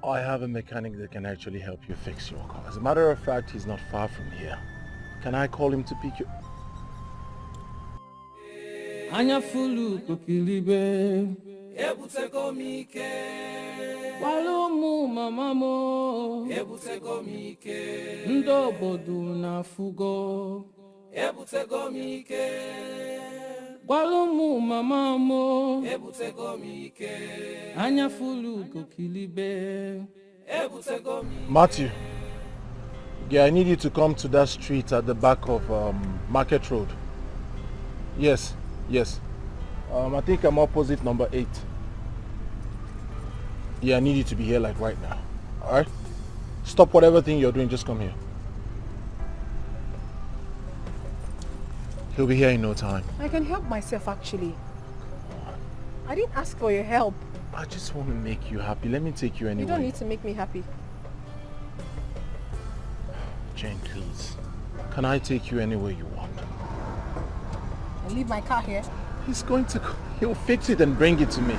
S19: I have a mechanic that can actually help you fix your car. As a matter of fact, he's not far from here. Can I call him to pick you?
S21: Anya fulu kokilibe
S14: Ebutego mike
S21: Walomu mamamo
S14: Ebutego mike
S21: Ndo bodu na fugo
S14: Ebutego mike
S21: Walomu mamamo
S14: Ebutego mike
S21: Anya fulu kokilibe
S14: Ebutego mike
S19: Matthew. Yeah, I need you to come to that street at the back of Market Road. Yes. I think I'm opposite number 8. Yeah, I need you to be here like right now. Alright? Stop whatever thing you're doing, just come here. He'll be here in no time.
S3: I can help myself actually. I didn't ask for your help.
S19: I just want to make you happy. Let me take you anywhere.
S3: You don't need to make me happy.
S19: Jane, please. Can I take you anywhere you want?
S3: I leave my car here.
S19: He'll fix it and bring it to me.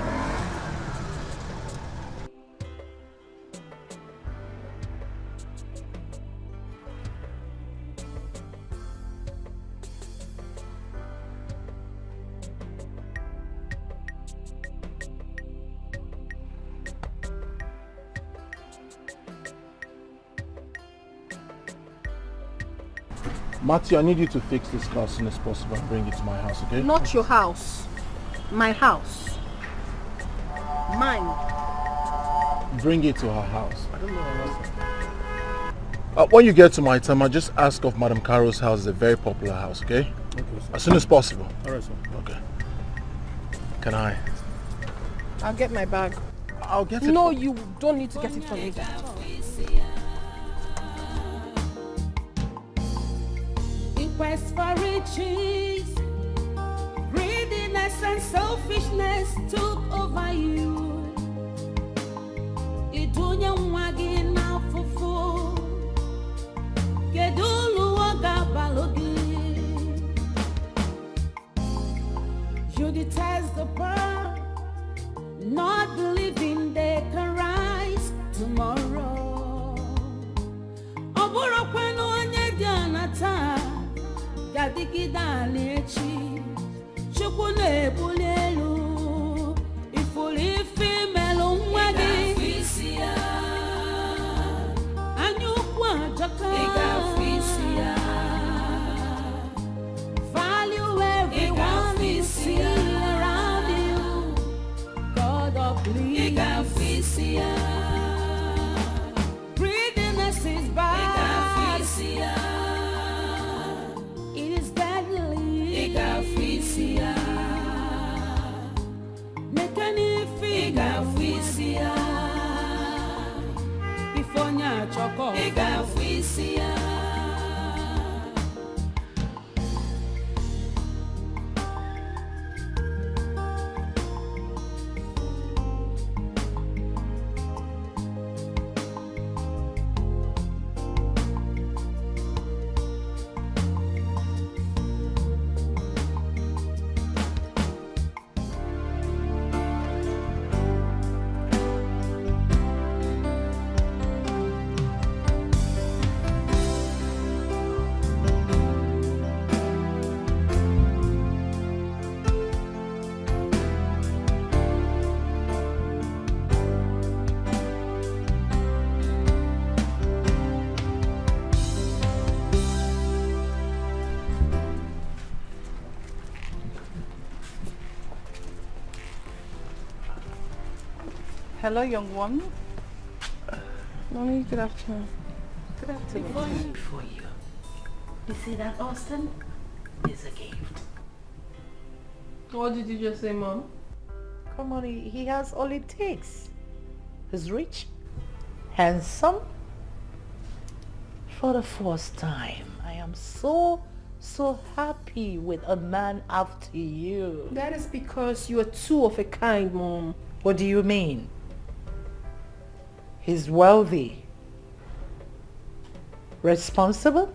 S19: Matthew, I need you to fix this car as soon as possible and bring it to my house, okay?
S3: Not your house. My house. Mine.
S19: Bring it to her house. I don't know her house. When you get to my time, just ask of Madam Caro's house. It's a very popular house, okay?
S12: Okay, sir.
S19: As soon as possible.
S12: Alright, sir.
S19: Okay. Can I?
S3: I'll get my bag.
S19: I'll get it.
S3: No, you don't need to get it for me.
S14: Quest for riches, greediness and selfishness took over you. Idunya mwagi na fufu, kedulu waga balogi. You detest the poor, not believing they can rise tomorrow. Oburo kwenu onye dianata. Gadigida lechi, chukune bulelu, ifuli femelo mwagi. Igafisia, anyukwa jaka. Igafisia, value everyone you see around you. God of please. Igafisia, greediness is bad. Igafisia. Igafisia, mekani igafisia, ifonya choko igafisia.
S1: Hello, young one.
S3: Mommy, good afternoon.
S1: Good afternoon. For you. You see that, Austin? Is a gift.
S3: What did you just say, Mom?
S1: Come on, he has all it takes. He's rich, handsome. For the first time, I am so happy with a man after you.
S3: That is because you are two of a kind, Mom.
S1: What do you mean? He's wealthy, responsible,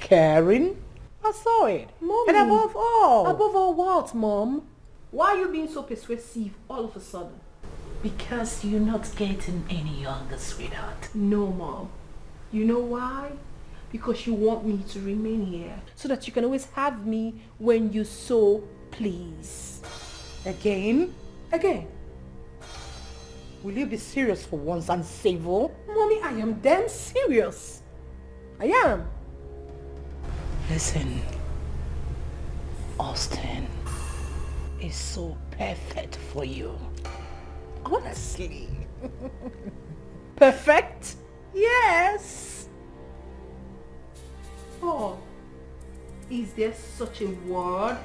S1: caring. I saw it.
S3: Mommy.
S1: And above all.
S3: Above all what, Mom? Why are you being so persuasive all of a sudden?
S1: Because you're not getting any younger, sweetheart.
S3: No, Mom. You know why? Because you want me to remain here so that you can always have me when you so please.
S1: Again?
S3: Again.
S1: Will you be serious for once and civil?
S3: Mommy, I am damn serious. I am.
S1: Listen, Austin is so perfect for you. Honestly.
S3: Perfect?
S1: Yes.
S3: Oh, is there such a word?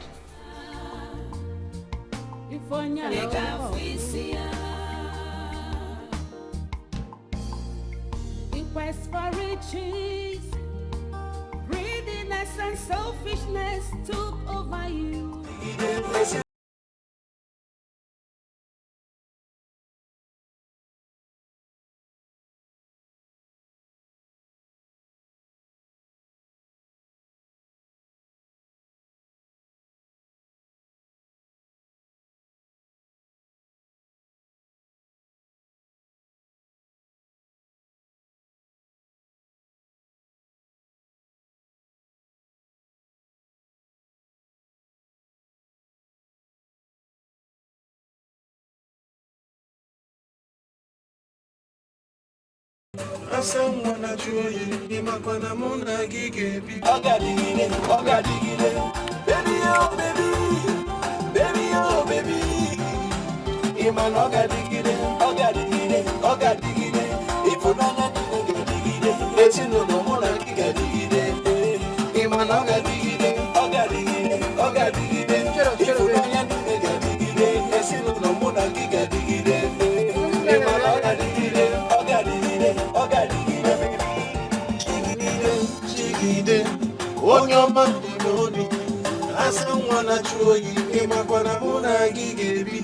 S14: Quest for riches, greediness and selfishness took over you. Someone that you in my panamona gig. Baby, oh baby, baby, oh baby. Iman oga digide. If you don't digide, it's in the mona giga digide. Iman oga digide. If you don't digide, it's in the mona giga digide. Iman oga digide. Onye ọma n'obi asa nwa na chụ oyi ịmakwana mụ na gị ga-ebi.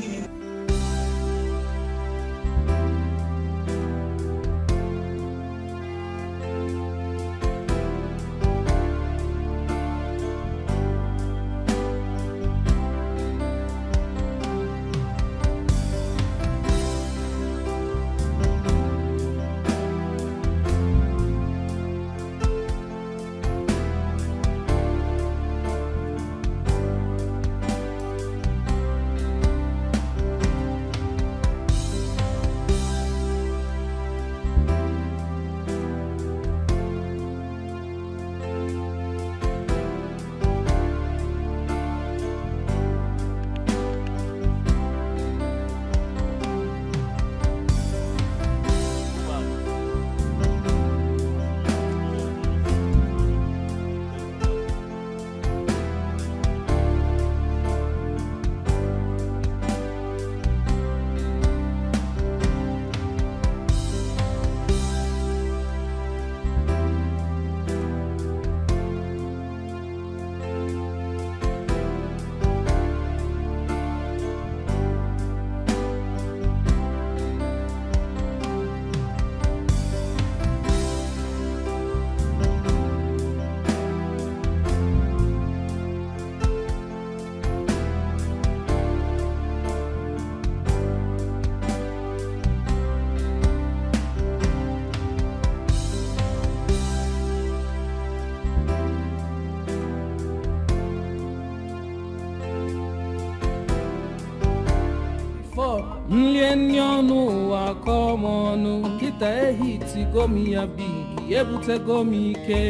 S21: N'ụwa kọmọnụ kita ehitigo m ya bigi ebutego m ike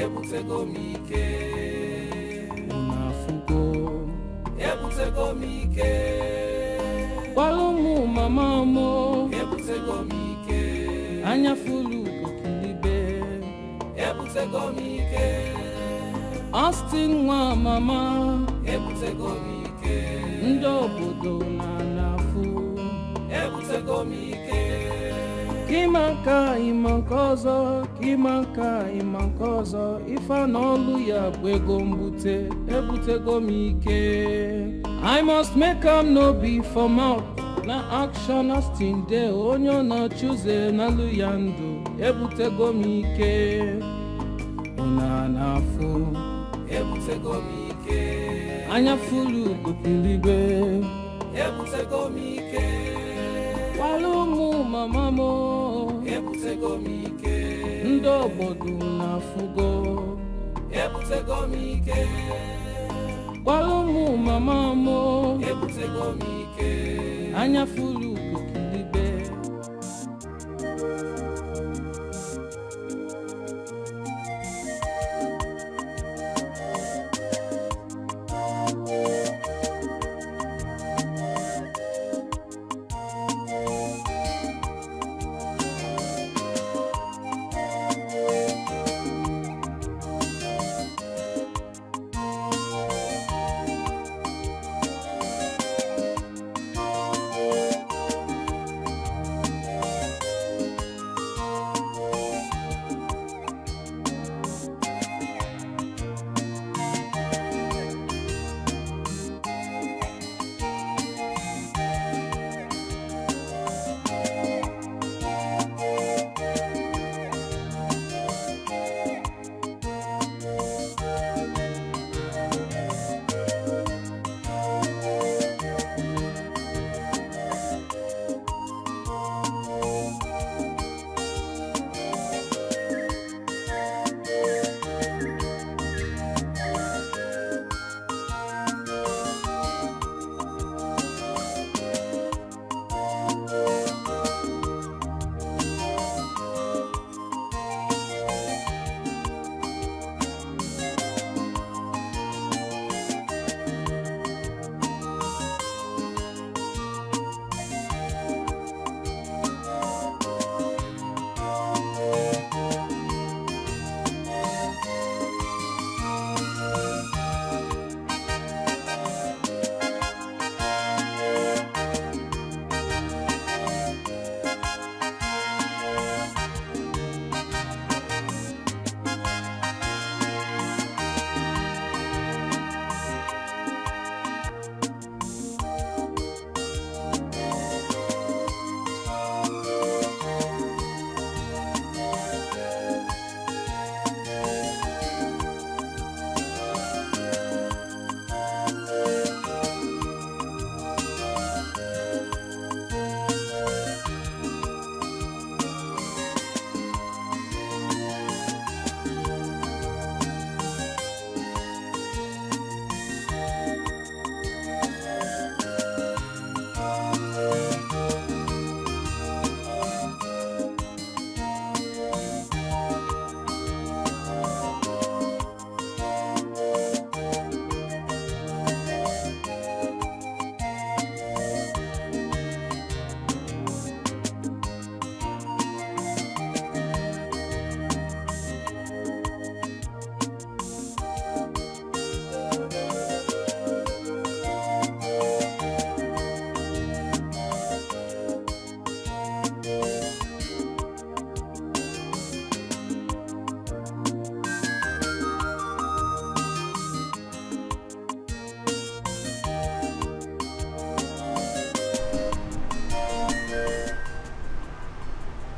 S21: ebutego m ike unafugo ebutego m ike kwalụmụ mama mo ebutego m ike anya fulu kokilibe ebutego m ike Austin nwa mama ebutego m ike ndị obodo na-afụ ebutego m ike kima nka ịma nke ọzọ ife n'ọlụ ya bụ ego mbute ebutego m ike I must make am no be for mouth na action Austin de onye ọ na-achụze n'alụ ya ndụ ebutego m ike ụna na-afụ ebutego m ike anya fulu kupiligwe ebutego m ike walụmụ mama mo ebutego m ike ndị obodo na-afụgo ebutego m ike walụmụ mama mo ebutego m ike anya fulu kupiligwe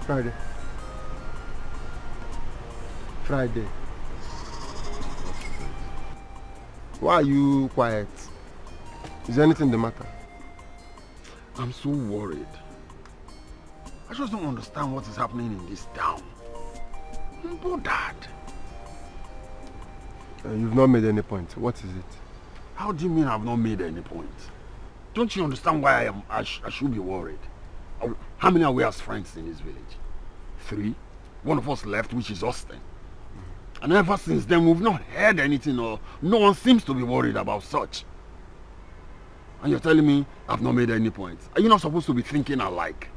S12: Friday. Friday. Why are you quiet? Is there anything the matter?
S11: I'm so worried. I just don't understand what is happening in this town. I'm bothered.
S12: You've not made any point. What is it?
S11: How do you mean I've not made any point? Don't you understand why I should be worried? How many are we as friends in this village? 3. One of us left, which is Austin. And ever since then, we've not heard anything, or no one seems to be worried about such. And you're telling me I've not made any points. Are you not supposed to be thinking alike?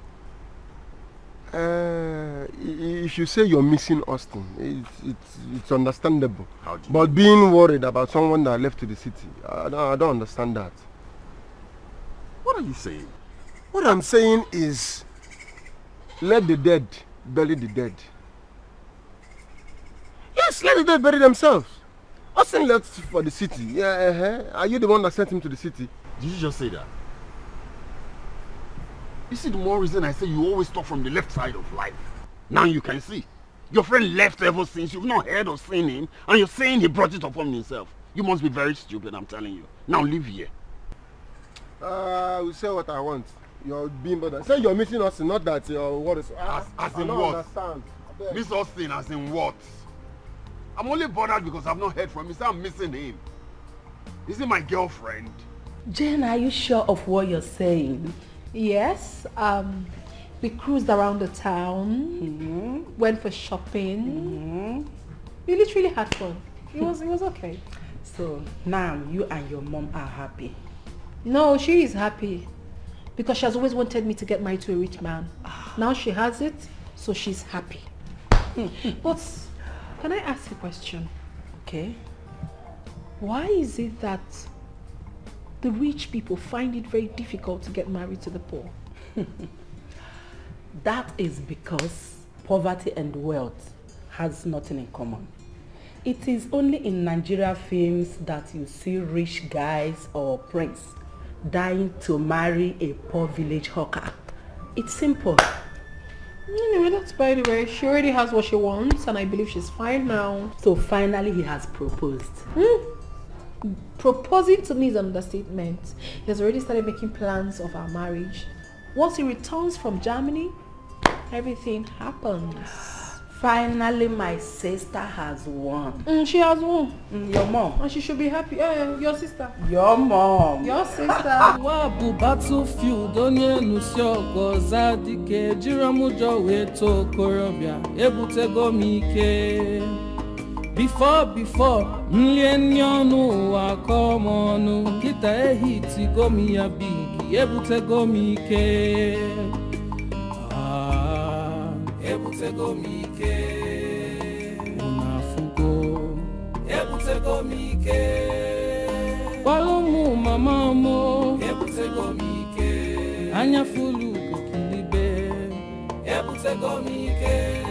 S12: If you say you're missing Austin, it's understandable. But being worried about someone that left to the city, I don't understand that.
S11: What are you saying?
S12: What I'm saying is, let the dead bury the dead. Yes, let the dead bury themselves. Austin left for the city. Yeah, Are you the one that sent him to the city?
S11: Did you just say that? You see, the more reason I say you always talk from the left side of life. Now you can see. Your friend left ever since. You've not heard or seen him. And you're saying he brought it upon himself. You must be very stupid, I'm telling you. Now leave here.
S12: I will say what I want. You're being bothered. Say you're missing Austin, not that you're what is...
S11: As in what? Understand. Miss Austin as in what? I'm only bothered because I've not heard from him. Say I'm missing him. Is he my girlfriend?
S16: Jane, are you sure of what you're saying?
S3: Yes, we cruised around the town, went for shopping. We literally had fun. It was okay.
S16: So now you and your mom are happy?
S3: No, she is happy because she has always wanted me to get married to a rich man. Now she has it, so she's happy. But can I ask a question?
S16: Okay.
S3: Why is it that the rich people find it very difficult to get married to the poor?
S16: That is because poverty and wealth has nothing in common. It is only in Nigerian films that you see rich guys or prince dying to marry a poor village hawker. It's simple.
S3: Anyway, that's by the way. She already has what she wants and I believe she's fine now.
S16: So finally he has proposed.
S3: Proposing to me is an understatement. He has already started making plans of our marriage. Once he returns from Germany, everything happens.
S16: Finally, my sister has won.
S3: She has won.
S16: Your mom.
S3: And she should be happy. Your sister.
S16: Your mom.
S3: Your sister.
S21: Wabu battlefield onye nusi ogoza Dikeh jiramujo weto korobia ebutego mike. Before mlienionu wakomonu kita ehitigo mi ya bigi ebutego mike. Ebutego mike unafugo ebutego mike Palomu mama mo ebutego mike Anyafulu kokilibe ebutego mike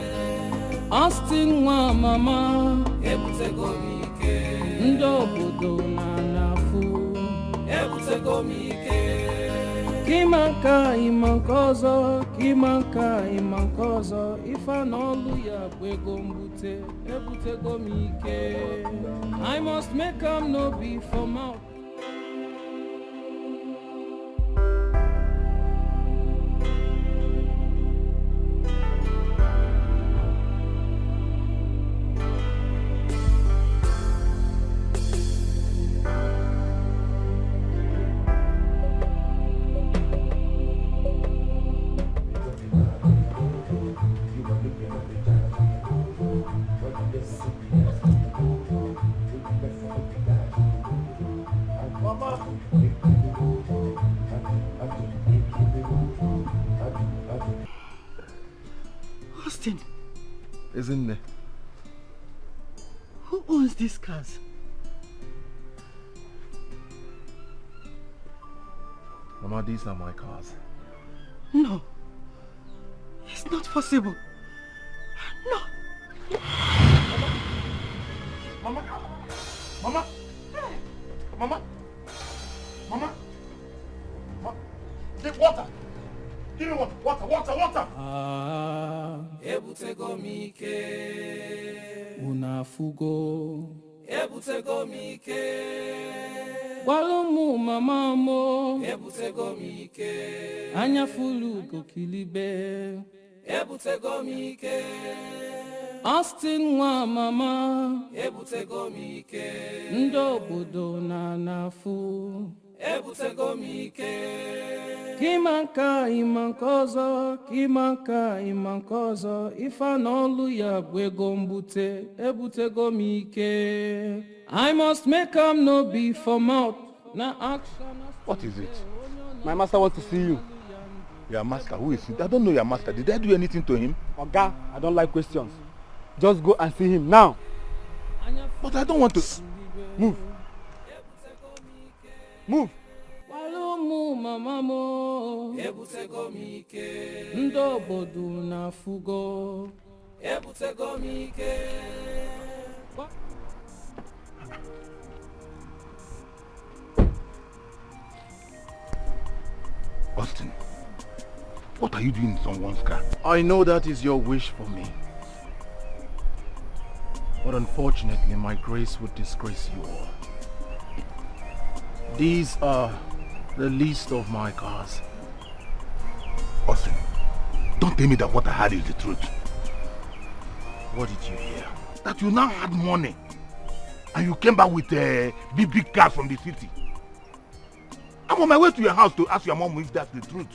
S21: Austin wa mama ebutego mike Ndobodo na nafu ebutego mike Kimanka imankozo Ifa n'olu ya bwego mbute ebutego mike I must make am no be for mouth.
S12: Austin, isn't there? Who owns these cars?
S19: Mama, these are my cars.
S12: No, it's not possible. No.
S11: Mama! Mama! Mama! Mama! Get water!
S2: Give me water.
S21: Ebutego mike. Unafugo. Ebutego mike. Walumu mama mo. Ebutego mike. Anya fulu kokilibe. Ebutego mike. Austin wa mama. Ebutego mike. Ndo bodo na nafu. Ebutego mike. Kimanka imankozo ifa n'olu ya gwego mbute ebutego mike. I must make am no be for mouth na action.
S2: What is it?
S8: My master wants to see you.
S2: Your master? Who is it? I don't know your master. Did I do anything to him?
S8: Oga, I don't like questions. Just go and see him now.
S2: But I don't want to.
S8: Move. Move.
S21: Walumu mama mo ebutego mike. Ndo bodu na fugo ebutego mike.
S2: Austin, what are you doing in someone's car? I know that is your wish for me. But unfortunately, my grace would disgrace you all. These are the least of my cars.
S7: Austin, don't tell me that what I heard is the truth.
S2: What did you hear?
S7: That you now had money and you came back with big cars from the city. I'm on my way to your house to ask your mom if that's the truth.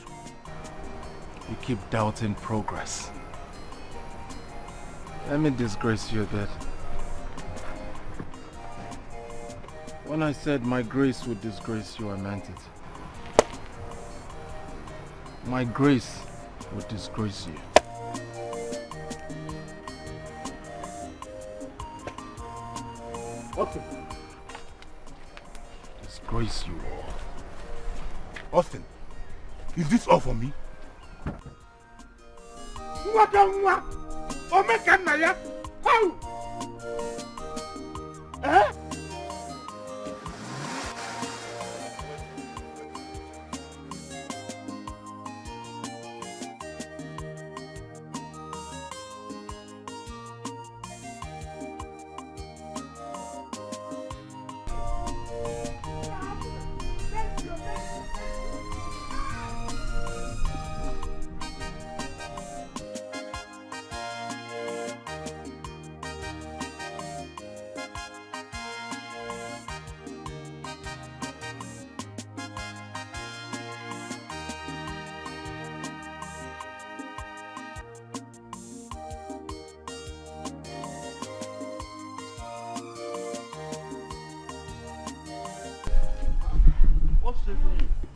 S2: You keep doubting progress. Let me disgrace you a bit. When I said my grace would disgrace you, I meant it. My grace would disgrace you.
S7: Austin.
S2: Disgrace you all.
S7: Austin, is this all for me? How? Eh?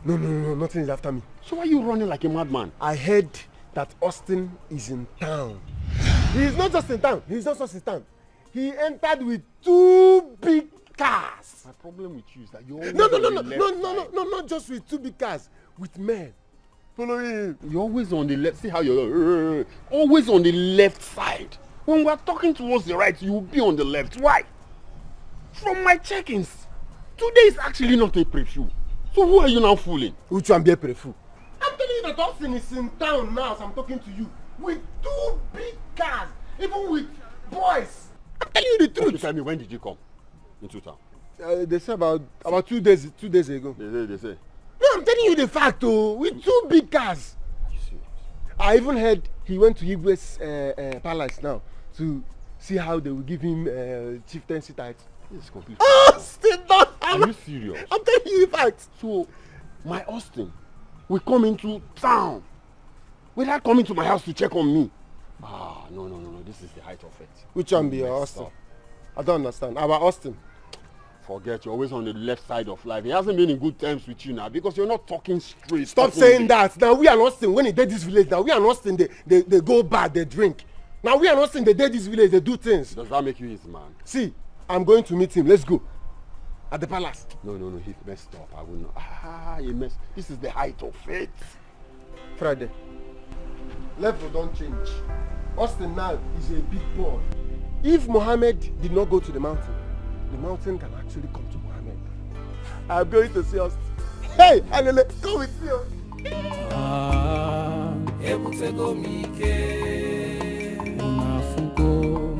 S12: No, nothing is after me.
S11: So why are you running like a madman?
S12: I heard that Austin is in town. He is not just in town. He entered with 2 big cars.
S11: My problem with you is that you always
S12: No, not just with 2 big cars. With men following him.
S11: You're always on the left. See how you're always on the left side. When we're talking towards the right, you'll be on the left. Why? From my check-ins, today is actually not a preview. So who are you now fooling?
S12: Which one be a preview? I'm telling you that Austin is in town now as I'm talking to you. With 2 big cars. Even with boys. I'm telling you the truth.
S11: Okay, tell me, when did you come into town?
S12: They say about 2 days ago.
S11: They say.
S12: No, I'm telling you the fact, with 2 big cars.
S11: Are you serious?
S12: I even heard he went to Igwe's palace now to see how they will give him chieftaincy titles.
S11: This is completely.
S12: Austin,
S11: are you serious?
S12: I'm telling you the fact.
S11: So, my Austin will come into town without coming to my house to check on me. No. This is the height of it.
S12: Which one be your Austin? I don't understand. Our Austin.
S11: Forget, you're always on the left side of life. He hasn't been in good terms with you now because you're not talking straight.
S12: Stop saying that. Now we are Austin. When they did this village, now we are Austin. They go bad, they drink. Now we are Austin. They did this village, they do things.
S11: Does that make you his man?
S12: See, I'm going to meet him. Let's go. At the palace.
S11: No. He messed up. I will not. He messed. This is the height of it.
S12: Friday. Level don't change. Austin now is a big boy. If Mohammed did not go to the mountain can actually come to Mohammed. I'm going to see Austin. Hey, Alele, come with me.
S21: ebutego mike unafugo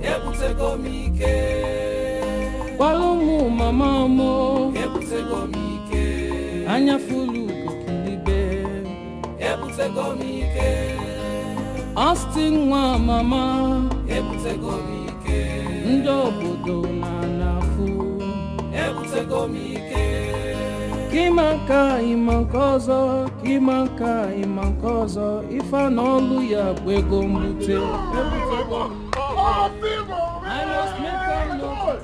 S21: ebutego mike walumu mama mo ebutego mike anya fulu kokilibe ebutego mike Austin nwa mama ebutego mike ndị obodo na nafu ebutego mike Kimanka imankozo, kimanka imankozo, ifa n'olu ya bụ ego mbute. I must make a note.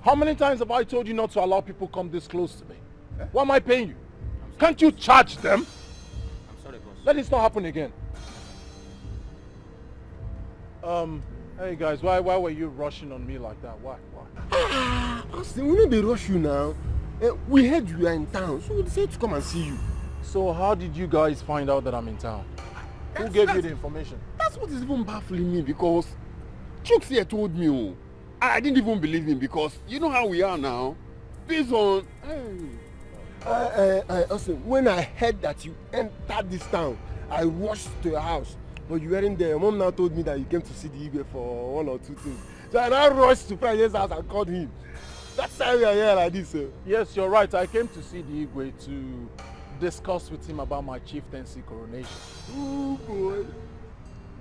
S2: How many times have I told you not to allow people come this close to me? Why am I paying you? Can't you charge them?
S8: I'm sorry, boss.
S2: Let this not happen again. Hey guys, why were you rushing on me like that? Why?
S12: Austin, we know they rush you now. We heard you are in town, so we decided to come and see you.
S2: So how did you guys find out that I'm in town? Who gave you the information?
S11: That's what is even baffling me, because Chooks here told me. Oh, I didn't even believe him, because you know how we are now. Based on...
S12: Austin, when I heard that you entered this town, I rushed to your house, but you weren't there. Your mom now told me that you came to see the Igwe for 1 or 2 things. So I now rushed to Frida's house and called him. That's why we are here like this, sir.
S2: Yes, you're right. I came to see the Igwe to discuss with him about my chieftaincy coronation.
S12: Oh boy.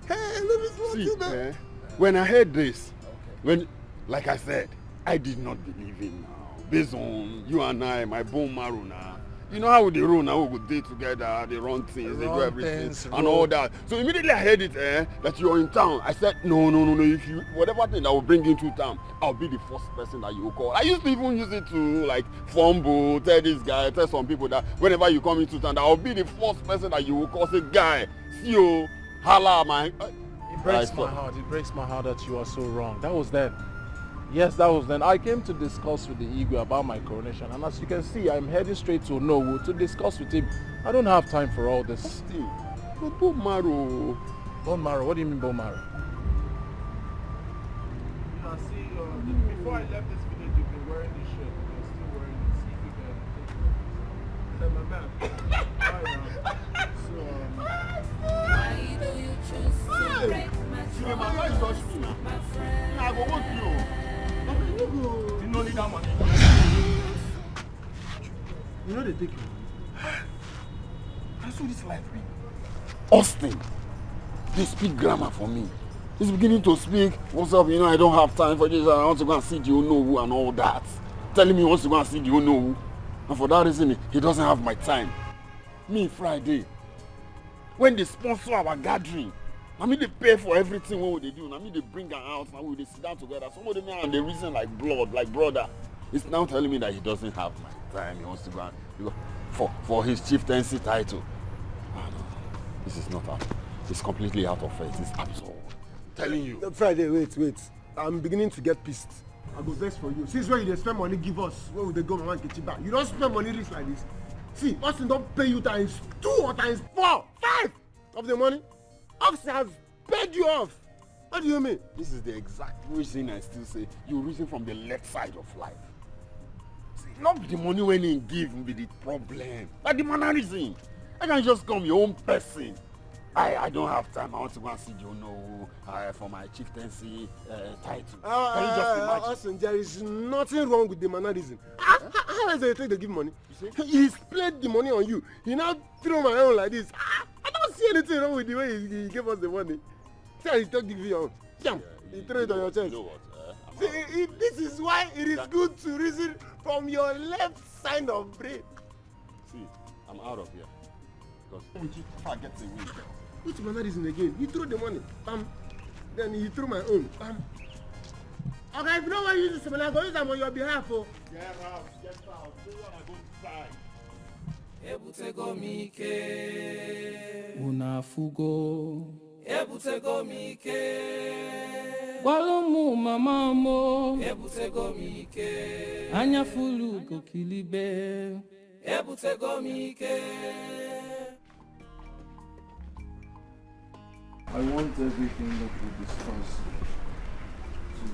S12: Hey, let me see that.
S11: When I heard this, like I said, I did not believe him now. Based on you and I, my bone marrow now. You know how they roll now, we go day together, they run things, they do everything, and all that. So immediately I heard it, that you're in town. I said, no, if you, whatever thing that will bring you to town, I'll be the first person that you will call. I used to even use it to, like, fumble, tell this guy, tell some people that whenever you come into town, I'll be the first person that you will call. Say, guy, see you, holla, man.
S2: It breaks my heart that you are so wrong. That was then. Yes, that was then. I came to discuss with the Igwe about my coronation, and as you can see, I'm heading straight to Nollywood to discuss with him. I don't have time for all this.
S11: Bone marrow.
S2: Bone marrow? What do you mean bone marrow? See, before I left this village, you've been wearing this shirt. You're still wearing it. See if you can
S14: Why do you choose to break my trust?
S11: I go want you. You don't need that money.
S12: You know they take you.
S11: That's what this life be. Austin, they speak grammar for me. He's beginning to speak, what's up, you know, I don't have time for this, I want to go and see the Onowu and all that. Telling me he wants to go and see the Onowu. And for that reason, he doesn't have my time. Me, Friday, when they sponsor our gathering, I mean they pay for everything what they do. I mean they bring her out and we they sit down together. Some of them are and they reason like blood, like brother. He's now telling me that he doesn't have my time. He wants to go and for his chieftaincy title. Oh, no. This is not out. It's completely out of faith. It's absurd. Telling you.
S12: Friday, wait. I'm beginning to get pissed. I go vex for you. Since when you spend money, give us. Where would they go and get you back? You don't spend money rich like this. See, Austin don't pay you times 2 or times 4, 5 of the money. Austin has paid you off. What do you mean?
S11: This is the exact reason I still say you reason from the left side of life. See, not the money when he give will be the problem. Like the mannerism. I can just come your own person. I don't have time. I want to go and see Jono for my chieftaincy title. Can you just imagine?
S12: Austin, there is nothing wrong with the mannerism. How is it they give money? He split the money on you. He now threw my own like this. I don't see anything wrong with the way he gave us the money. See, he took the video. He threw it on your chest.
S11: You know what?
S12: See, this is why it is good to reason from your left side of brain.
S11: See, I'm out of here. Because if I get away,
S12: which mannerism again? He threw the money. Then he threw my own. Okay, if you don't want to use this money, I'm going to use them on your behalf. Oh.
S11: Get out. Do what I go inside.
S21: Ebutego mike unafugo ebutego mike walumu mama mo ebutego mike anya fulu kokilibe ebutego mike
S19: I want everything that we discussed to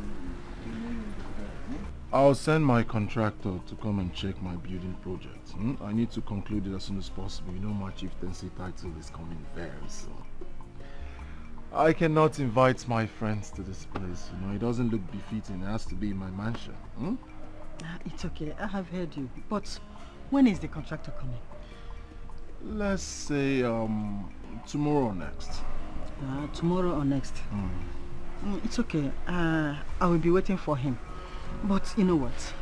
S19: remain in the fair.
S2: I'll send my contractor to come and check my building project. I need to conclude it as soon as possible. You know my chieftaincy title is coming very soon. I cannot invite my friends to this place. It doesn't look befitting. It has to be in my mansion.
S6: It's okay, I have heard you. But when is the contractor coming?
S2: Let's say tomorrow or next.
S6: Tomorrow or next? It's okay. I will be waiting for him. But you know what?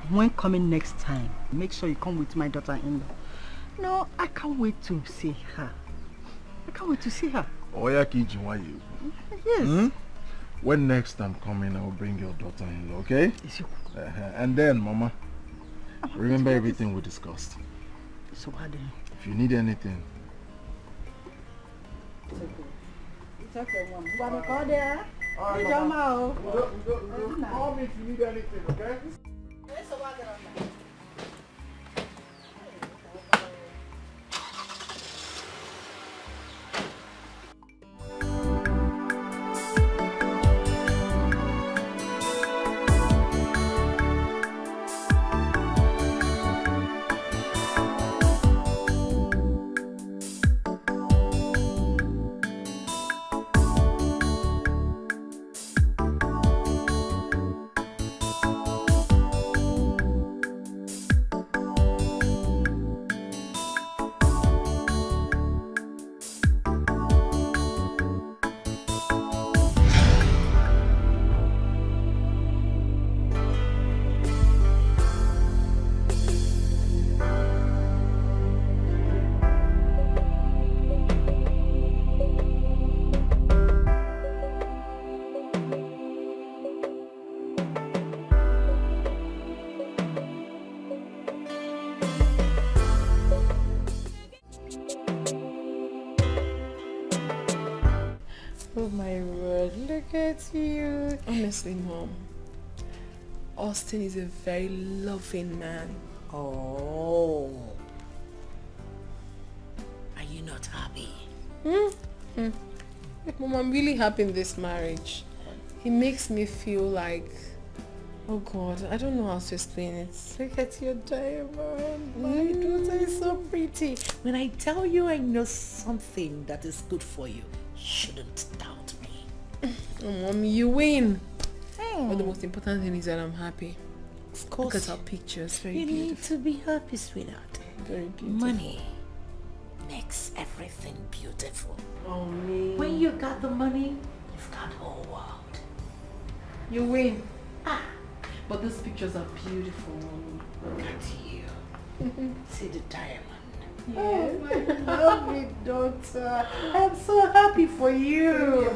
S6: When coming next time, make sure you come with my daughter-in-law. No, I can't wait to see her. I can't wait to see her.
S2: Oya Kijiwayu.
S6: Yes.
S2: When next I'm coming, I'll bring your daughter-in-law, okay? And then, Mama, remember everything we discussed.
S6: So what then?
S2: If you need anything.
S6: It's okay, Mom. But go there.
S2: Call me if you need anything, okay?
S3: Oh my word, look at you. Honestly, Mom, Austin is a very loving man.
S1: Oh. Are you not happy?
S3: Look, Mom, I'm really happy in this marriage. He makes me feel like, oh God, I don't know how to explain it. Look at your diamond.
S1: My daughter is so pretty. When I tell you I know something that is good for you, shouldn't doubt me.
S3: Oh, Mom, you win. But the most important thing is that I'm happy.
S1: Of course.
S3: Look at our pictures. Very
S1: you
S3: beautiful.
S1: need to be happy, sweetheart.
S3: Very beautiful.
S1: Money makes everything beautiful.
S3: Oh, me.
S1: When you got the money, you've got the whole world.
S3: You win. But those pictures are beautiful, Mommy.
S1: Look at you. See the diamond.
S3: Yeah.
S1: Oh, my lovely daughter. I'm so happy for you.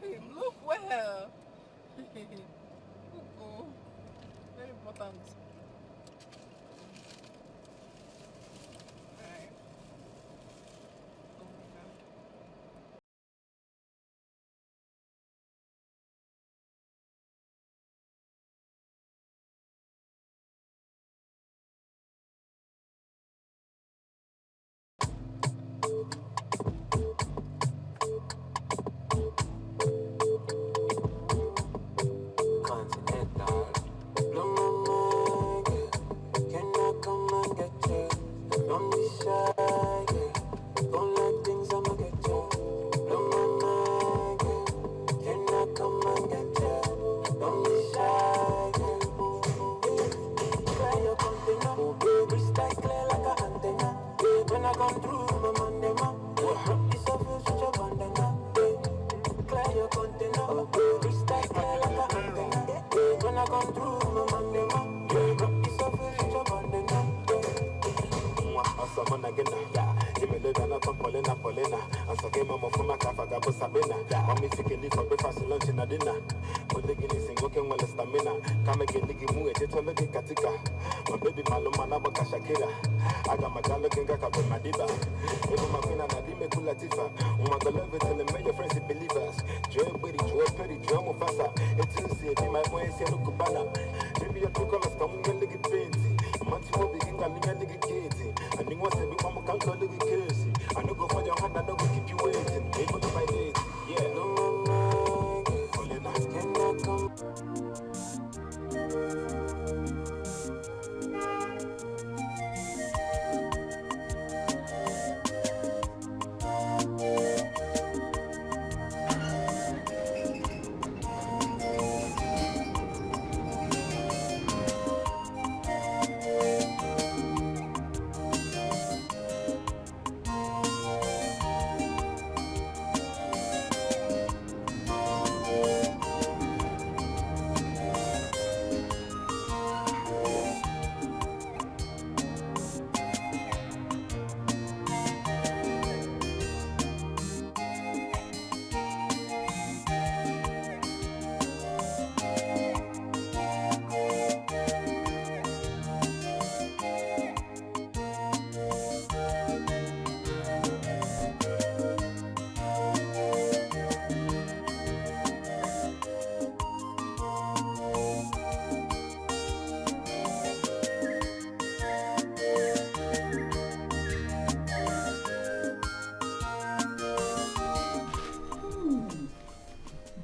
S3: Babe, look well. Oh, very important. Right.
S10: Continental. Blow my mind, yeah. Can I come and get you? Don't be shy, yeah. Don't let things I'ma get you. Blow my mind, yeah. Can I come and get you? Don't be shy, yeah. Clear your container, crystal clear like a antenna. When I come through, my mandema. It's a full switch up bandana. Clear your container, crystal clear like a antenna. When I come through, my mandema. It's a full switch up bandana. Someone again, give me the dana from Polina, and so came on from my Cafagabo Sabina. Mommy taking leave for breakfast, lunch, and dinner. But the guineas and working well as stamina. Come again, Niggy Moo, it's a little Katika. My baby Maluma Nabaka Shakira. I got my gala Ganga Kapo Madiba. Even my queen and Adime Kulatifa. My beloved and the major friends and believers. Joy Betty, Joy Petty, Joy Mufasa. It's easy, be my boy, Sierra Cubana. Maybe your two colors come and lick it painty. Monty will begin and lick it katy. And you want to be mama can't call it currency. I know go for your hand, I know go keep you waiting. Even if I did, yeah. No, falling out, cannot come.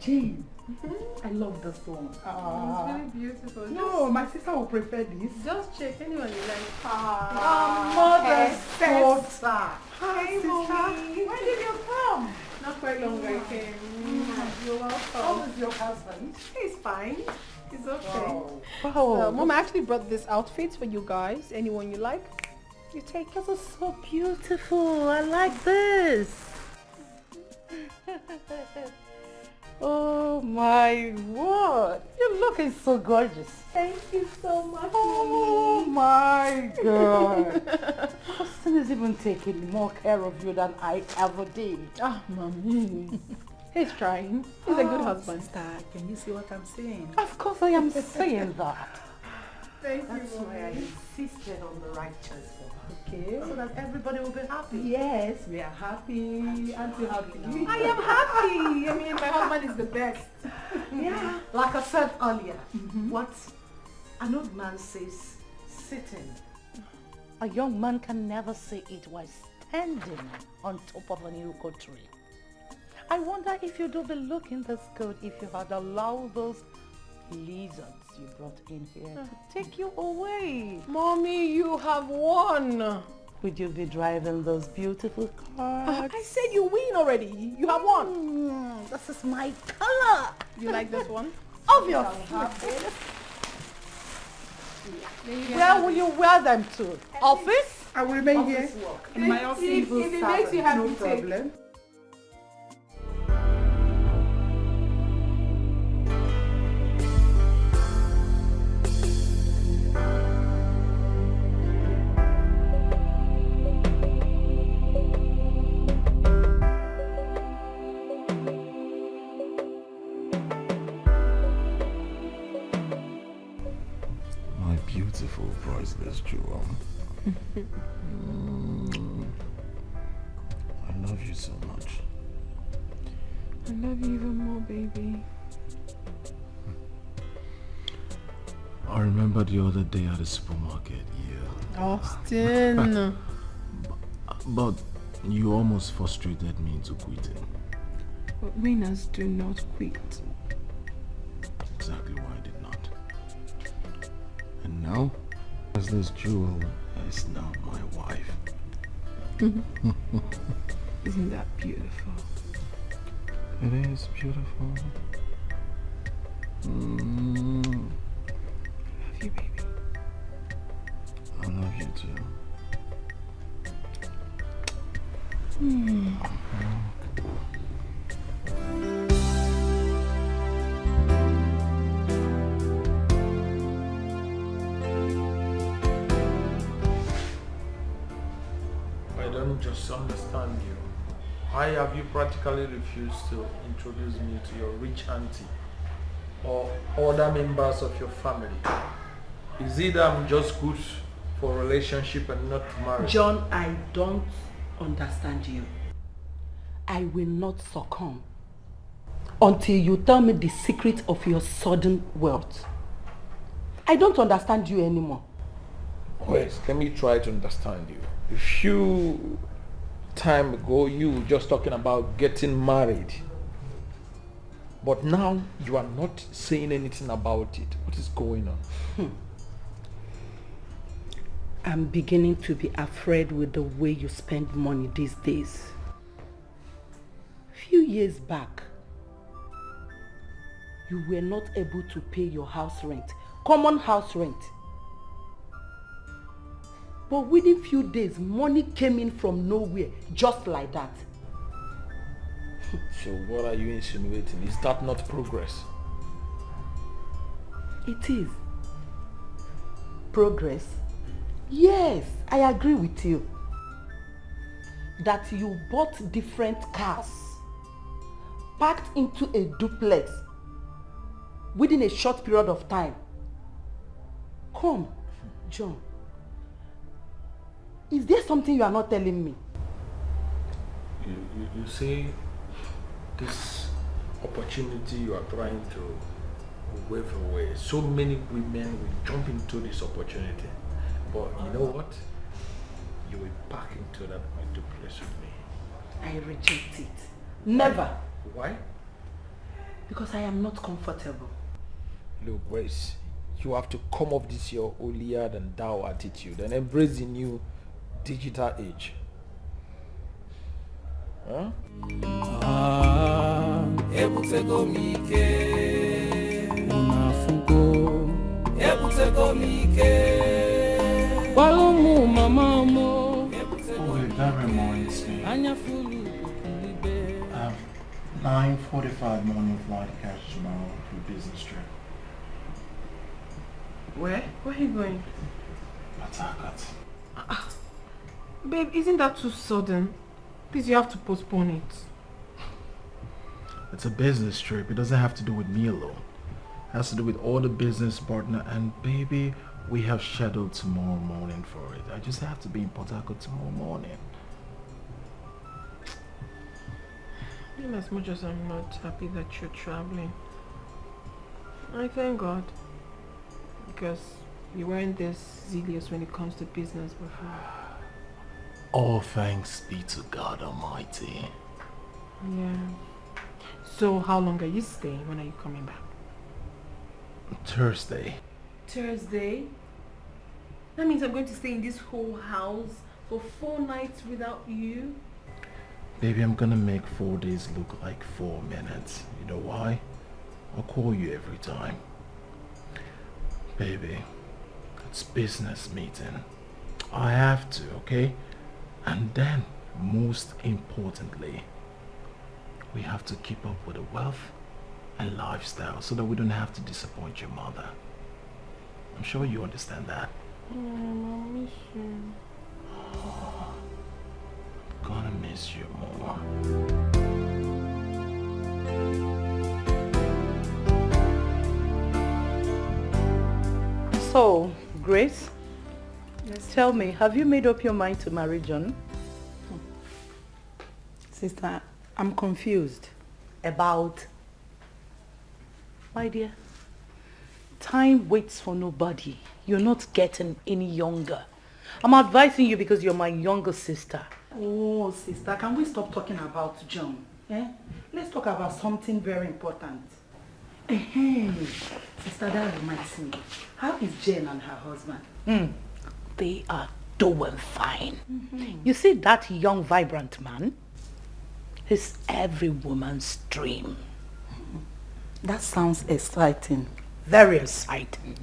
S16: Jane, I love this one.
S3: It's really beautiful.
S16: No, my sister will prefer this.
S3: Just check anyone you like.
S16: Mother's daughter.
S3: Hi,
S16: sister.
S3: Mommy.
S16: Where did you come?
S3: Not quite long I came. You're welcome.
S16: How is your husband?
S3: He's fine. He's okay.
S1: Wow.
S3: Mom, I actually brought this outfit for you guys. Anyone you like, you take.
S1: This is so beautiful. I like this. Oh my word. You're looking so gorgeous.
S3: Thank you so much,
S1: Oh my God. Austin is even taking more care of you than I ever did.
S3: Ah, Mommy. He's trying. He's a good husband.
S16: Sister, can you see what I'm saying?
S1: Of course I am saying that.
S3: Thank
S16: That's
S3: you,
S16: why I
S3: Mommy.
S16: insisted on the right choice for her.
S3: Okay.
S16: So that everybody will be happy.
S3: Yes, we are happy. Aren't you happy now?
S16: I am happy. I mean,
S3: My husband is the best.
S16: yeah. Like I said earlier, what an old man says, sitting.
S1: A young man can never say it while standing on top of an iroko tree. I wonder if you'd be looking this good if you had allowed those lizards you brought in here to take you away.
S3: Mommy, you have won.
S1: Would you be driving those beautiful cars?
S3: I said you win already. You have won.
S1: This is my color.
S3: You like this one?
S1: Obviously. Where will you wear them to? Office?
S16: I will remain
S3: Office
S16: here.
S3: work.
S16: In my
S3: If-
S16: office,
S3: if it makes you happy,
S16: no
S3: take.
S16: problem.
S19: beautiful, priceless jewel. I love you so much.
S3: I love you even more, baby.
S19: I remember the other day at the supermarket,
S3: Austin.
S19: but you almost frustrated me into quitting.
S3: But winners do not quit.
S19: Exactly why I did not. And now, as this jewel is now my wife.
S3: Isn't that beautiful?
S19: It is beautiful.
S3: Love you, baby.
S19: I love you too.
S17: I don't just understand you. Why have you practically refused to introduce me to your rich auntie or other members of your family? Is it that I'm just good for relationship and not marriage?
S1: John, I don't understand you. I will not succumb until you tell me the secret of your sudden wealth. I don't understand you anymore.
S17: Wait, let me try to understand you. A few time ago, you were just talking about getting married. But now you are not saying anything about it. What is going on?
S1: I'm beginning to be afraid with the way you spend money these days. A few years back, you were not able to pay your house rent, common house rent. But within few days, money came in from nowhere, just like that.
S17: So what are you insinuating? Is that not progress?
S1: It is. Progress? Yes, I agree with you. That you bought different cars, packed into a duplex within a short period of time. Come, John. Is there something you are not telling me?
S17: You see, this opportunity you are trying to wave away. So many women will jump into this opportunity. But you know what? You will back into that duplex with me.
S1: I reject it. Never.
S17: Why?
S1: Because I am not comfortable.
S17: Look, Grace, you have to come off this your holier than thou attitude and embrace the new digital age. Huh?
S21: Ebutego mike unafuko ebutego mike Balomu mama mo.
S19: Oh wait, that reminds me. I have 9:45 morning flight to catch tomorrow for a business trip.
S3: Where? Where are you going?
S19: Patakat.
S3: Babe, isn't that too sudden? Please, you have to postpone it.
S19: It's a business trip. It doesn't have to do with me alone. It has to do with all the business partner, and baby, we have scheduled tomorrow morning for it. I just have to be in Port Harcourt tomorrow morning.
S3: Even as much as I'm not happy that you're traveling, I thank God. Because you weren't this zealous when it comes to business before.
S19: All thanks be to God Almighty.
S3: Yeah. So how long are you staying? When are you coming back?
S19: Thursday.
S3: Thursday? That means I'm going to stay in this whole house for 4 nights without you?
S19: Baby, I'm gonna make 4 days look like 4 minutes. You know why? I'll call you every time. Baby, it's business meeting. I have to, okay? And then, most importantly, we have to keep up with the wealth and lifestyle so that we don't have to disappoint your mother. I'm sure you understand that.
S3: I miss you.
S19: I'm gonna miss you more.
S1: So, Grace?
S6: Yes.
S1: Tell me, have you made up your mind to marry John?
S6: Sister, I'm confused.
S1: About? My dear, time waits for nobody. You're not getting any younger. I'm advising you because you're my younger sister.
S6: Oh, sister, can we stop talking about John? Eh? Let's talk about something very important. Hey, sister, that reminds me. How is Jane and her husband?
S1: They are doing fine. You see that young, vibrant man? He's every woman's dream.
S6: That sounds exciting.
S1: Very exciting.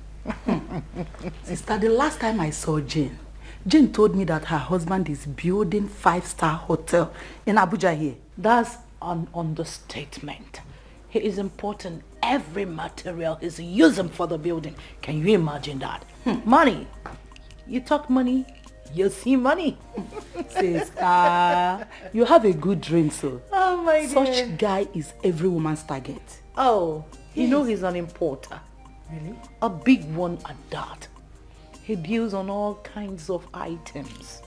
S6: Sister, the last time I saw Jane told me that her husband is building 5-star hotel in Abuja here.
S1: That's an understatement. He is importing every material he's using for the building. Can you imagine that? Money. You talk money, you see money.
S6: Sister, you have a good dream, so.
S1: Oh my dear.
S6: Such guy is every woman's target.
S1: Oh, you know he's an importer.
S6: Really?
S1: A big one at that. He deals on all kinds of items.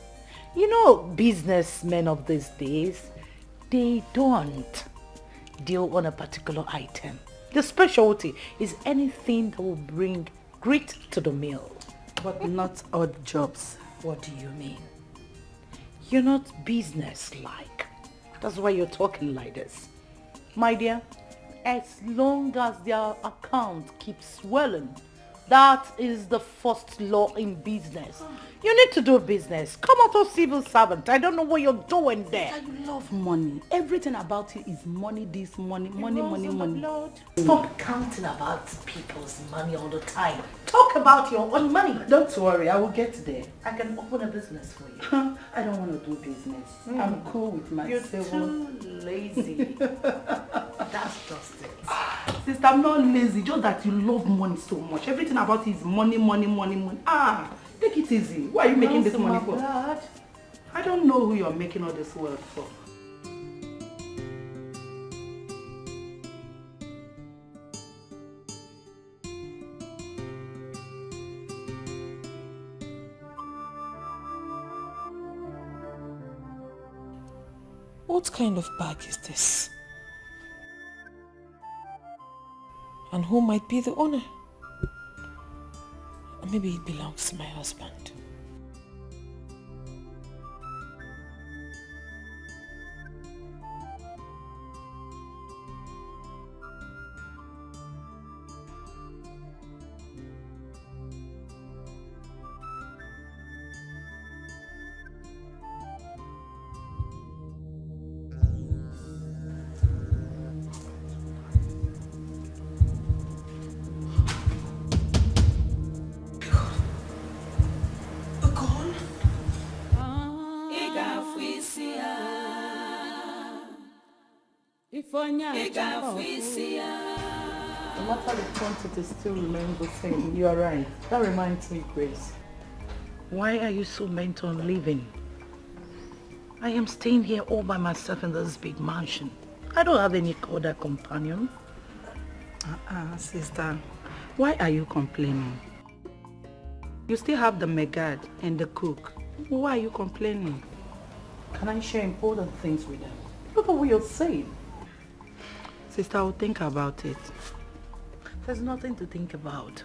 S1: You know, businessmen of these days, they don't deal on a particular item. The specialty is anything that will bring grit to the meal.
S6: But not odd jobs.
S1: What do you mean? You're not business-like. That's why you're talking like this. My dear, as long as their account keeps swelling, that is the first law in business. You need to do business. Come out of civil servant. I don't know what you're doing there.
S6: You love money. Everything about you is money, this money, money, money, money.
S1: Stop counting about people's money all the time. Talk about your own money.
S6: Don't worry, I will get there.
S1: I can open a business for you.
S6: I don't want to do business. I'm cool with my
S1: You're
S6: civil.
S1: too lazy. That's just it.
S6: Sister, I'm not lazy, just that you love money so much. Everything about you is money, money, money, money. Take it easy. Why are you making this money for? I don't know who you're making all this wealth for.
S21: What kind of bag is this? And who might be the owner? Or maybe it belongs to my husband.
S1: No matter the quantity, still remains the same. You are right. That reminds me, Grace. Why are you so bent on leaving? I am staying here all by myself in this big mansion. I don't have any other companion.
S6: Sister, why are you complaining? You still have the megad and the cook. Why are you complaining?
S1: Can I share important things with them? Look at what you're saying.
S6: Sister, I'll think about it.
S1: There's nothing to think about.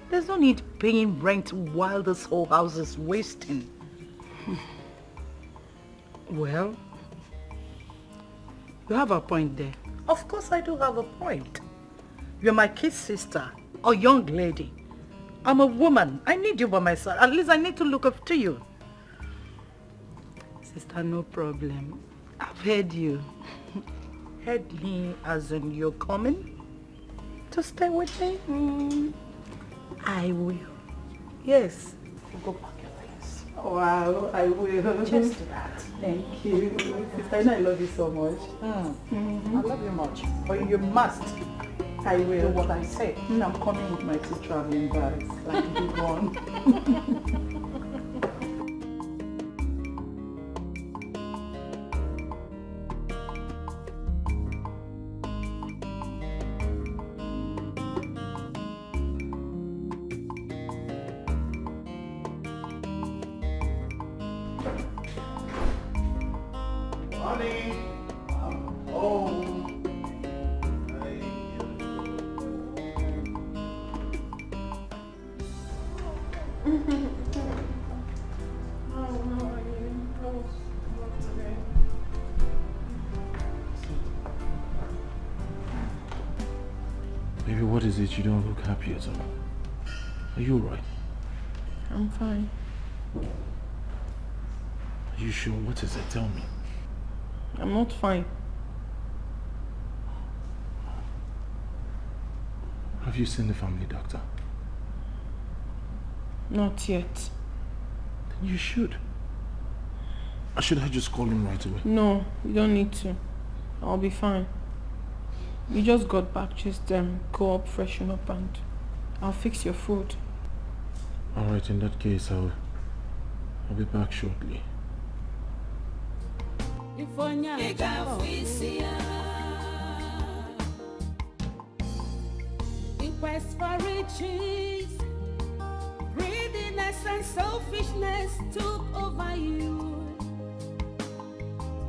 S1: There's no need paying rent while this whole house is wasting.
S6: Well, you have a point there.
S1: Of course I do have a point. You're my kid sister, a young lady. I'm a woman. I need you by my side. At least I need to look after you.
S6: Sister, no problem. I've heard you.
S1: Heard me as in you're coming to stay with me?
S6: I will. Yes.
S1: Go pack your things.
S6: Wow, I will.
S1: Just do that.
S6: Thank you. Sister, I know I love you so much.
S1: I love you much. But you must.
S6: I will.
S1: Do what I say.
S6: I'm coming with my 2 traveling bags, like a big one.
S7: Honey, I'm home.
S19: Baby, what is it? You don't look happy at all. Are you alright?
S3: I'm fine.
S19: Are you sure? What is it? Tell me.
S3: I'm not fine.
S19: Have you seen the family doctor?
S3: Not yet.
S19: Then you should. Or should I just call him right away?
S3: No, you don't need to. I'll be fine. You just got back, just go up, freshen up, and I'll fix your food.
S19: Alright, in that case, I'll be back shortly.
S14: Quest for riches, greediness and selfishness took over you.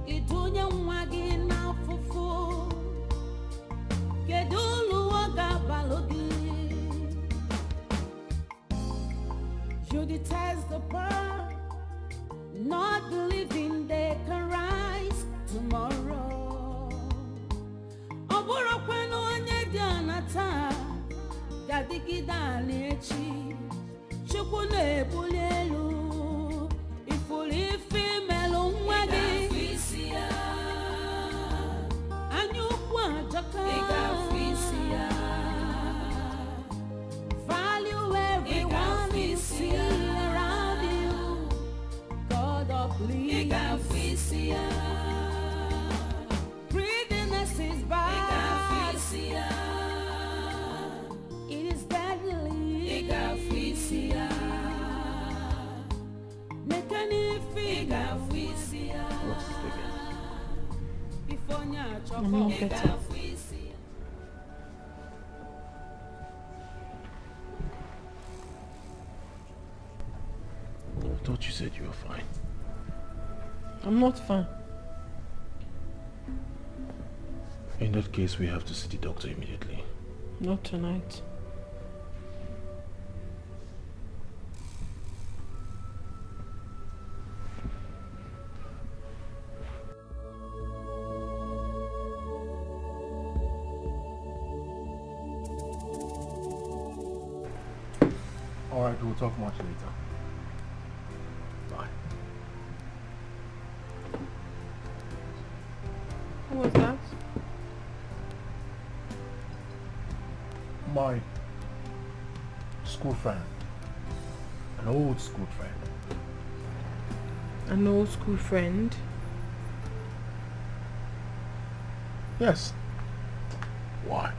S14: Idunya mwagi na fufu, kedulu waga balogi. You detest the poor, not believing they can rise tomorrow. Oburo kwenu onye di anata. Gadigida lechi, chukune bulelu, ifuli femelo mwagi. Anyukwa jaka. Value everyone you see around you. God of please. Greediness is bad.
S3: I'm not better.
S19: I thought you said you were fine.
S3: I'm not fine.
S19: In that case, we have to see the doctor immediately.
S3: Not tonight.
S19: Alright, we'll talk much later. Bye.
S3: Who was that?
S19: My school friend. An old school friend.
S3: An old school friend?
S19: Yes. Why?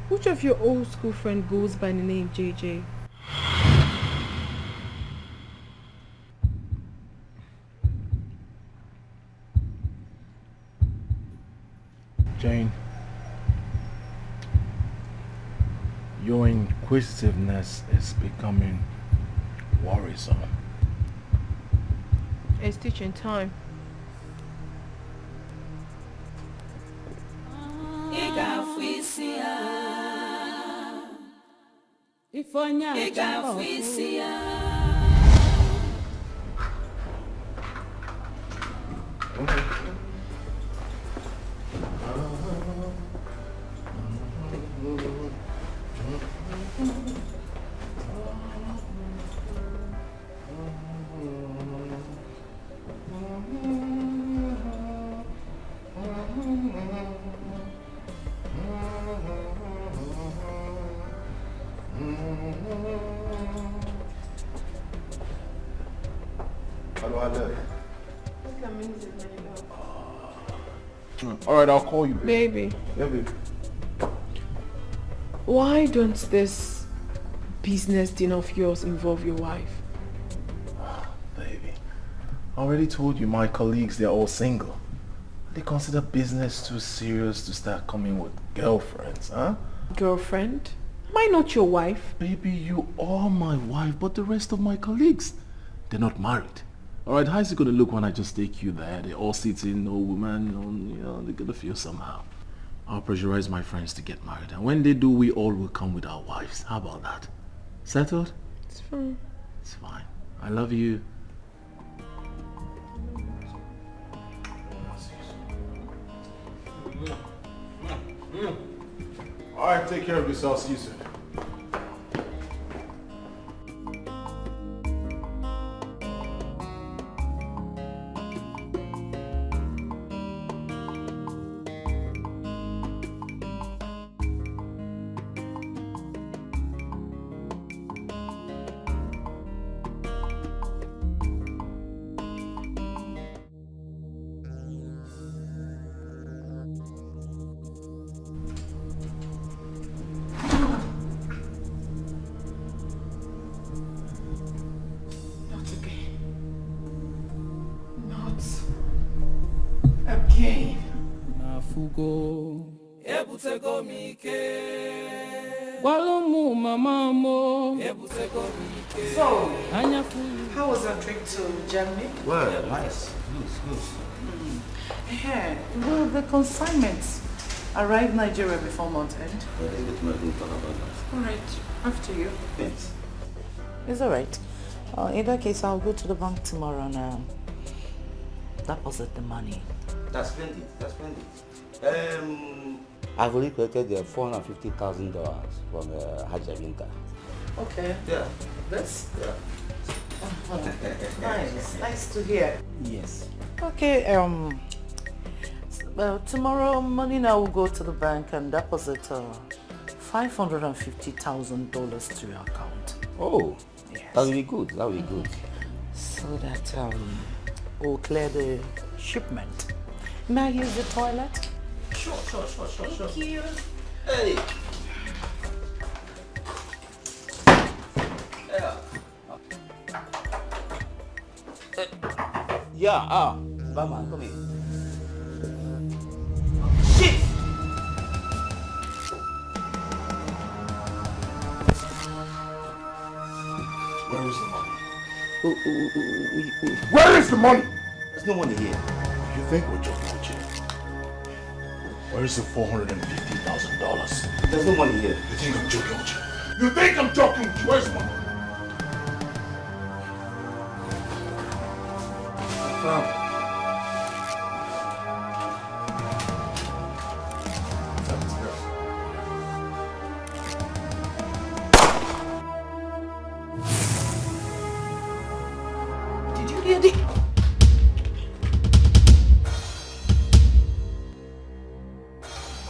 S3: Which of your old school friend goes by the name JJ?
S19: Jane, your inquisitiveness is becoming worrisome.
S3: It's teaching time.
S19: Alright, I'll call you.
S3: Baby.
S19: Yeah, baby.
S3: Why don't this business dinner of yours involve your wife?
S19: Baby, I already told you my colleagues, they're all single. They consider business too serious to start coming with girlfriends, huh?
S3: Girlfriend? Am I not your wife?
S19: Baby, you are my wife, but the rest of my colleagues, they're not married.
S2: Alright, how is it gonna look when I just take you there? They're all sitting, no woman, they're gonna feel somehow. I'll pressurize my friends to get married, and when they do, we all will come with our wives. How about that? Settled?
S3: It's fine.
S2: It's fine. I love you. Alright, take care of yourself. See you soon.
S21: Nafugo ebutego mike Walumu mama mo ebutego mike.
S16: So, how was your trip to Germany?
S20: Well, nice. Good.
S16: Yeah, well, the consignments arrived Nigeria before month end. Alright, after you.
S20: Thanks.
S1: It's alright. In that case, I'll go to the bank tomorrow and deposit the money.
S20: That's plenty. I've already collected the $450,000 from Hajjabinka.
S16: Okay.
S20: Yeah.
S16: This? Yeah. Nice to hear.
S20: Yes.
S1: Okay, well, tomorrow morning I will go to the bank and deposit $550,000 to your account.
S20: Oh,
S1: yes.
S20: That will be good.
S1: So that we'll clear the shipment. May I use the toilet?
S20: Sure.
S1: Thank you.
S20: Hey. Yeah. Batman, come here. Shit!
S7: Where is the money?
S20: Wait.
S7: Where is the money?
S20: There's no money here.
S7: You think we're joking with you? Where is the $450,000?
S20: There's no money here.
S7: You think I'm joking with you? You think I'm joking with you? Where's the money?
S1: Did you hear the...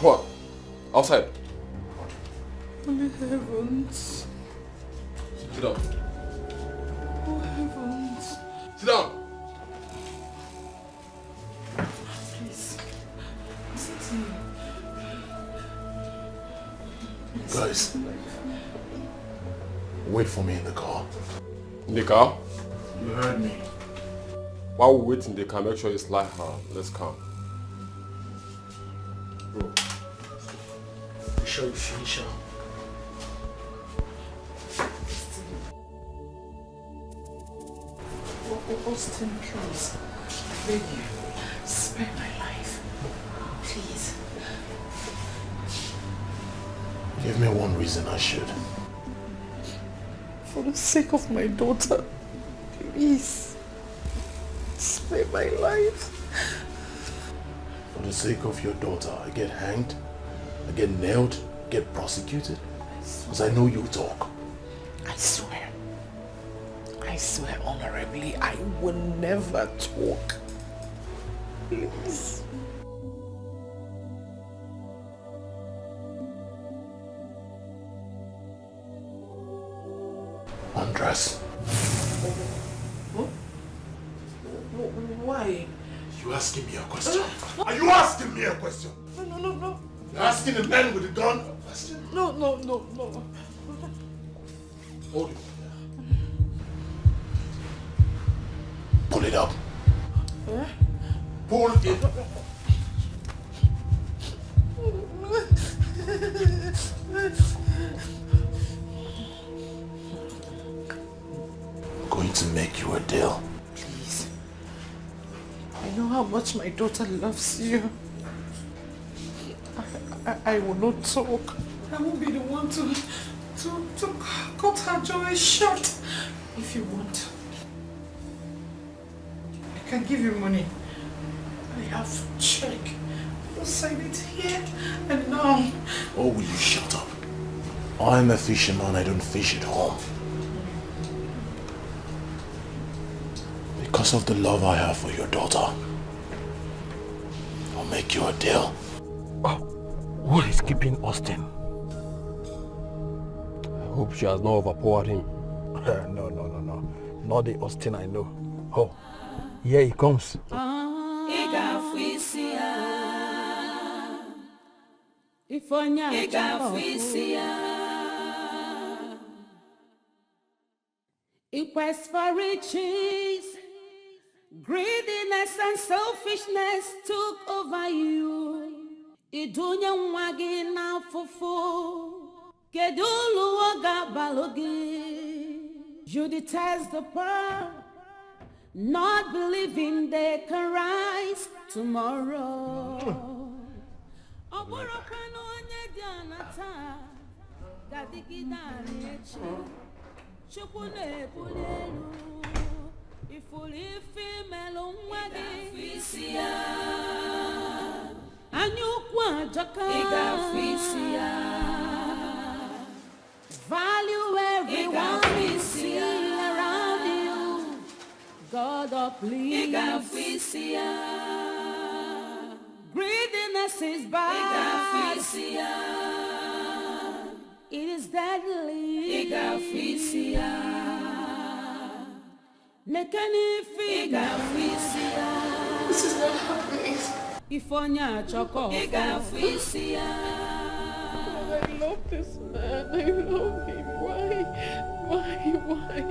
S11: What? Outside.
S1: Holy heavens.
S11: Sit down.
S1: Oh heavens.
S11: Sit down.
S1: Please. Sit in.
S7: Guys, wait for me in the car.
S11: In the car?
S7: You heard me.
S11: While we wait in the car, make sure it's light. Let's come.
S7: Bro, be sure you finish her.
S1: Austin, please. I beg you. Spare my life. Please.
S7: Give me one reason I should.
S1: For the sake of my daughter. Please. Spare my life.
S7: For the sake of your daughter, I get hanged, I get nailed, get prosecuted. Because I know you talk.
S1: I swear honorably, I will never talk. Please.
S7: Undress.
S1: What? Why?
S7: You asking me a question? Are you asking me a question?
S1: No.
S7: You're asking a man with a gun a question?
S1: No.
S7: Hold it. Pull it up.
S1: Eh?
S7: Pull it. I'm going to make you a deal.
S1: Please.
S16: know how much my daughter loves you. I will not talk. I won't be the one to cut her joy short. If you want, I can give you money. I have check. I'll sign it here and now.
S19: Or will you shut up? I'm a fisherman, I don't fish at home. Because of the love I have for your daughter, I'll make you a deal.
S9: Oh, what is keeping Austin? I hope she has not overpowered him. No. Not the Austin I know. Oh, here he comes.
S14: In quest for riches, greediness and selfishness took over you. Idunya mwagi na fufu, kedulu waga balogi. You detest the poor, not believing they can rise tomorrow. Value everyone we see around you. God of plea. Greediness is bad. It is deadly. Make any figure.
S16: This is not happening.
S14: Ifonya Choco.
S16: I love this man. I love him. Why?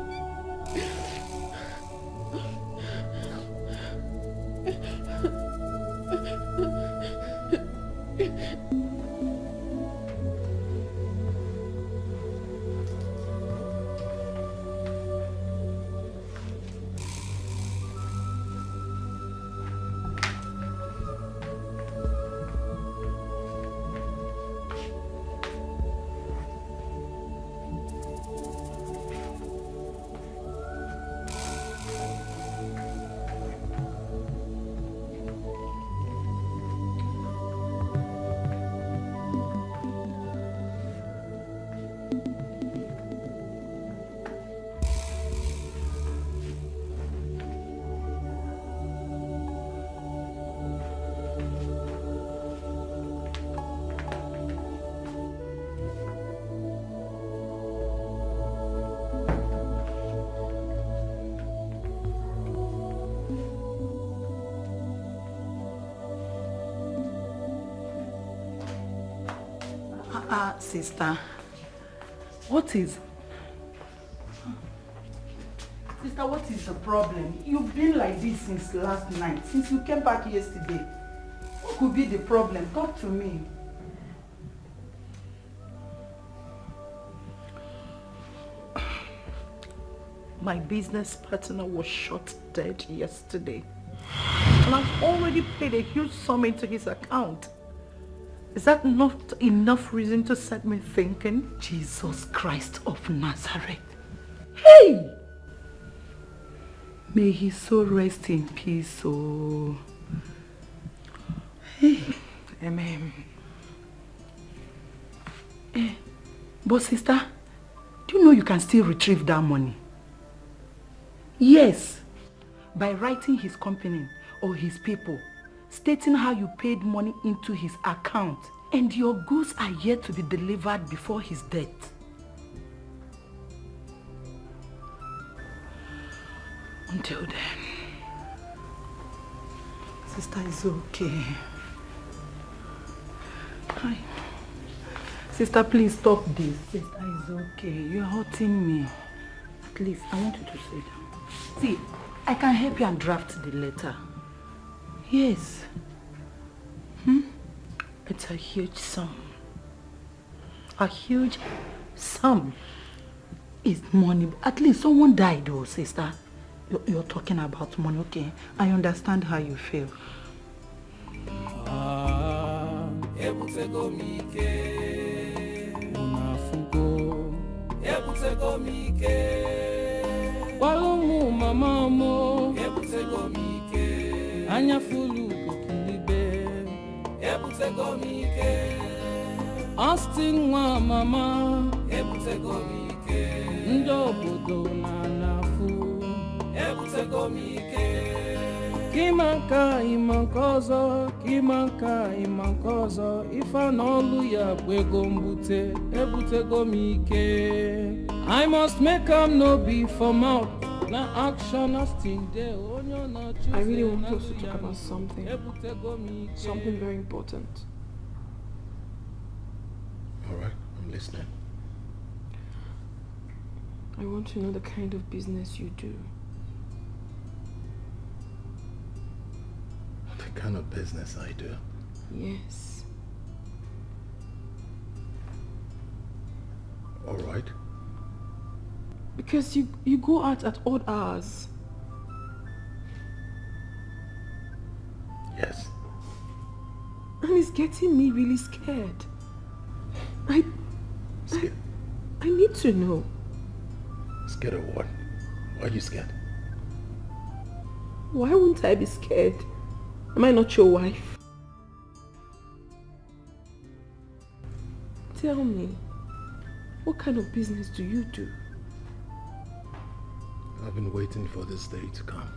S16: Sister, what is the problem? You've been like this since last night, since you came back yesterday. What could be the problem? Talk to me. My business partner was shot dead yesterday, and I've already paid a huge sum into his account. Is that not enough reason to set me thinking? Jesus Christ of Nazareth. Hey! May he so rest in peace, oh. Hey, amen. But sister, do you know you can still retrieve that money? Yes, by writing his company or his people, stating how you paid money into his account, and your goods are yet to be delivered before his death. Until then, sister is okay. Hi. Sister, please stop this. Sister is okay. You're hurting me. At least I want you to sit down. See, I can help you and draft the letter. Yes. It's a huge sum. A huge sum is money. At least someone died though, sister. You're talking about money, okay? I understand how you feel.
S21: Walumu mama mo anya fulu kokilibe Austin wa mama ndo bodo na nafu Kimanka imankozo ifa n'olu ya bwego mbute ebutego mike I must make am no be for mouth na action astin de onyo na choose.
S3: I really want us to talk about something very important.
S19: All right, I'm listening.
S3: I want to know the kind of business you do.
S19: The kind of business I do?
S3: Yes.
S19: All right.
S3: Because you go out at odd hours.
S19: Yes.
S3: And it's getting me really scared. I need to know.
S19: Scared of what? Why are you scared?
S3: Why wouldn't I be scared? Am I not your wife? Tell me, what kind of business do you do?
S19: I've been waiting for this day to come.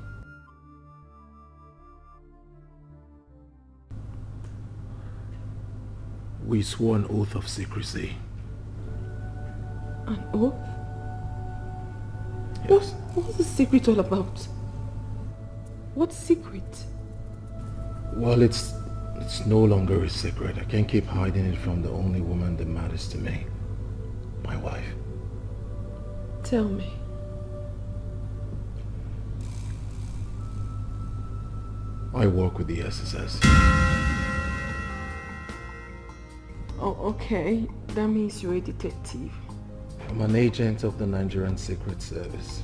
S19: We swore an oath of secrecy.
S3: An oath?
S19: Yes.
S3: What's the secret all about? What secret?
S19: Well, it's no longer a secret. I can't keep hiding it from the only woman that matters to me. My wife.
S3: Tell me.
S19: I work with the SSS.
S3: Oh, okay. That means you're a detective.
S19: I'm an agent of the Nigerian Secret Service.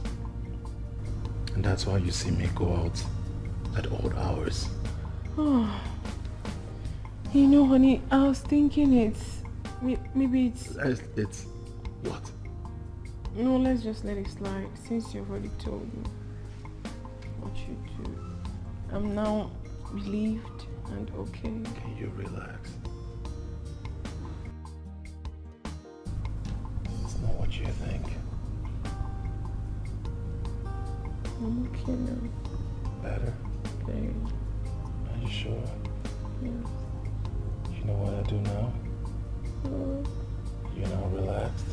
S19: And that's why you see me go out at odd hours.
S3: Oh. You know, honey, I was thinking maybe it's...
S19: It's what?
S3: No, let's just let it slide since you've already told me what you do. I'm now relieved and okay.
S19: Can you relax? It's not what you think.
S3: I'm okay now.
S19: Better?
S3: Very.
S19: Are you sure?
S3: Yes.
S19: You know what I do now? You're now relaxed.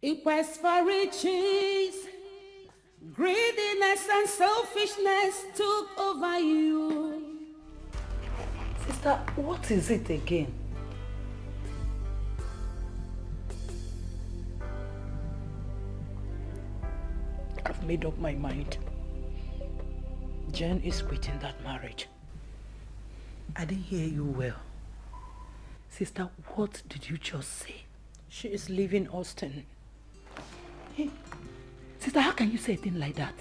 S21: It was for riches, greediness and selfishness took over you.
S1: Sister, what is it again? I've made up my mind. Jen is quitting that marriage. I didn't hear you well. Sister, what did you just say? She is leaving Austin. Hey, sister, how can you say a thing like that?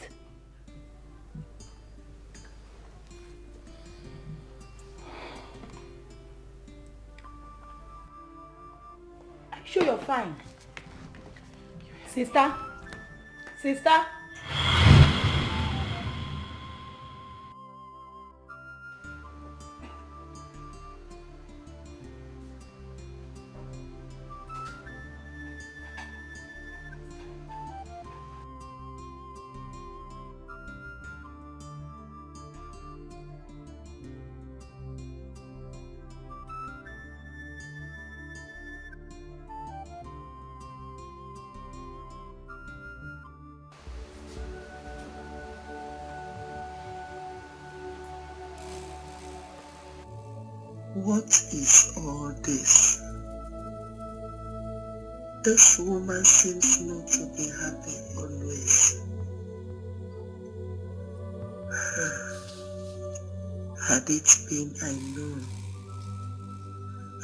S1: I'm sure you're fine. Sister? Sister?
S5: What is all this? This woman seems not to be happy always. Had it been I known,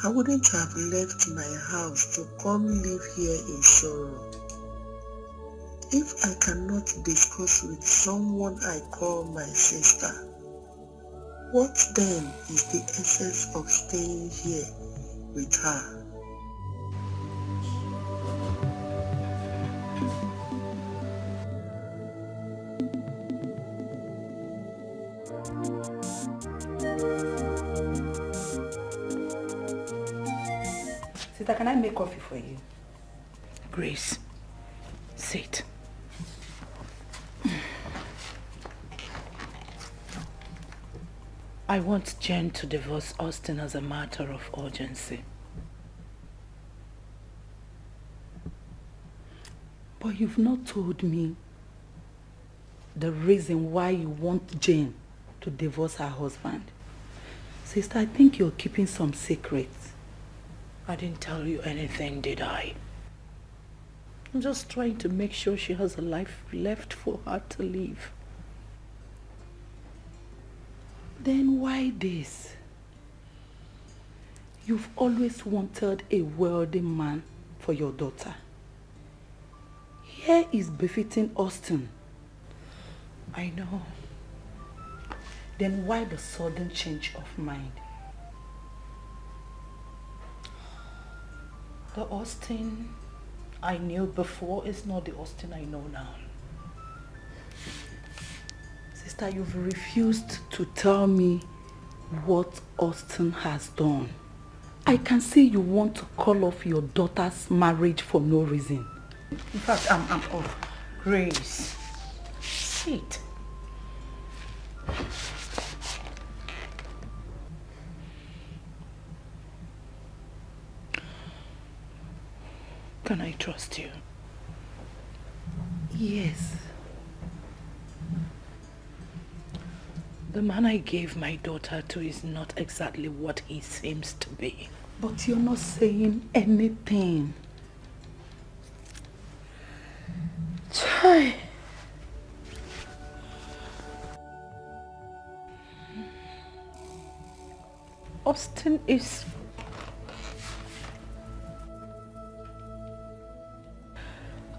S5: I wouldn't have left my house to come live here in sorrow. If I cannot discuss with someone I call my sister, what then is the essence of staying here with her?
S16: Sister, can I make coffee for you?
S1: Grace, sit. I want Jen to divorce Austin as a matter of urgency.
S16: But you've not told me the reason why you want Jane to divorce her husband. Sister, I think you're keeping some secrets.
S1: I didn't tell you anything, did I? I'm just trying to make sure she has a life left for her to live.
S16: Then why this? You've always wanted a wealthy man for your daughter. Here is befitting Austin.
S1: I know.
S16: Then why the sudden change of mind?
S1: The Austin I knew before is not the Austin I know now.
S16: Sister, you've refused to tell me what Austin has done. I can see you want to call off your daughter's marriage for no reason.
S1: In fact, I'm off. Grace, sit. Can I trust you?
S16: Yes.
S1: The man I gave my daughter to is not exactly what he seems to be.
S16: But you're not saying anything.
S1: Chai. Austin is...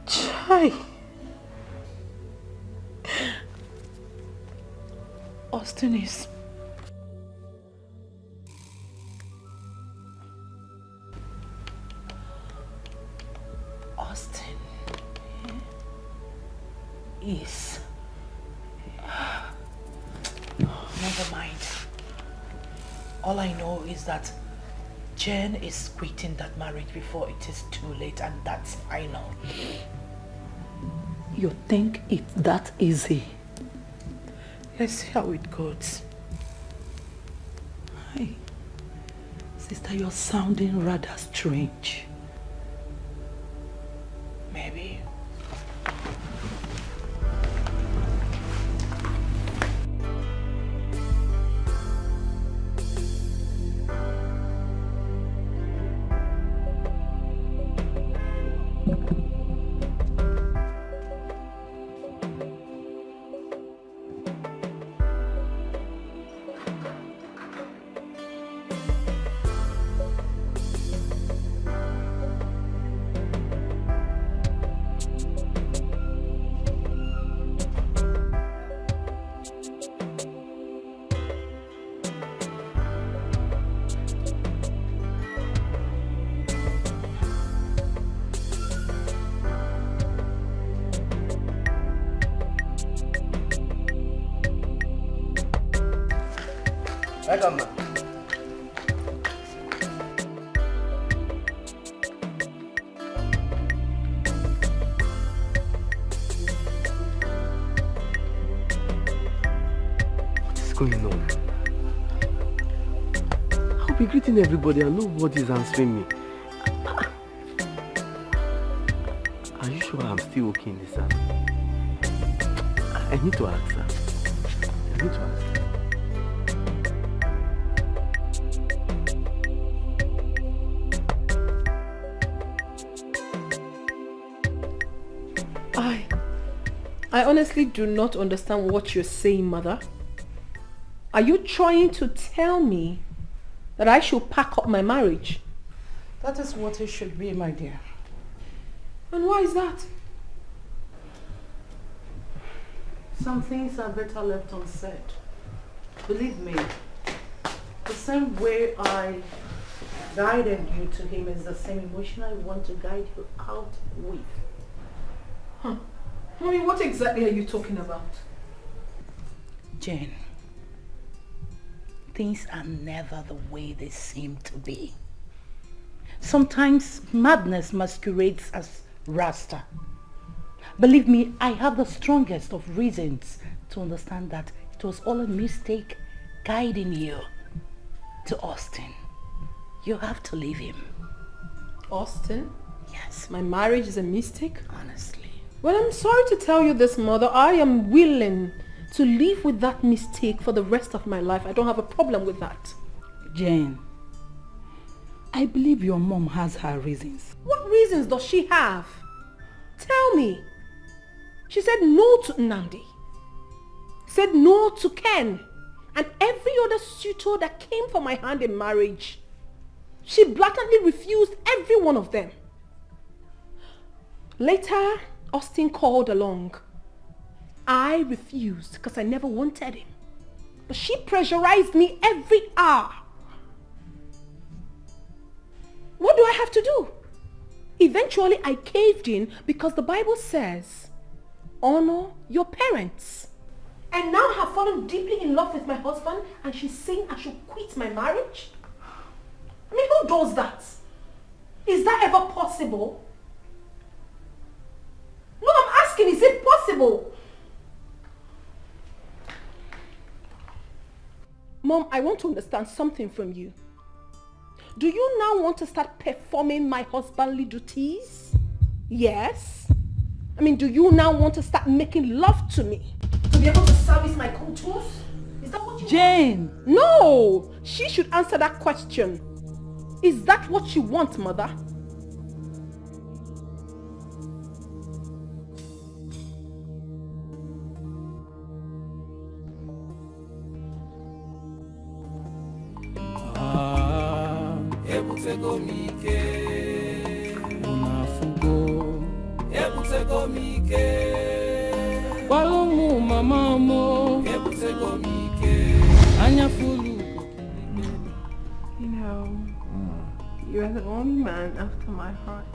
S1: Chai. Austin is... Austin is... Never mind. All I know is that Jen is quitting that marriage before it is too late, and that's final.
S16: You think it's that easy?
S1: Let's see how it goes.
S16: Hi. Sister, you're sounding rather strange.
S1: Maybe.
S22: Welcome, ma'am.
S20: What is going on? I'll be greeting everybody and nobody's answering me. Are you sure I'm still okay in this house? I need to ask her. I need to ask her.
S3: I honestly do not understand what you're saying, Mother. Are you trying to tell me that I should pack up my marriage?
S1: That is what it should be, my dear.
S3: And why is that?
S1: Some things are better left unsaid. Believe me, the same way I guided you to him is the same emotion I want to guide you out with.
S3: Huh. Mommy, what exactly are you talking about?
S1: Jane, things are never the way they seem to be. Sometimes madness masquerades as Rasta. Believe me, I have the strongest of reasons to understand that it was all a mistake guiding you to Austin. You have to leave him.
S3: Austin?
S1: Yes.
S3: My marriage is a mistake?
S1: Honestly.
S3: Well, I'm sorry to tell you this, Mother. I am willing to live with that mistake for the rest of my life. I don't have a problem with that.
S1: Jane, I believe your mom has her reasons.
S3: What reasons does she have? Tell me. She said no to Nnamdi. Said no to Ken. And every other suitor that came for my hand in marriage. She blatantly refused every one of them. Later, Austin called along. I refused because I never wanted him. But she pressurized me every hour. What do I have to do? Eventually, I caved in because the Bible says, honor your parents. And now I have fallen deeply in love with my husband and she's saying I should quit my marriage? I mean, who does that? Is that ever possible? No, I'm asking, is it possible? Mom, I want to understand something from you. Do you now want to start performing my husbandly duties? Yes. I mean, do you now want to start making love to me? To be able to service my contours? Is that what you
S1: Jane!
S3: want? No! She should answer that question. Is that what you want, Mother?
S21: Ebutego mike, unafugo. Ebutego mike, walomu mama mo. Ebutego mike, anyafulu.
S3: You know, you are the only man after my heart.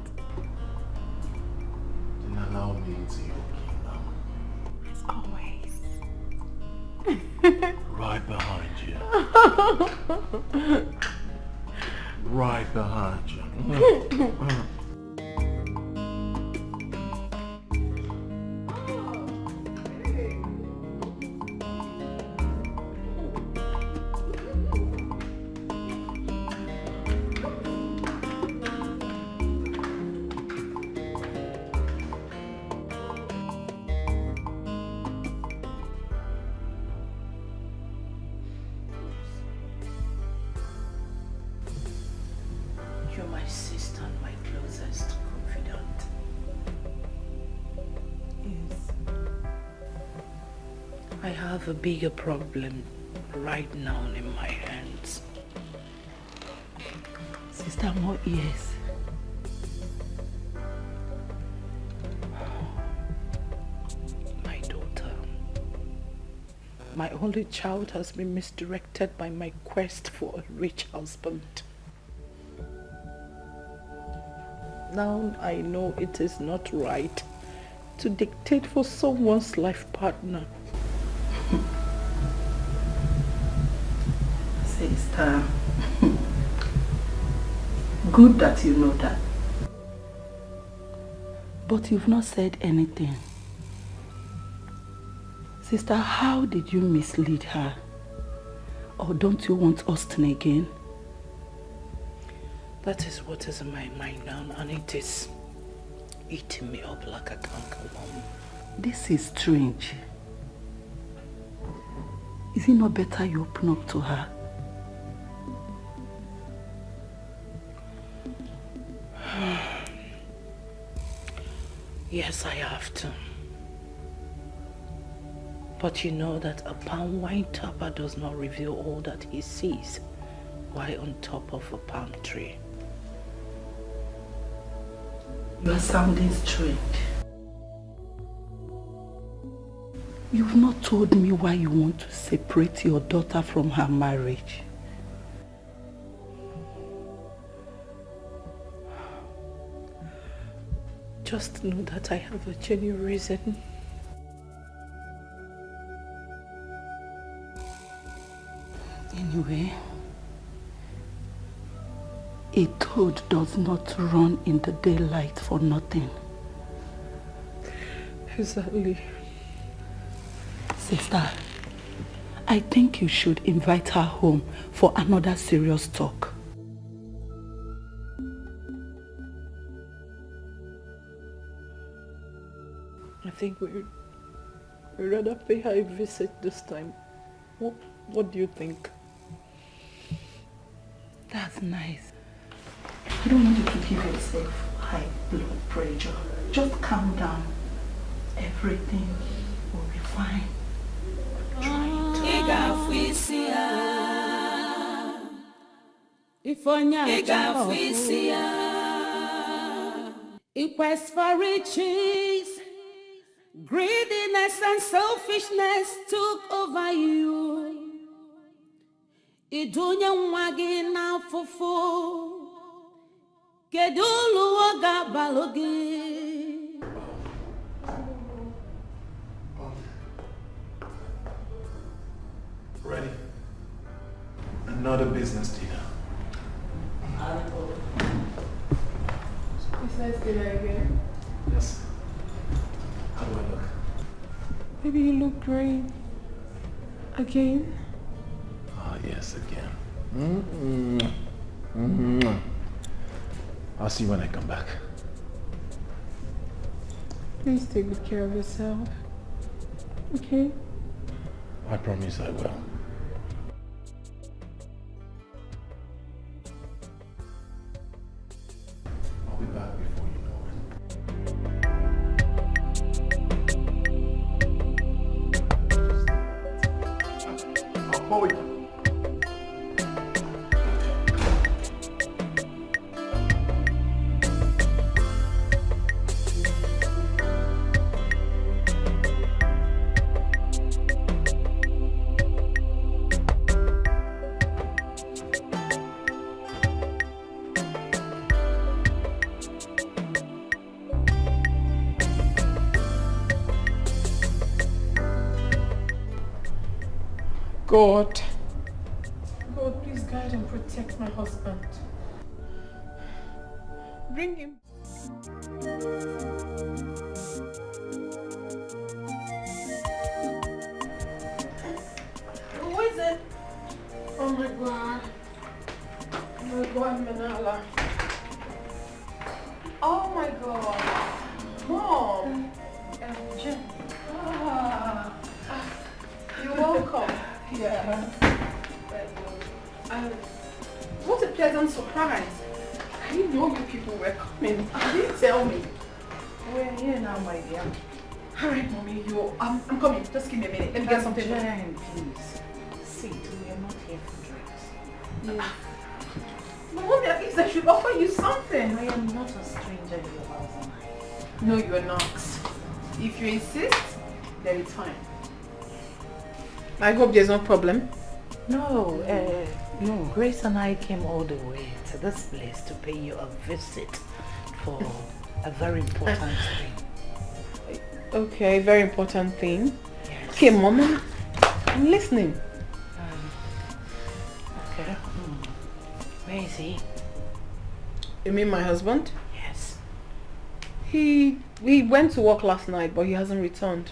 S19: Then allow me into your kingdom.
S3: As always.
S19: Right behind you. Right behind you.
S1: You're my sister and my closest confidant.
S3: Yes.
S1: I have a bigger problem right now in my hands. Sister, more ears. My daughter. My only child has been misdirected by my quest for a rich husband. Now I know it is not right to dictate for someone's life partner.
S16: Sister, good that you know that.
S1: But you've not said anything. Sister, how did you mislead her? Or don't you want Austin again? That is what is in my mind now, and it is eating me up like a cankerworm. This is strange. Is it not better you open up to her? Yes, I have to. But you know that a palm wine topper does not reveal all that he sees while on top of a palm tree. You are sounding strange. You've not told me why you want to separate your daughter from her marriage. Just know that I have a genuine reason. Anyway, a toad does not run in the daylight for nothing. Exactly. Sister, I think you should invite her home for another serious talk. I think we'd rather pay her a visit this time. What do you think? That's nice. I don't want you to give yourself high blood pressure. Just calm down. Everything will be fine.
S21: Quest for riches, greediness and selfishness took over you. Idunya mwagi na fufu, kedulu waga balogi.
S17: Ready. Another business dinner.
S3: Business dinner again?
S17: Yes. How do I look?
S3: Maybe you look great. Again?
S17: Ah, yes, again. I'll see you when I come back.
S3: Please take good care of yourself. Okay?
S17: I promise I will. I'll be back before you know it. I'll call you.
S3: God, please guide and protect my husband. Bring him. Who is it? Oh my God. Oh my God, Manala. Oh my God. Mom. Jen. You're welcome. Yeah. What a pleasant surprise. I didn't know you people were coming. You didn't tell me. We're here now, my dear. Alright, Mommy, I'm coming. Just give me a minute. Let me get something.
S1: Jen, please. Sit, we are not here for drinks.
S3: Yeah. Mommy, at least I should offer you something.
S1: I am not a stranger to your house, am I?
S3: No, you are not. If you insist, then it's fine. I hope there's no problem.
S1: No, no. Grace and I came all the way to this place to pay you a visit for a very important thing.
S3: Okay, very important thing.
S1: Yes.
S3: Okay, Mom, I'm listening.
S1: Okay. Where is he?
S3: You mean my husband?
S1: Yes.
S3: We went to work last night, but he hasn't returned.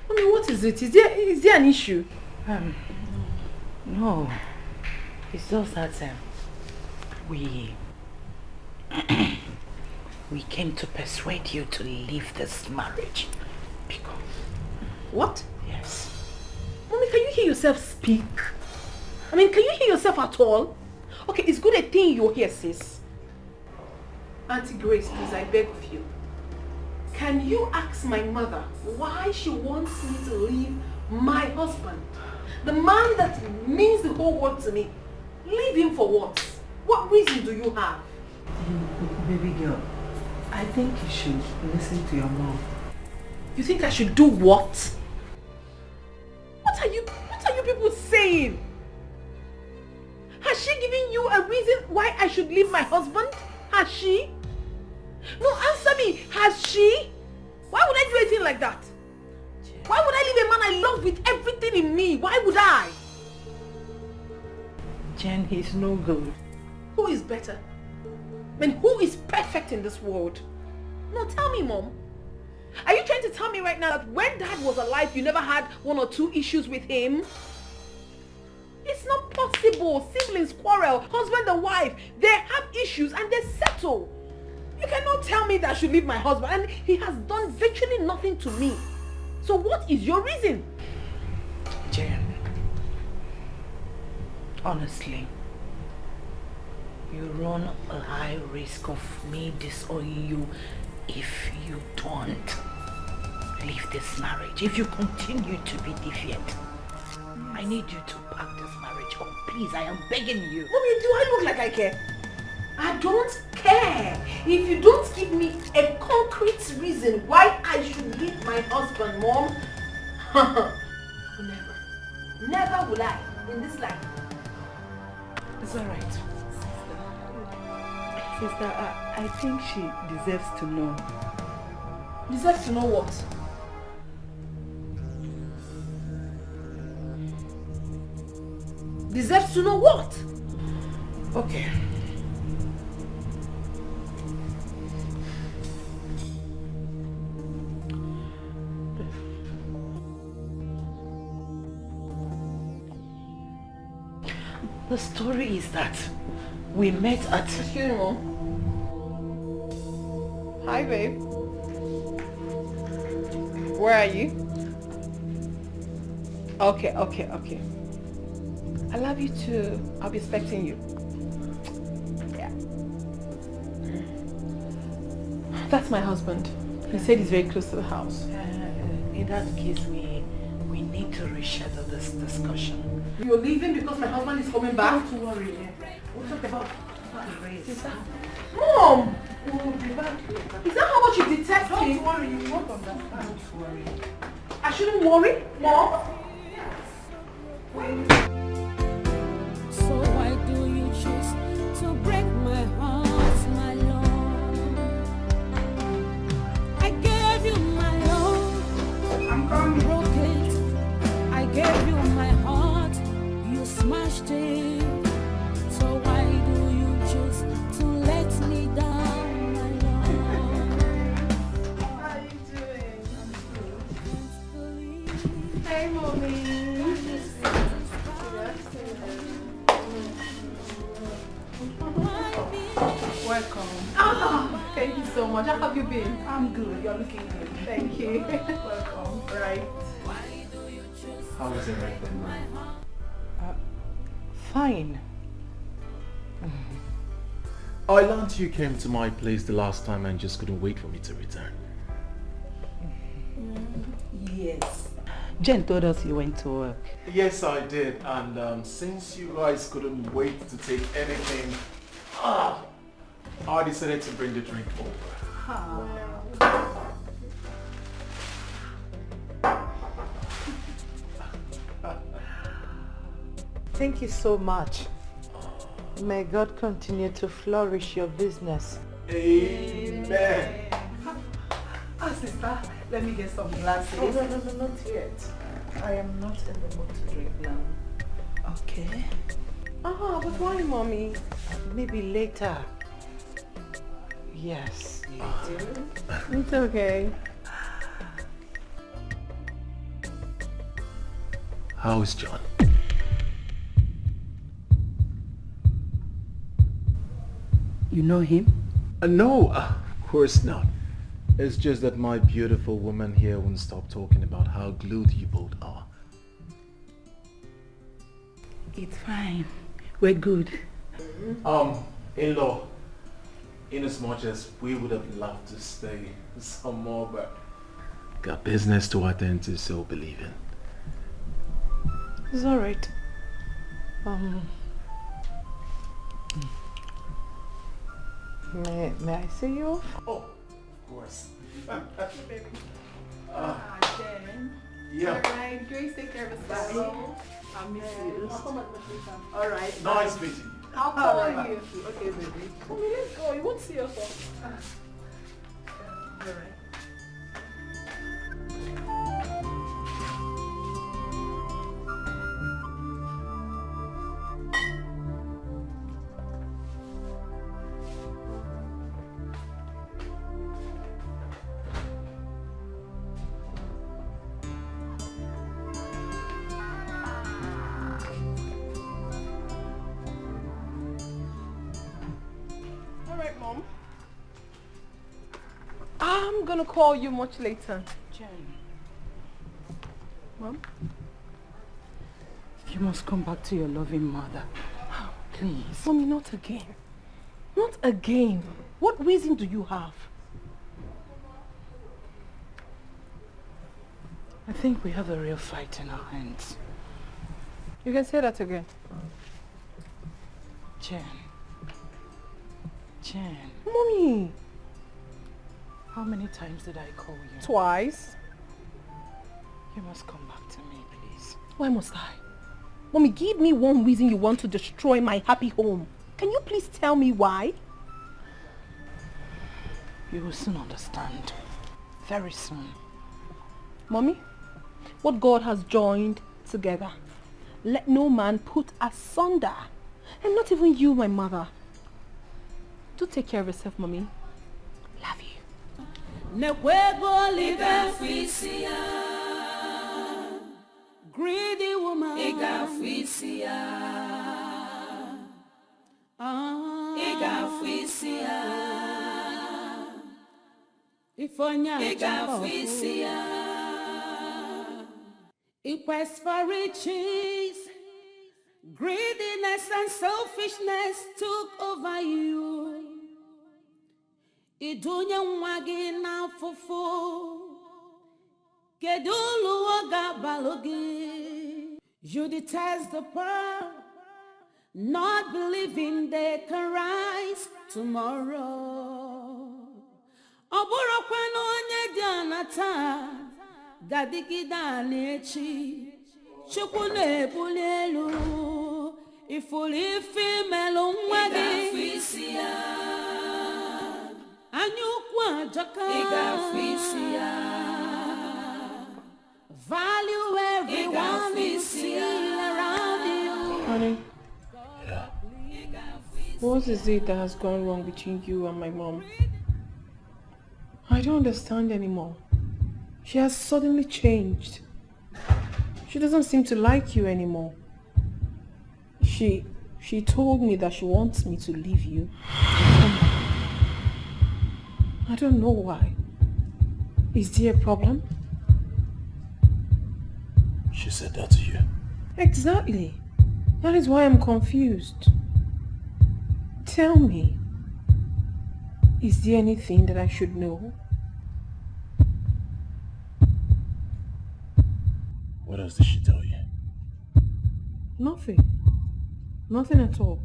S3: I mean, what is it? Is there an issue?
S1: No. It's just that we came to persuade you to leave this marriage. Because...
S3: What?
S1: Yes.
S3: Mommy, can you hear yourself speak? I mean, can you hear yourself at all? Okay, it's good a thing you're here, sis. Auntie Grace, please, I beg of you. Can you ask my mother why she wants me to leave my husband? The man that means the whole world to me. Leave him for what? What reason do you have?
S16: Baby girl, I think you should listen to your mom.
S3: You think I should do what? What are you people saying? Has she given you a reason why I should leave my husband? Has she? No, answer me. Has she? Why would I do anything like that? Why would I leave a man I love with everything in me? Why would I?
S16: Jen, he's no good.
S3: Who is better? I mean, who is perfect in this world? No, tell me, Mom. Are you trying to tell me right now that when Dad was alive, you never had 1 or 2 issues with him? It's not possible. Siblings quarrel, husband and wife, they have issues and they settle. You cannot tell me that I should leave my husband and he has done virtually nothing to me. So what is your reason?
S16: Jen, honestly, you run a high risk of me disowning you if you don't leave this marriage. If you continue to be defiant, I need you to pack this marriage up. Please, I am begging you.
S3: Mommy, do I look like I care? I don't care. If you don't give me a concrete reason why I should leave my husband, Mom, never will I in this life.
S16: It's alright. Sister, I think she deserves to know.
S3: Deserves to know what? Deserves to know what?
S16: Okay. The story is that we met at...
S3: Excuse me, Mom. Hi, babe. Where are you? Okay. I love you too. I'll be expecting you. Yeah. That's my husband. He said he's very close to the house.
S16: In that case, we need to reschedule this discussion.
S3: You're leaving because my husband is coming back?
S16: Don't worry. We'll talk about the race.
S3: Mom!
S16: We'll be back.
S3: Is that how much you detest him?
S16: Don't worry, you won't understand. Don't worry.
S3: I shouldn't worry, Mom?
S14: So why do you choose to break my heart, my love? I gave you my love. I'm coming. Broke it. I gave you my heart. You smashed it. So why do you choose to let me down, my love?
S3: How are you doing? Hey, Mommy.
S16: Welcome.
S3: Oh, thank you so much. How have you been?
S16: I'm good. You're looking good.
S3: Thank you.
S16: Welcome.
S3: Right.
S17: How is everything now?
S16: Fine.
S17: I learned you came to my place the last time and just couldn't wait for me to return.
S16: Yes. Jen told us you went to work.
S17: Yes, I did. And since you guys couldn't wait to take anything, I decided to bring the drink over.
S16: Thank you so much. May God continue to flourish your business.
S17: Amen.
S16: Sister, let me get some glasses.
S3: Oh, no, not yet.
S16: I am not in the mood to drink now. Okay.
S3: Oh, but why, Mommy?
S16: Maybe later. Yes.
S3: It's okay.
S17: How is John?
S16: You know him?
S17: No, of course not. It's just that my beautiful woman here won't stop talking about how glued you both are.
S16: It's fine. We're good.
S17: In-law,
S19: in as much as we would have loved to stay some more, but got business to attend to, so believe it.
S1: It's alright. May I see you off?
S19: Oh, of course.
S3: Baby. Jen.
S19: Yeah.
S3: Alright, Grace, take care of us. I'll miss you. I'll come at the later. Alright.
S19: Nice meeting you.
S3: I'll call you. Okay, baby. Come on, let's go. You won't see us all. Alright. Mom. I'm gonna call you much later.
S1: Jen.
S3: Mom?
S1: You must come back to your loving mother. Please.
S3: Mommy, not again. Not again. What reason do you have?
S1: I think we have a real fight in our hands.
S3: You can say that again.
S1: Jen. Jen.
S3: Mommy.
S1: How many times did I call you?
S3: Twice.
S1: You must come back to me, please.
S3: Why must I? Mommy, give me one reason you want to destroy my happy home. Can you please tell me why?
S1: You will soon understand. Very soon.
S3: Mommy, what God has joined together, let no man put asunder. And not even you, my mother. Do take care of yourself, Mommy. Love you.
S14: Greedy woman. It quest for riches. Greediness and selfishness took over you. Idunya mwagi na fufu. Kedulu waga balogi. You detest the poor, not believing they can rise tomorrow. Oburo kwano onye di anata. Gadigida nechi. Chukune bulelu. Ifuli female mwagi. Anyukwa jaka. Value everyone you see around you.
S3: Honey.
S19: Yeah.
S3: What is it that has gone wrong between you and my mom? I don't understand anymore. She has suddenly changed. She doesn't seem to like you anymore. She told me that she wants me to leave you and come back. I don't know why. Is there a problem?
S19: She said that to you?
S3: Exactly. That is why I'm confused. Tell me, is there anything that I should know?
S19: What else did she tell you?
S3: Nothing. Nothing at all.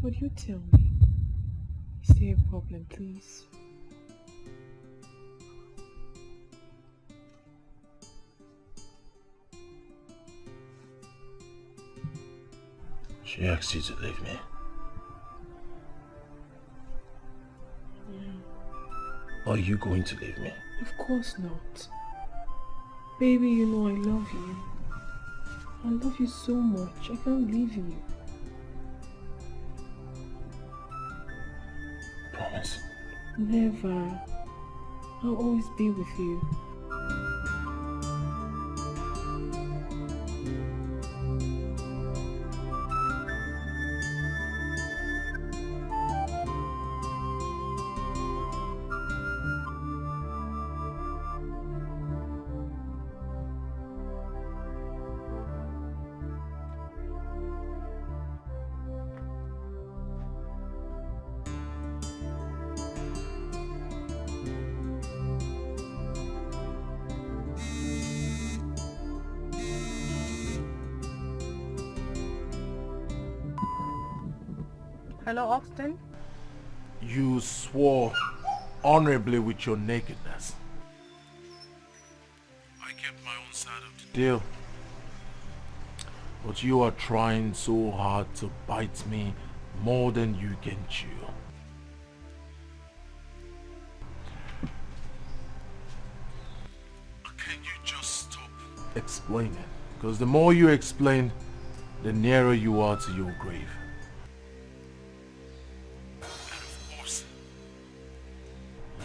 S3: Would you tell me? Is there a problem, please?
S19: She asked you to leave me.
S3: Yeah.
S19: Are you going to leave me?
S3: Of course not. Baby, you know I love you. I love you so much. I can't leave you.
S19: Promise.
S3: Never. I'll always be with you.
S6: Hello, Austin?
S19: You swore honorably with your nakedness. I kept my own side of the deal. But you are trying so hard to bite me more than you can chew. Can you just stop explaining? Because the more you explain, the nearer you are to your grave. And of course,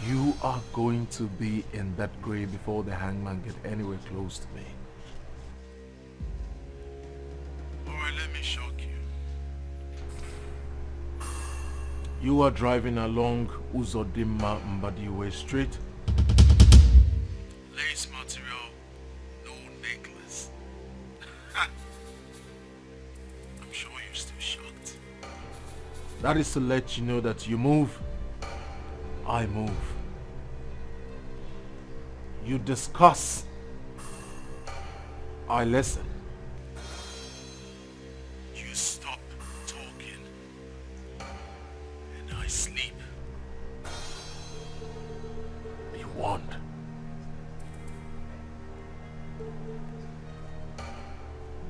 S19: you are going to be in that grave before the hangman get anywhere close to me. Alright, let me shock you. You are driving along Uzodimma Mbadiwe Street. Lace material, no necklace. I'm sure you're still shocked. That is to let you know that you move, I move. You discuss, I listen. You stop talking, and I sleep. Be warned.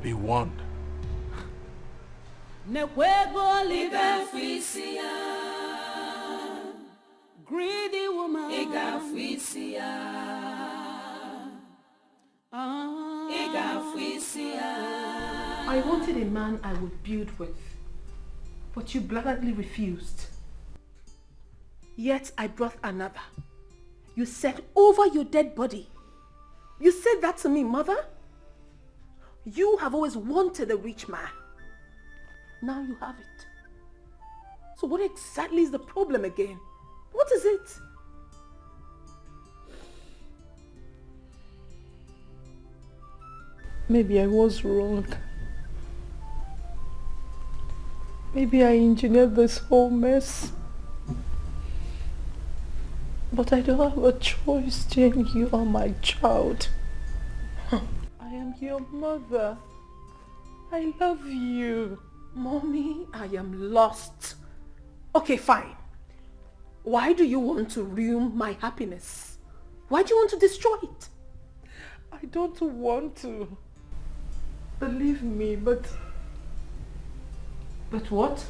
S19: Be warned.
S14: Greedy woman.
S6: I wanted a man I would build with, but you blatantly refused. Yet I brought another. You said over your dead body. You said that to me, mother. You have always wanted a rich man. Now you have it. So what exactly is the problem again? What is it?
S1: Maybe I was wrong. Maybe I engineered this whole mess. But I don't have a choice, Jane. You are my child. I am your mother. I love you.
S6: Mommy, I am lost. Okay, fine. Why do you want to ruin my happiness? Why do you want to destroy it?
S1: I don't want to. Believe me, but...
S6: But what?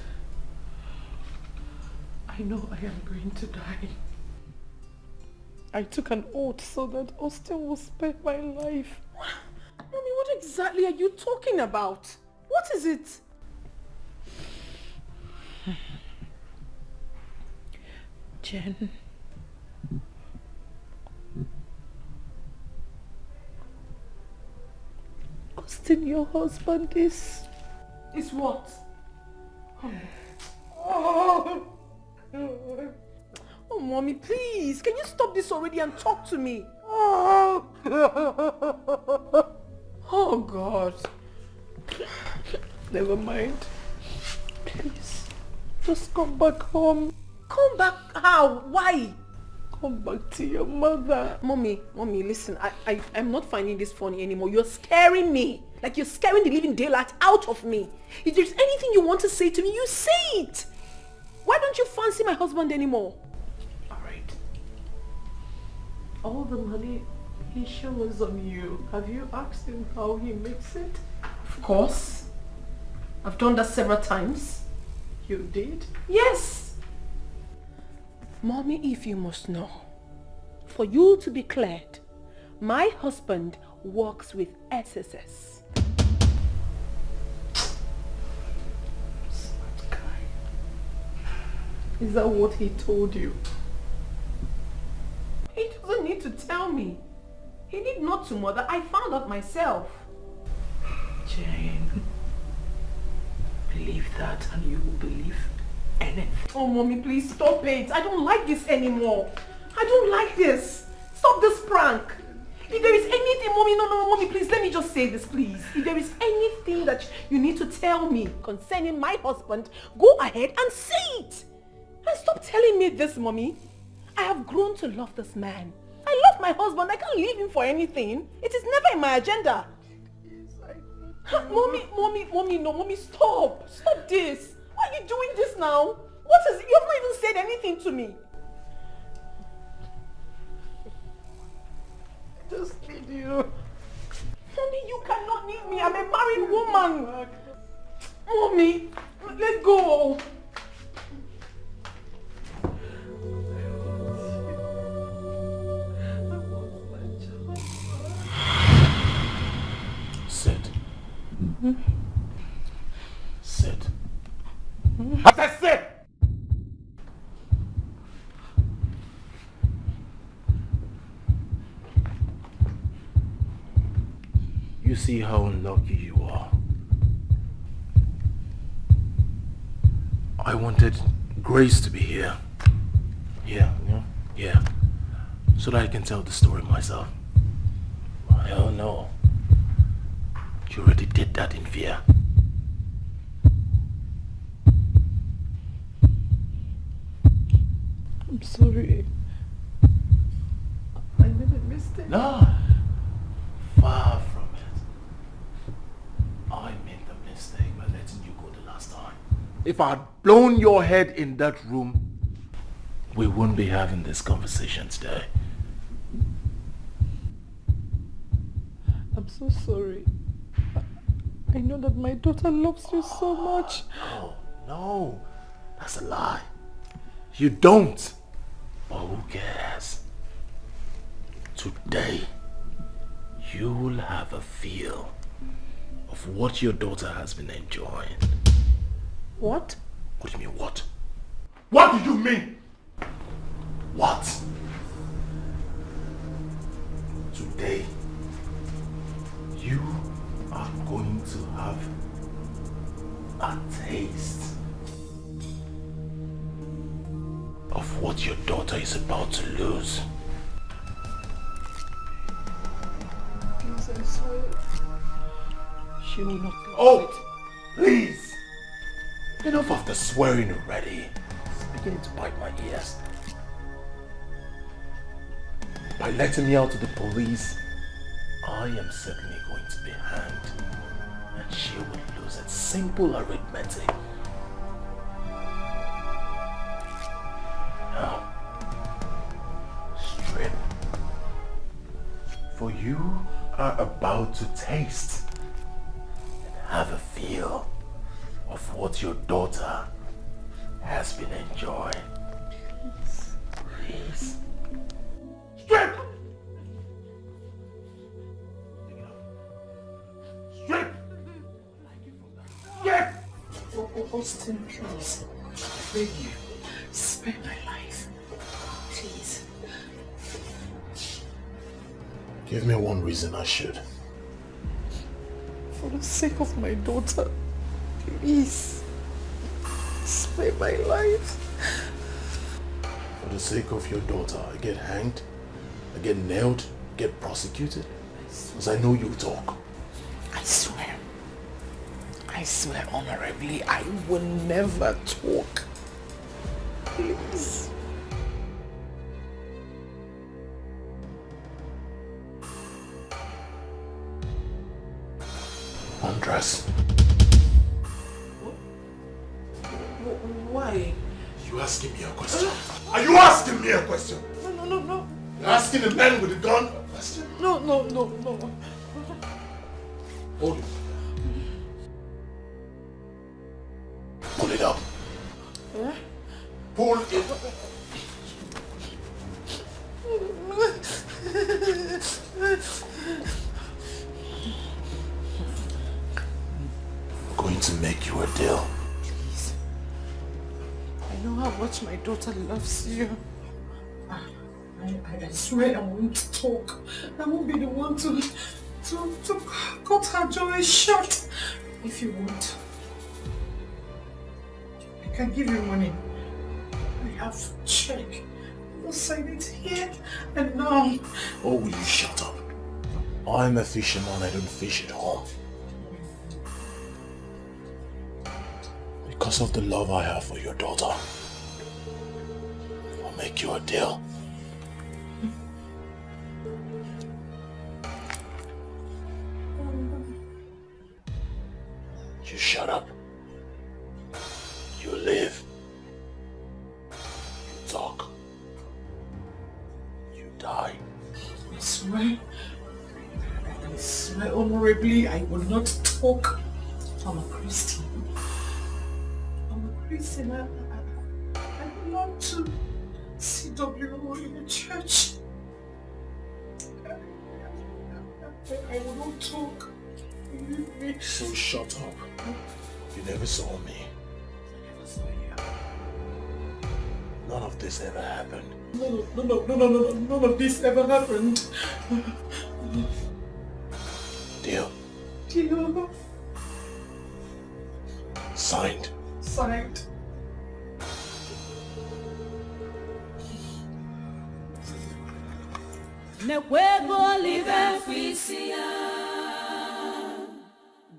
S1: I know I am going to die. I took an oath so that Austin will spare my life.
S6: Mommy, what exactly are you talking about? What is it?
S1: Jen. Austin, your husband is...
S6: Is what? Oh, Mommy, please. Can you stop this already and talk to me? Oh, God.
S1: Never mind. Please, just come back home.
S6: Come back how? Why?
S1: Come back to your mother.
S6: Mommy, listen. I'm not finding this funny anymore. You're scaring me. Like you're scaring the living daylight out of me. If there's anything you want to say to me, you say it. Why don't you fancy my husband anymore?
S1: Alright. All the money he showers on you. Have you asked him how he makes it?
S6: Of course. I've done that several times.
S1: You did?
S6: Yes. Mommy, if you must know, for you to be cleared, my husband works with SSS.
S1: Smart guy. Is that what he told you?
S6: He doesn't need to tell me. He need not to, Mother. I found out myself.
S1: Jane, believe that and you will believe anything.
S6: Oh, Mommy, please stop it. I don't like this anymore. I don't like this. Stop this prank. If there is anything, Mommy, no, Mommy, please, let me just say this, please. If there is anything that you need to tell me concerning my husband, go ahead and say it. And stop telling me this, Mommy. I have grown to love this man. I love my husband. I can't leave him for anything. It is never in my agenda. Mommy, no, Mommy, stop. Stop this. Why are be doing this now? What is it? You've not even said anything to me.
S16: I just need you.
S6: Mommy, you cannot need me. I'm a married woman. Mommy, let go.
S19: Sit. Sit.
S7: As I said!
S19: You see how unlucky you are. I wanted Grace to be here. Yeah. So that I can tell the story myself. Hell no. You already did that in fear.
S16: I'm sorry. I made a mistake.
S19: No. Far from it. I made the mistake by letting you go the last time. If I had blown your head in that room, we wouldn't be having this conversation today.
S16: I'm so sorry. I know that my daughter loves you so much.
S19: No. That's a lie. You don't. But who cares? Today, you will have a feel of what your daughter has been enjoying.
S16: What?
S19: What do you mean, what?
S7: What do you mean?
S19: What? Today, you are going to have a taste of what your daughter is about to lose.
S16: Please, I swear. She will not lose
S19: Oh, please! Enough of the swearing already. It's beginning to bite my ears. By letting me out to the police, I am certainly going to be hanged. And she will lose it. Simple arithmetic. Now, strip. For you are about to taste and have a feel of what your daughter has been enjoying. Please.
S7: Strip! Strip! Strip!
S16: Austin, please. I beg you. Spare my life. Please.
S19: Give me one reason I should.
S16: For the sake of my daughter, please. Spare my life.
S19: For the sake of your daughter, I get hanged, I get nailed, get prosecuted. Because I know you'll talk.
S16: I swear honorably, I will never talk. Please.
S19: Undress.
S16: Why?
S19: You asking me a question? Are you asking me a question?
S16: No.
S19: You're asking a man with a gun a question?
S16: No.
S19: Hold it. Pull it up.
S16: Yeah?
S19: Pull it. I'm going to make you a deal.
S16: Please. I know how much my daughter loves you. I swear I won't talk. I won't be the one to cut her joy short. If you want, I can give you money. I have a check. I'll sign it here and now.
S19: Oh, will you shut up? I'm a fisherman, I don't fish at home. Because of the love I have for your daughter, I'll make you a deal. You shut up. You die.
S16: I swear honorably, I will not talk. I'm a Christian. I belong to CWO in the church. I will not talk.
S19: So shut up. You never saw me. None of this ever happened.
S16: No, none of this ever happened.
S19: Deal.
S16: Deal.
S19: Signed.
S16: Signed.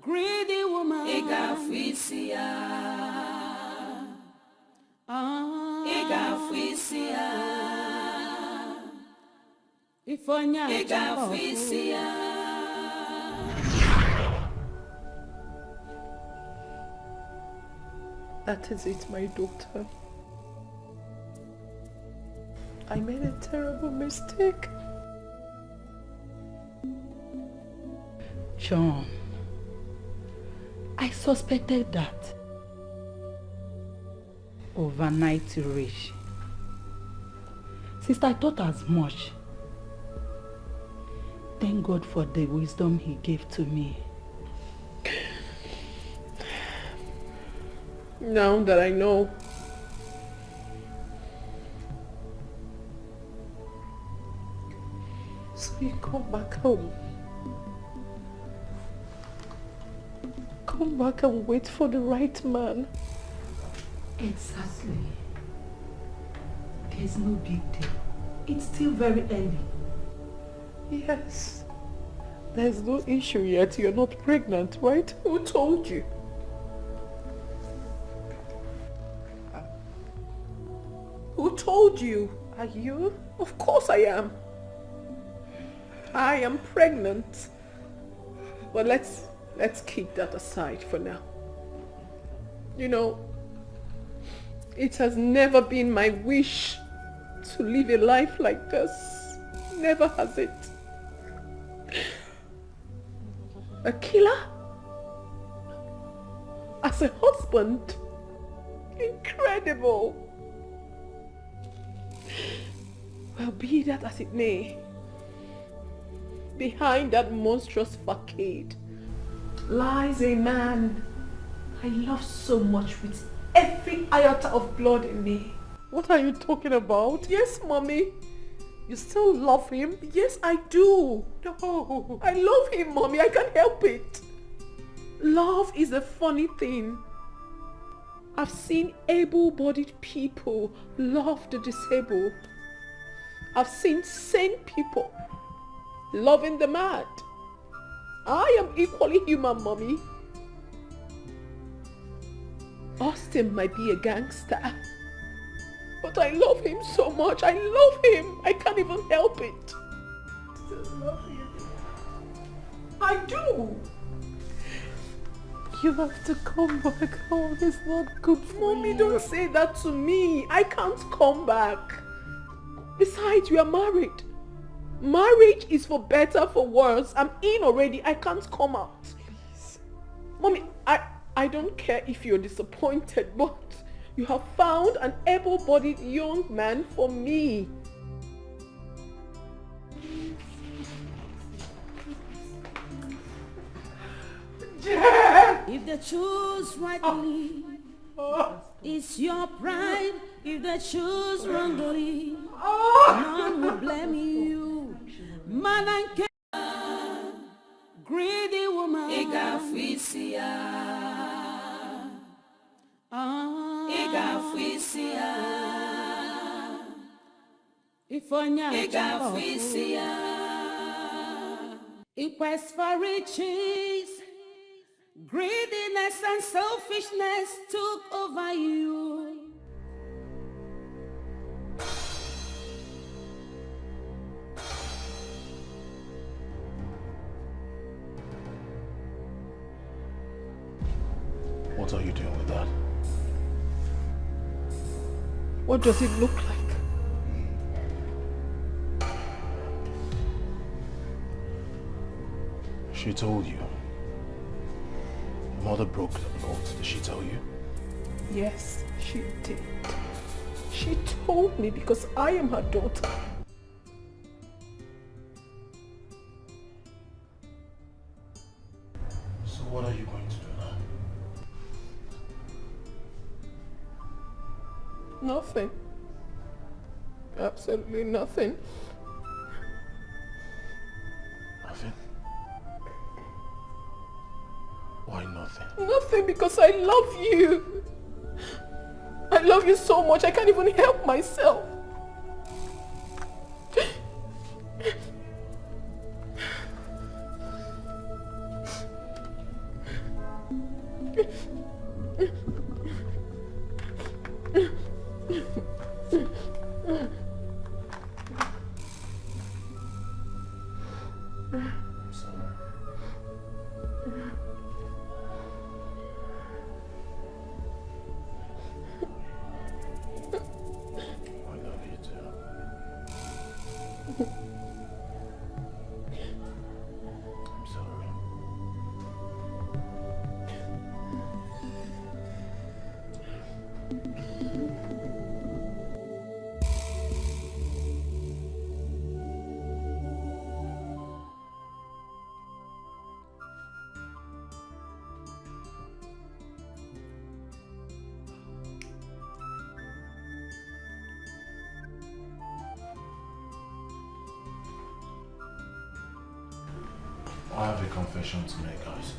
S14: Greedy woman,
S16: That is it, my daughter. I made a terrible mistake.
S1: John, I suspected that. Overnight rage. Sister, I thought as much. Thank God for the wisdom he gave to me.
S16: Now that I know, so you come back home. Come back and wait for the right man.
S1: Exactly. There's no big deal. It's still very early.
S16: Yes. There's no issue yet. You're not pregnant, right? Who told you? Who told you? Are you? Of course I am. I am pregnant. But let's keep that aside for now. You know, it has never been my wish to live a life like this. Never has it. A killer? As a husband? Incredible. Well, be that as it may, behind that monstrous facade lies a man I love so much with every iota of blood in me. What are you talking about? Yes, Mommy. You still love him? Yes, I do. No, I love him, Mommy. I can't help it. Love is a funny thing. I've seen able-bodied people love the disabled. I've seen sane people loving the mad. I am equally human, Mommy. Austin might be a gangster, but I love him so much. I love him. I can't even help it. I love him. I do. You have to come back home. It's not good for Mommy, don't say that to me. I can't come back. Besides, we are married. Marriage is for better, for worse. I'm in already. I can't come out. Please. Mommy, I don't care if you're disappointed, but you have found an able-bodied young man for me.
S14: If they choose rightly, it's your pride. If they choose wrongly, none will blame you. Man and greedy woman, it quest for riches, greediness and selfishness took over you.
S19: What are you doing with that?
S16: What does it look like?
S19: She told you. Your mother broke the oath. Did she tell you?
S3: Yes, she did. She told me because I am her daughter.
S19: So what are you going to do now?
S3: Nothing. Absolutely nothing.
S19: Nothing? Why nothing?
S3: Nothing because I love you. I love you so much I can't even help myself.
S19: I have a confession to make, guys.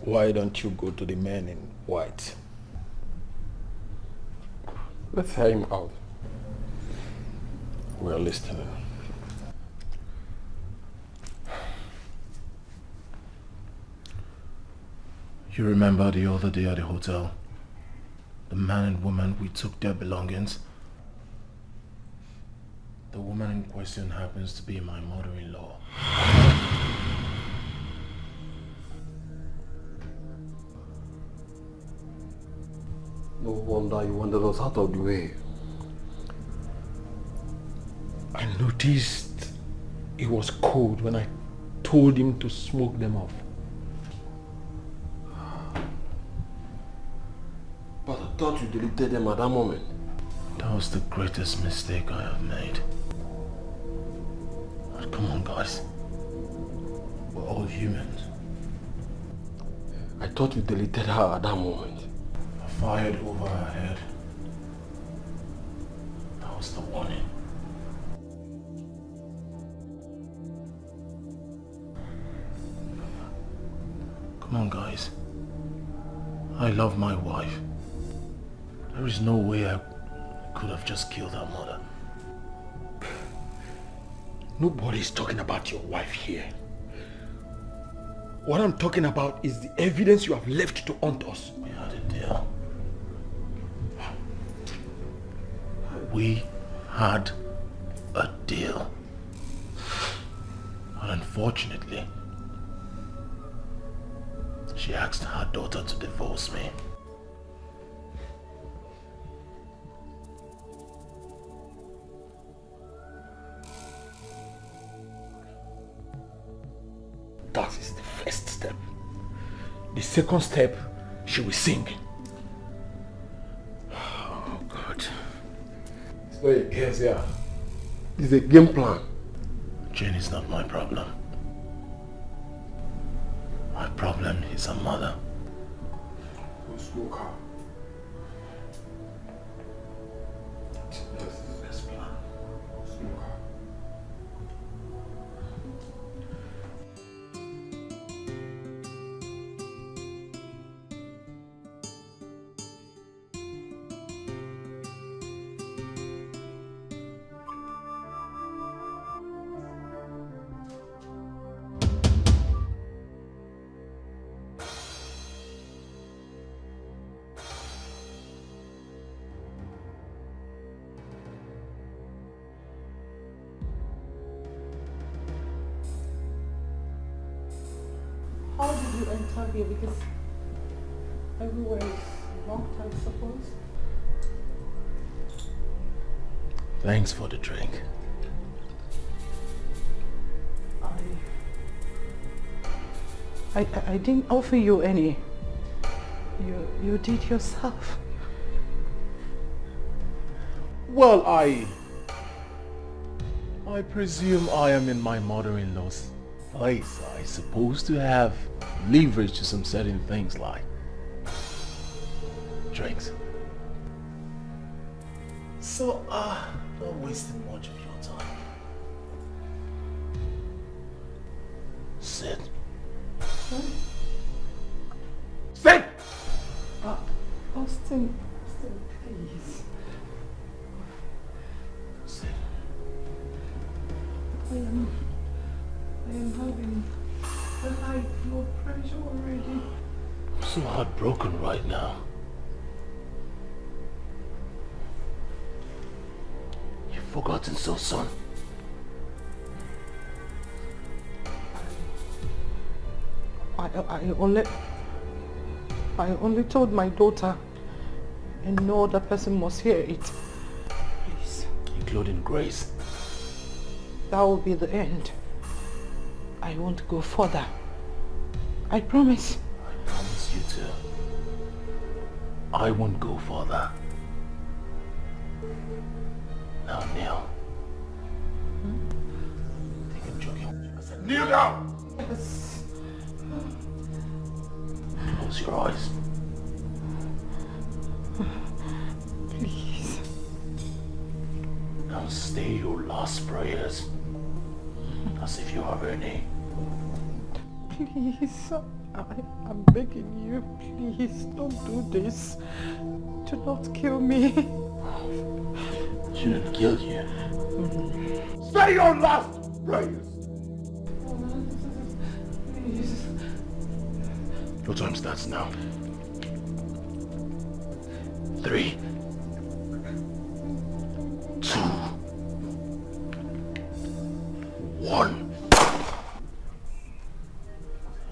S12: Why don't you go to the man in white? Let's hear him out.
S19: We're listening. You remember the other day at the hotel? The man and woman, we took their belongings. The woman in question happens to be my mother-in-law.
S9: No wonder you wanted us out of the way.
S12: I noticed it was cold when I told him to smoke them off.
S9: But I thought you deleted them at that moment.
S19: That was the greatest mistake I have made. But come on, guys. We're all humans.
S9: I thought you deleted her at that moment.
S19: I fired over her head. That was the warning. Come on, guys. I love my wife. There is no way I could have just killed her mother.
S12: Nobody's talking about your wife here. What I'm talking about is the evidence you have left to haunt us.
S19: We had a deal. We had a deal. But unfortunately, she asked her daughter to divorce me.
S12: That is the first step. The second step, she will sing.
S9: Oh God. It's not a case here. It's a game plan.
S19: Jane is not my problem. My problem is her mother.
S9: Go smoke her. This is the best plan. Smoke her.
S3: How did you enter here? Because everywhere is locked, I suppose.
S19: Thanks for the drink.
S1: I didn't offer you any. You did yourself.
S19: Well, I presume I am in my mother-in-law's place. I suppose to have leverage to some certain things like drinks. So, not wasting much of your time. Sit. Sit!
S1: Austin, please.
S19: Sit.
S1: I am having a high blood pressure already.
S19: I'm so heartbroken right now. You've forgotten so soon.
S1: I only told my daughter, and no other person must hear it. Please.
S19: Including Grace.
S1: That will be the end. I won't go further. I promise.
S19: I promise you to. I won't go further. Now kneel. I think I'm joking. I said kneel down!
S1: Yes.
S19: Close your eyes.
S1: Please.
S19: Now say your last prayers. As if you have any.
S1: Please. I'm begging you. Please don't do this. Do not kill me.
S19: I shouldn't kill you. Say your last prayers.
S1: Please.
S19: Your time starts now. 3, 2, 1.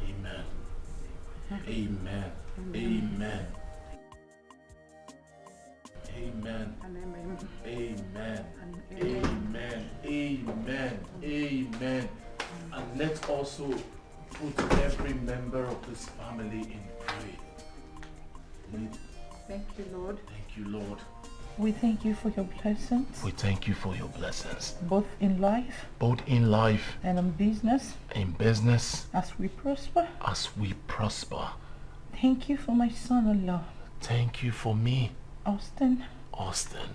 S19: Amen. Amen. Amen. Amen. Amen. Amen. Amen. Amen. And let's also put every member of this family in prayer.
S1: Thank you, Lord.
S19: Thank you, Lord.
S1: We thank you for your blessings.
S19: We thank you for your blessings.
S1: Both in life.
S19: Both in life.
S1: And in business.
S19: In business.
S1: As we prosper.
S19: As we prosper.
S1: Thank you for my son-in-law.
S19: Thank you for me.
S1: Austin.
S19: Austin.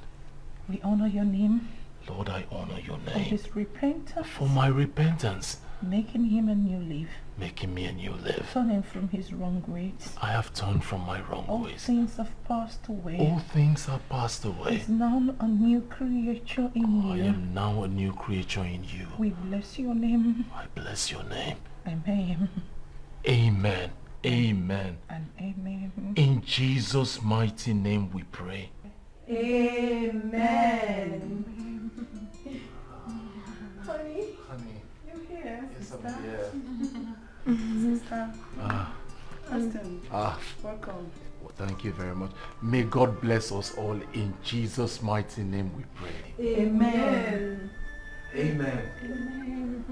S1: We honor your name.
S19: Lord, I honor your
S1: For
S19: name.
S1: his repentance.
S19: For my repentance.
S1: Making him a new life.
S19: Making me a new life.
S1: Turning from his wrong ways.
S19: I have turned from my wrong
S1: All
S19: ways.
S1: things have passed away.
S19: All things have passed away.
S1: Is now a new creature in you.
S19: I am now a new creature in you.
S1: We bless your name.
S19: I bless your name.
S1: Amen.
S19: Amen. Amen.
S1: And amen.
S19: In Jesus' mighty name we pray.
S1: Amen.
S3: Honey.
S19: Honey.
S3: You here?
S19: Yes, I'm here.
S3: Sister. Austin. Welcome.
S19: Well, thank you very much. May God bless us all. In Jesus' mighty name we pray.
S1: Amen.
S19: Amen.
S1: Amen.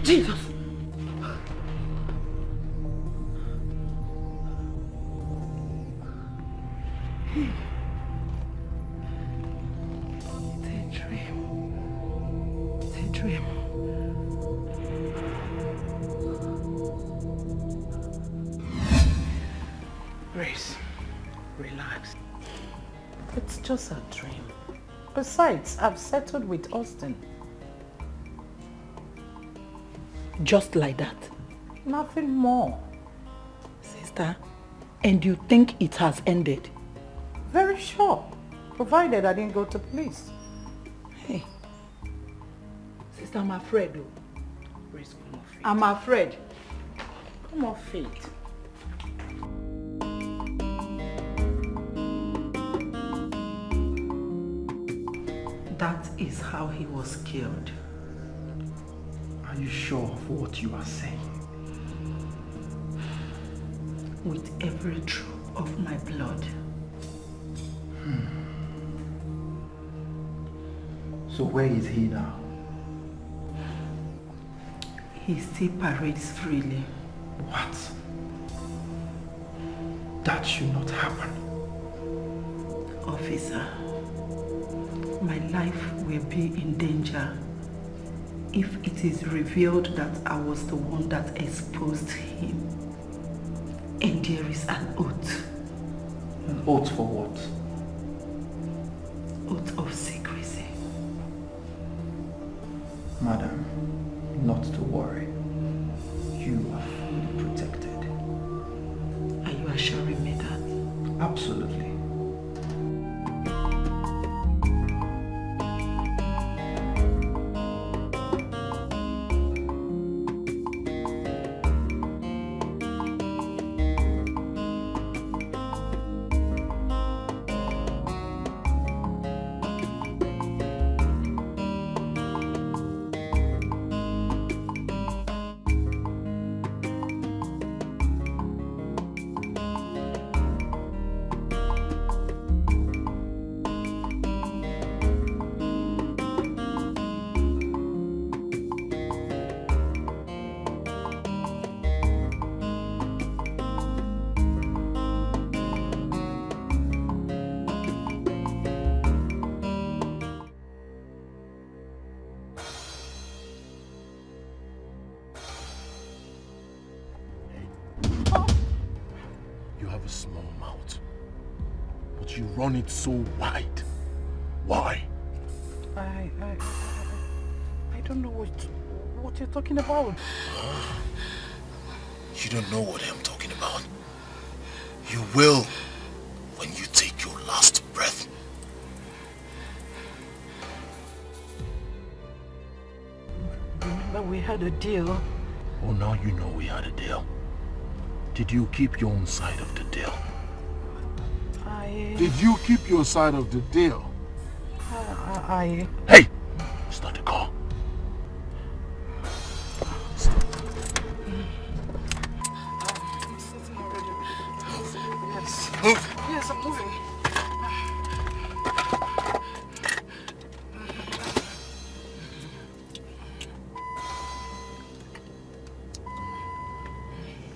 S6: Jesus!
S1: It's a dream. Grace, relax. It's just a dream. Besides, I've settled with Austin.
S6: Just like that.
S1: Nothing more.
S6: Sister, and you think it has ended?
S1: Very sure. Provided I didn't go to police.
S6: Hey. Sister, I'm afraid though.
S1: Grace, come off it.
S6: I'm afraid.
S1: Come off it.
S16: that is how he was killed.
S4: Are you sure of what you are saying?
S16: With every drop of my blood.
S4: So where is he now?
S16: He still parades freely.
S4: What? That should not happen.
S16: Officer, my life will be in danger if it is revealed that I was the one that exposed him. And there is an oath.
S4: An oath for what?
S16: Oath of secrecy.
S4: Madam, not to worry. You are fully protected.
S16: Are you assuring me that?
S4: Absolutely.
S2: Run it so wide. Why?
S1: I don't know what you're talking about.
S19: You don't know what I'm talking about. You will when you take your last breath.
S1: Remember we had a deal.
S19: Oh, now you know we had a deal. Did you keep your own side of the deal?
S2: Did you keep your side of the deal?
S19: Hey! Start the car.
S1: Yes.
S19: Move.
S1: Yes, I'm moving.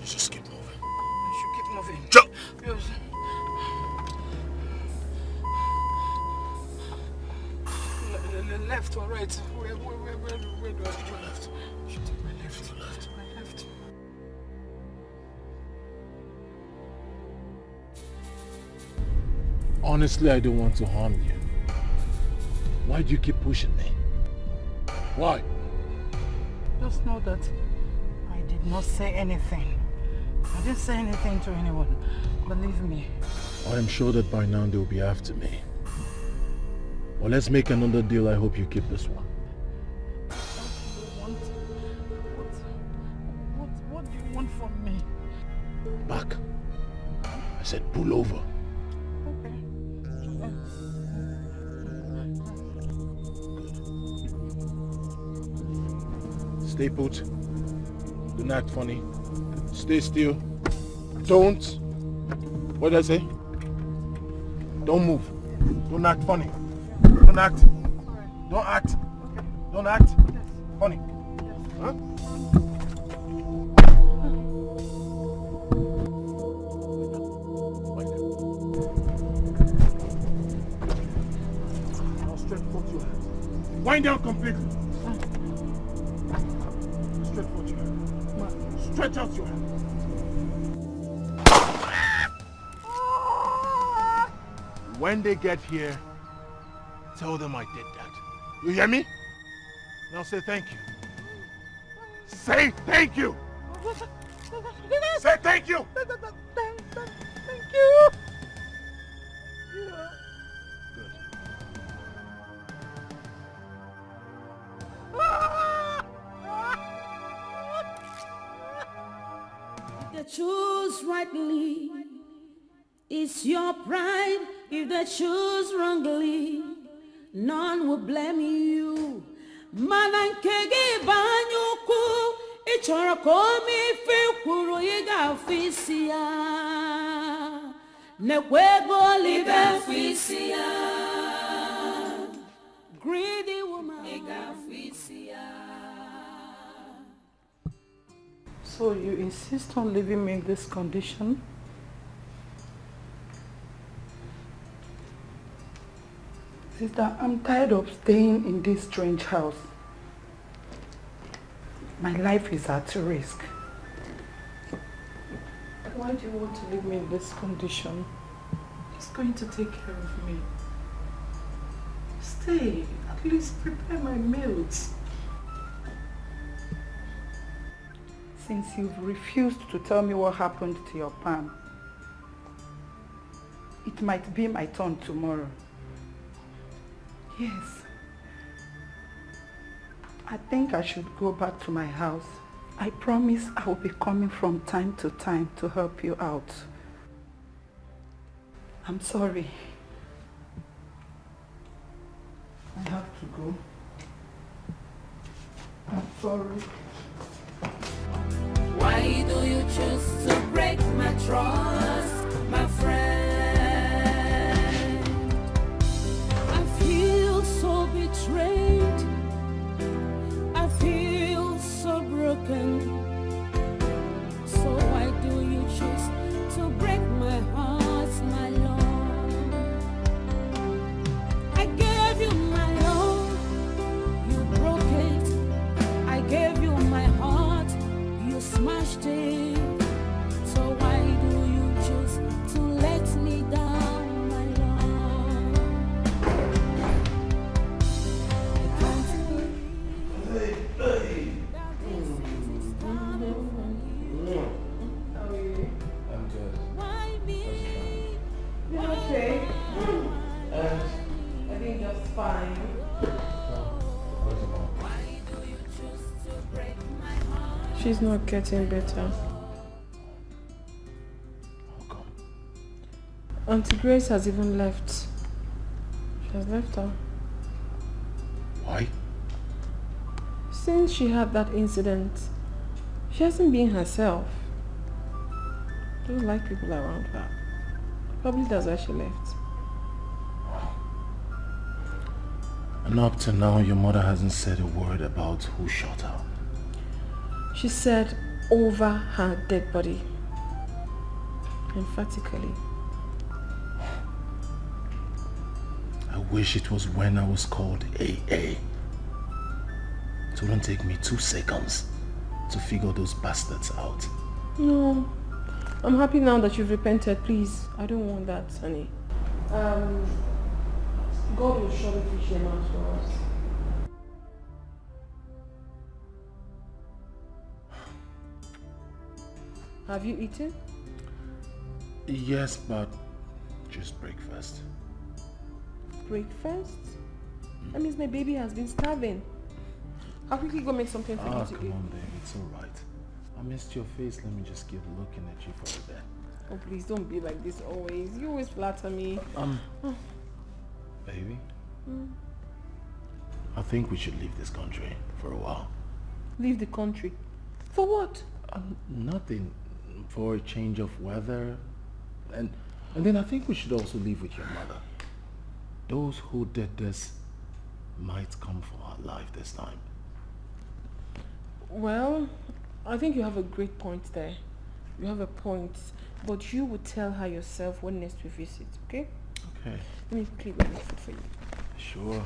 S19: Just keep moving.
S1: I should keep moving.
S19: Jump!
S1: Yes. Left or right? Where do I go? Left. Should take my left.
S19: Left.
S1: My left.
S2: Honestly, I don't want to harm you. Why do you keep pushing me? Why?
S1: Just know that I did not say anything. I didn't say anything to anyone. Believe me.
S2: I am sure that by now they'll be after me. Well, let's make another deal. I hope you keep this one.
S1: What do you want from me?
S2: Back. I said pull over.
S1: Okay.
S2: Stay put. Do not act funny. Stay still. Don't. What did I say? Don't move. Don't act funny. Don't act. Don't act. Don't act. Funny. Huh? Now stretch forth your hands. Wind down completely. Stretch forth your hands. Stretch out your hands. When they get here, tell them I did that. You hear me? Now say thank you. Say thank you! Say thank you!
S1: Thank you!
S14: If they choose rightly, it's your pride. If they choose wrongly, none will blame you. Mana nkege banyuku, ichoro komi fikuru iga fisia. Nekwego libe fisia. Greedy woman iga fisia.
S1: So you insist on leaving me in this condition? Sister, I'm tired of staying in this strange house. My life is at risk. Why do you want to leave me in this condition? Who's going to take care of me? Stay, at least prepare my meals. Since you've refused to tell me what happened to your palm, it might be my turn tomorrow. Yes. I think I should go back to my house. I promise I will be coming from time to time to help you out. I'm sorry. I have to go. I'm sorry.
S14: Why do you choose to break my trust, my friend? I feel so betrayed. I feel so broken. So why do you choose to break my heart, my love? I gave you my love, you broke it. I gave you my heart, you smashed it. So why do you choose to let me down, my love? I can't believe that this is coming from you.
S21: How are you?
S14: I'm good. Why me?
S21: You're okay. I think just fine. She's not getting better.
S19: How come?
S21: Auntie Grace has even left. She has left her.
S19: Why?
S21: Since she had that incident, she hasn't been herself. Don't like people around her. Probably that's why she left.
S19: And up to now, your mother hasn't said a word about who shot her.
S21: She said over her dead body. Emphatically.
S19: I wish it was when I was called AA. It wouldn't take me 2 seconds to figure those bastards out.
S21: No. I'm happy now that you've repented, please. I don't want that, honey. God will surely teach them out for us. Have you eaten?
S19: Yes, but just breakfast.
S21: Breakfast? That means my baby has been starving. I'll quickly go make something for you to eat.
S19: Come on, baby. It's alright. I missed your face. Let me just keep looking at you for a bit.
S21: Oh, please don't be like this always. You always flatter me.
S19: Baby? I think we should leave this country for a while.
S21: Leave the country? For what?
S19: Nothing. For a change of weather. And then I think we should also leave with your mother. Those who did this might come for our life this time.
S21: Well, I think you have a great point there. You have a point. But you would tell her yourself when next we visit, okay?
S19: Okay.
S21: Let me quickly get food for you.
S19: Sure.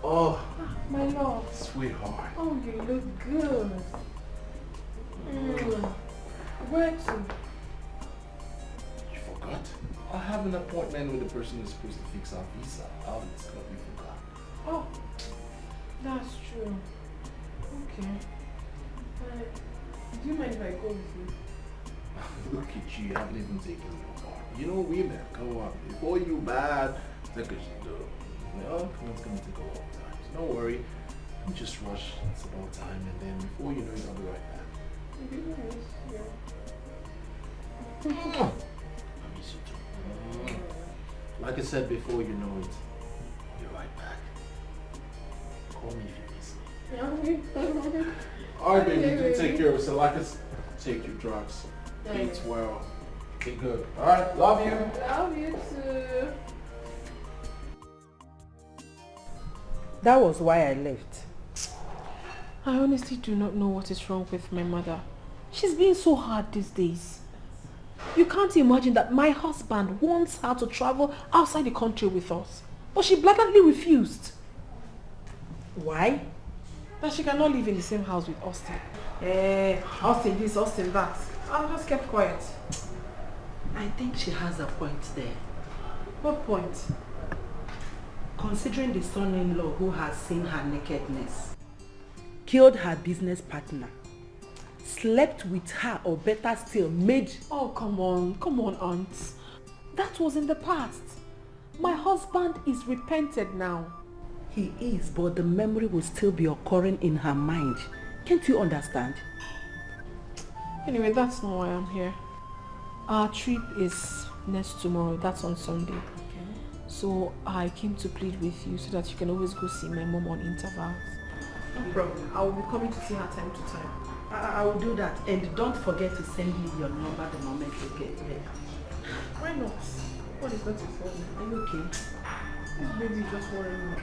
S21: Oh, my love.
S19: Sweetheart.
S21: Oh, you look good. Where to?
S19: You forgot? I have an appointment with the person who's supposed to fix our visa. How did you forgot?
S21: Oh, that's true. Okay. Do you mind if I go with you?
S19: Look at you, I haven't even taken you far. You know women, come on. Before you bad, take a shit though. Well, it's gonna take a long time. So don't worry. Don't just rush. It's about time, and then before you know it, I'll be right back. I miss you too. Like I said before, you know it. I'll be right back. Call me if you miss me. Alright, baby, do take care of yourself. Like I said, take your drugs. Eat well. Be good. Alright, love you.
S3: Love you too.
S1: That was why I left.
S3: I honestly do not know what is wrong with my mother. She's being so hard these days. You can't imagine that my husband wants her to travel outside the country with us. But she blatantly refused.
S1: Why?
S3: That she cannot live in the same house with Austin. Austin this, Austin that. I just kept quiet.
S1: I think she has a point there.
S3: What point?
S1: Considering the son-in-law who has seen her nakedness, killed her business partner, slept with her, or better still, made...
S3: Oh, come on, aunt. That was in the past. My husband is repented now.
S1: He is, but the memory will still be occurring in her mind. Can't you understand?
S3: Anyway, that's not why I'm here. Our trip is next tomorrow. That's on Sunday. Okay. So I came to plead with you so that you can always go see my mom on intervals. No problem. I will be coming to see her time to time.
S1: I will do that. And don't forget to send me your number the moment you get there.
S3: Why not? What is that for me?
S1: Are you okay?
S3: This baby is just worrying me.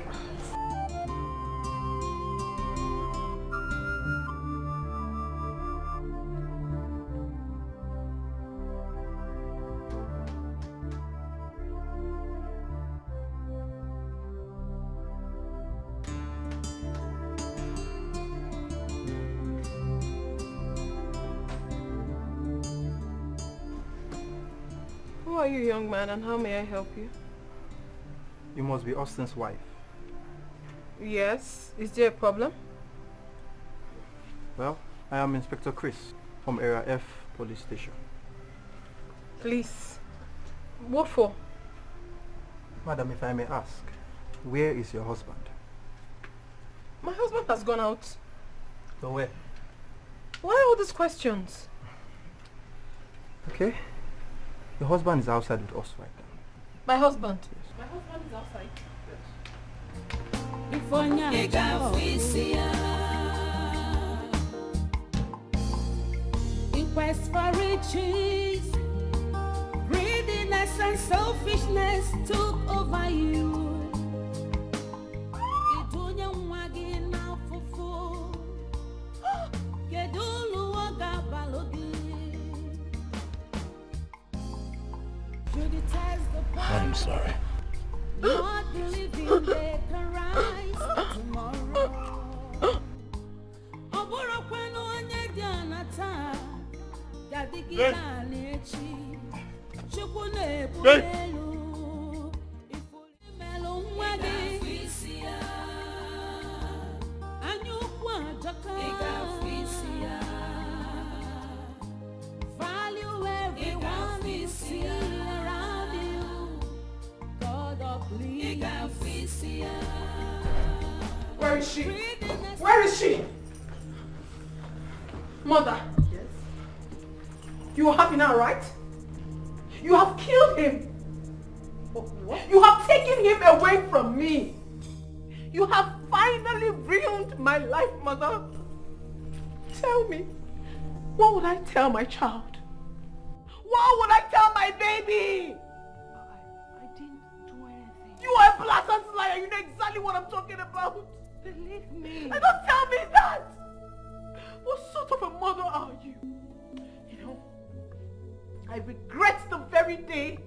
S3: Who are you, young man, and how may I help you?
S15: You must be Austin's wife.
S3: Yes. Is there a problem?
S15: Well, I am Inspector Chris from Area F Police Station.
S3: Please. What for?
S15: Madam, if I may ask, where is your husband?
S3: My husband has gone out.
S15: So where?
S3: Why all these questions?
S15: Okay. Your husband is outside with us right now.
S3: My husband?
S15: Yes.
S3: My husband is outside.
S14: In quest for riches, greediness and selfishness took over you.
S19: I'm sorry.
S14: Not believing they can rise tomorrow. Value everyone we see around you. God of
S3: Where is she? Where is she? Mother.
S1: Yes?
S3: You are happy now, right? You have killed him.
S1: What?
S3: You have taken him away from me. You have finally ruined my life, Mother. Tell me, what would I tell my child? What would I tell my baby?
S1: I didn't do anything.
S3: You are a blatant liar. You know exactly what I'm talking about.
S1: Believe me.
S3: And don't tell me that. What sort of a mother are you? You know, I regret the very day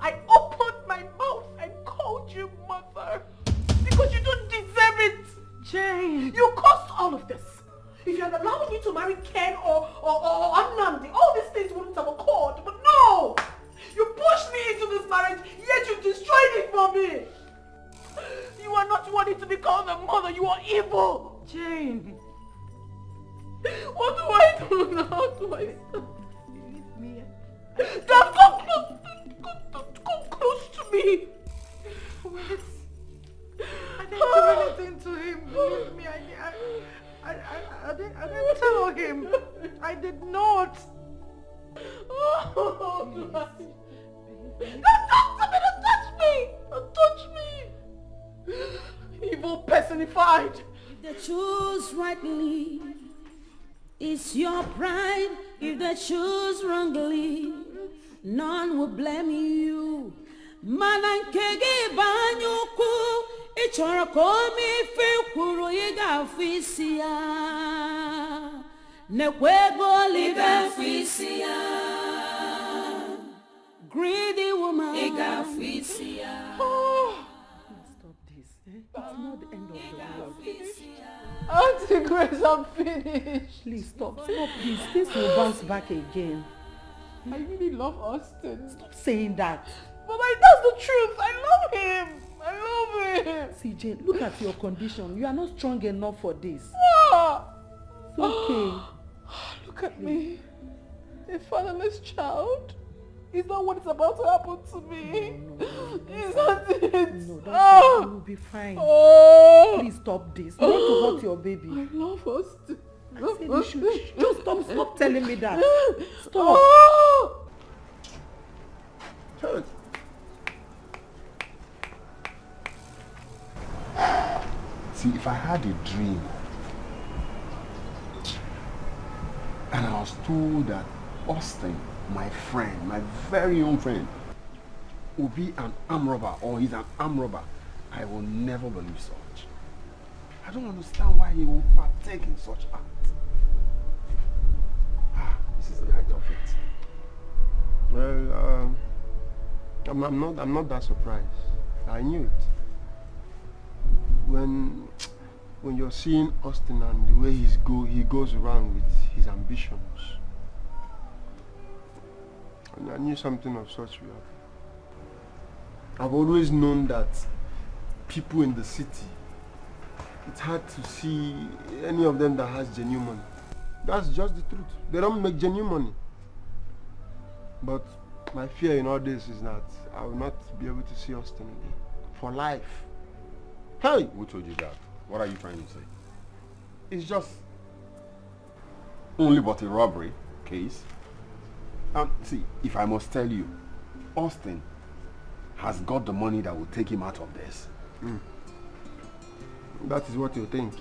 S3: I opened my mouth and called you mother. Because you don't deserve it.
S1: Jane.
S3: You caused all of this. If you had allowed me to marry Ken or Anandi, all these things wouldn't have occurred. But no! You pushed me into this marriage, yet you destroyed it for me. You are not worthy to be called a mother. You are evil.
S1: Jane.
S3: What do I do now? How do I stop?
S1: Believe me,
S16: I didn't tell him. I did not.
S1: Oh,
S16: Don't touch me! Don't touch me! Evil personified.
S14: If they choose rightly, it's your pride. If they choose wrongly, none will blame you. Manankege banyuku, ichora komi fe kuru yiga fisia. Nekwego liga fisia. Greedy woman. Iga fisia.
S1: Stop this. It's not the end of the world.
S16: Auntie Grace, I'm finished.
S1: Please stop this. This will bounce back again.
S16: I really love Austin.
S1: Stop saying that.
S16: But that's the truth. I love him. I love him.
S1: See, Jane, look at your condition. You are not strong enough for this.
S16: Ah.
S1: It's okay.
S16: Look at me. A fatherless child. Is that what is about to happen to me? Is that it?
S1: No, don't. You will be fine.
S16: Oh.
S1: Please stop this. You want to hurt your baby.
S16: I love Austin.
S1: I said you should. Just stop telling me that. Stop.
S16: Oh.
S11: See, if I had a dream and I was told that Austin, my friend, my very own friend, will be an armed robber or he's an armed robber, I will never believe such. I don't understand why he will partake in such act. This is the height of it.
S12: Well, I'm not that surprised. I knew it. When you're seeing Austin and the way he goes around with his ambitions, and I knew something of such will happen. I've always known that people in the city, it's hard to see any of them that has genuine money. That's just the truth. They don't make genuine money. But my fear in all this is that I will not be able to see Austin again. For life. Hey!
S11: Who told you that? What are you trying to say?
S12: It's just...
S11: only but a robbery case. And see, if I must tell you, Austin has got the money that will take him out of this.
S12: That is what you think.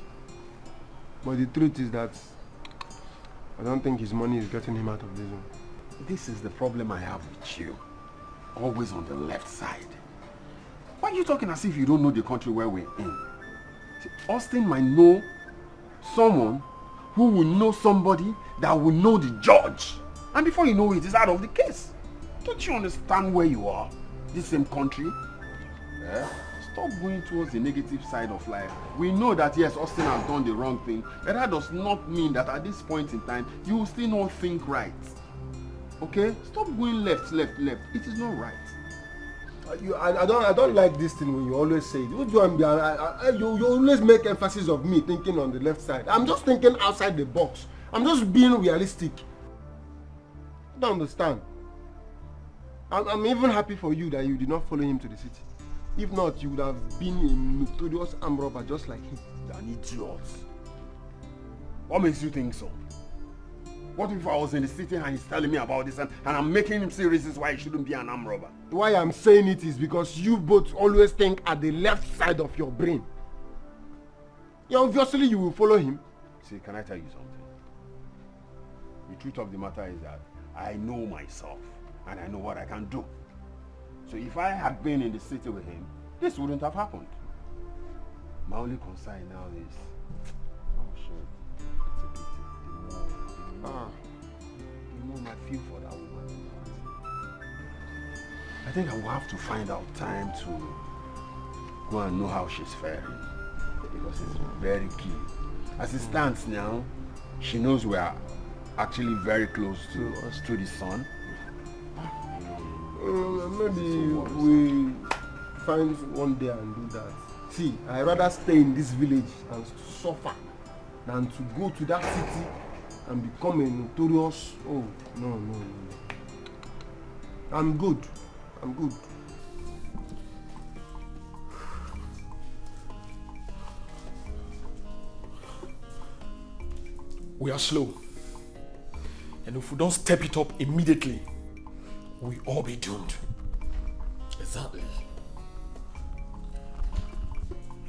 S12: But the truth is that I don't think his money is getting him out of this one.
S11: This is the problem I have with you. Always on the left side. Why are you talking as if you don't know the country where we're in? See, Austin might know someone who will know somebody that will know the judge. And before you know it, it's out of the case. Don't you understand where you are? This same country? Yeah? Stop going towards the negative side of life. We know that yes, Austin has done the wrong thing, but that does not mean that at this point in time, you will still not think right. Okay? Stop going left. It is not right.
S12: I don't like this thing when you always say it. You always make emphasis of me thinking on the left side. I'm just thinking outside the box. I'm just being realistic. I don't understand. I'm even happy for you that you did not follow him to the city. If not, you would have been a notorious armed robber just like him.
S11: An idiot. What makes you think so? What if I was in the city and he's telling me about this and I'm making him see reasons why he shouldn't be an armed robber?
S12: Why I'm saying it is because you both always think at the left side of your brain. Yeah, obviously you will follow him.
S11: See, can I tell you something? The truth of the matter is that I know myself and I know what I can do. So if I had been in the city with him, this wouldn't have happened. My only concern now is, oh shit, it's a pity. The more I feel for that woman. I think I will have to find out time to go and know how she's faring. Because it's very key. As it stands now, she knows we are actually very close to the sun.
S12: Maybe we find one day and do that. See, I'd rather stay in this village and suffer than to go to that city and become a notorious... Oh, no. I'm good.
S17: we are slow. And if we don't step it up immediately, we all be doomed.
S2: Exactly.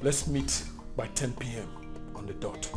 S17: Let's meet by 10 p.m. on the dot.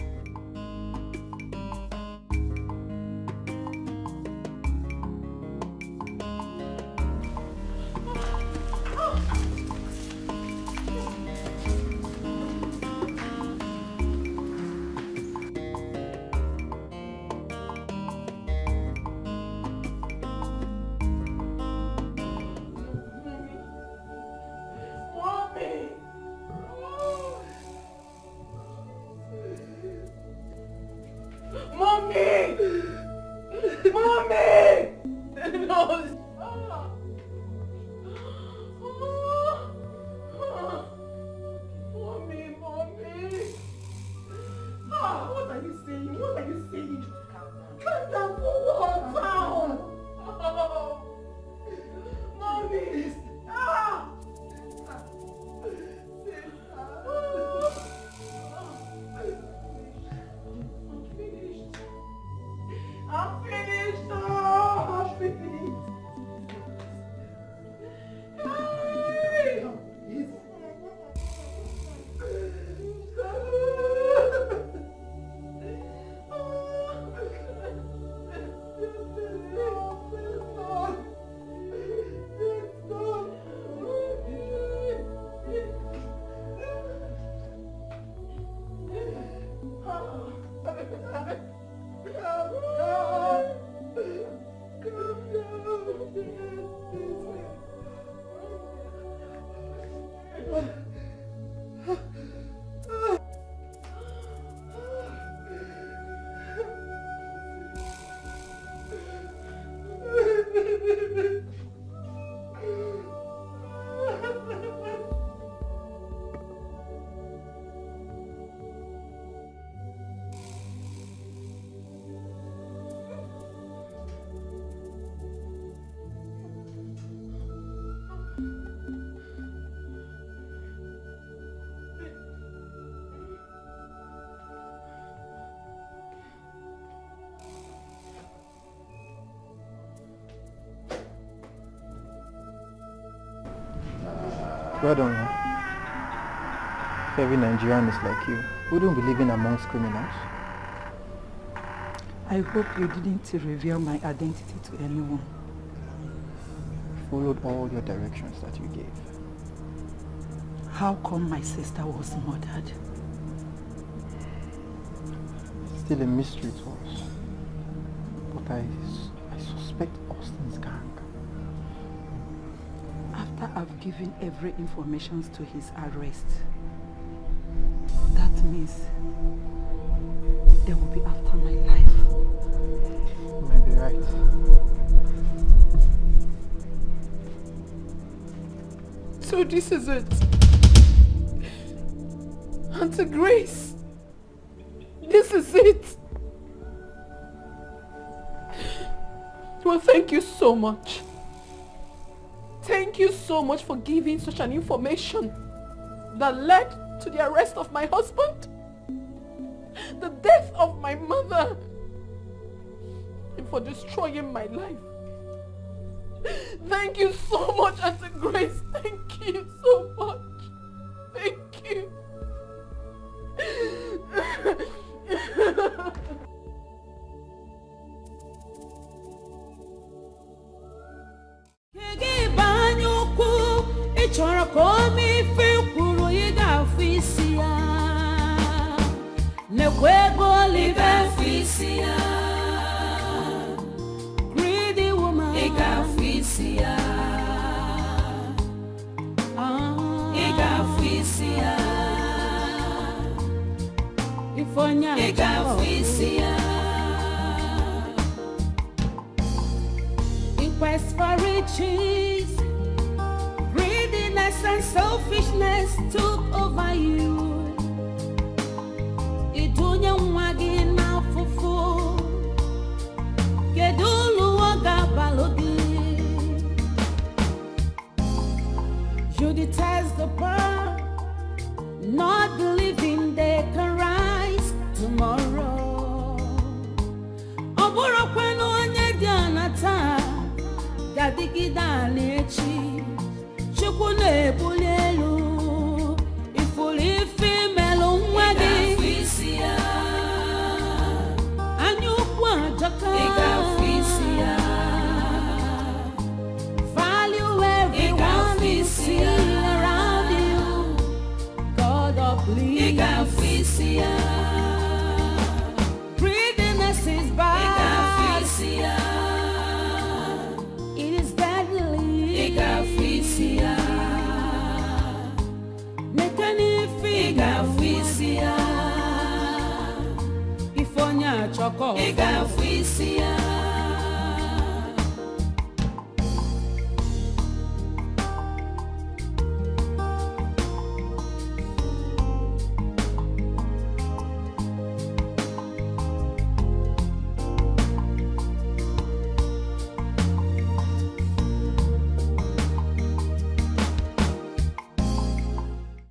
S15: Well done, man. If every Nigerian is like you, wouldn't be living amongst criminals.
S16: I hope you didn't reveal my identity to anyone.
S15: Followed all your directions that you gave.
S16: How come my sister was murdered?
S15: Still a mystery to us. But I suspect Austin's gang.
S16: After I've given every information to his arrest, that means they will be after my life.
S15: You might be right.
S3: So this is it. Auntie Grace, this is it. Well, thank you so much. Thank you so much for giving such an information that led to the arrest of my husband, the death of my mother, and for destroying my life. Thank you so much, Auntie Grace. Thank you so much. Thank you.
S14: Chora come kwuru yiga fisia ne kwego live fisia greedy woman yiga fisia yiga fisia ifonya yiga fisia in quest for riches. And selfishness took over you. Idunya mwagi na fufu kedulu waga balodi. You detest the poor, not believing they can rise tomorrow.
S21: ya dịgide n'echi Chukwu na-ebuli elu ifuru ife melụ nwa gị anya ukwu ajọka value everyone you see around you God of please greediness is bad it is deadly make any figure if on your choco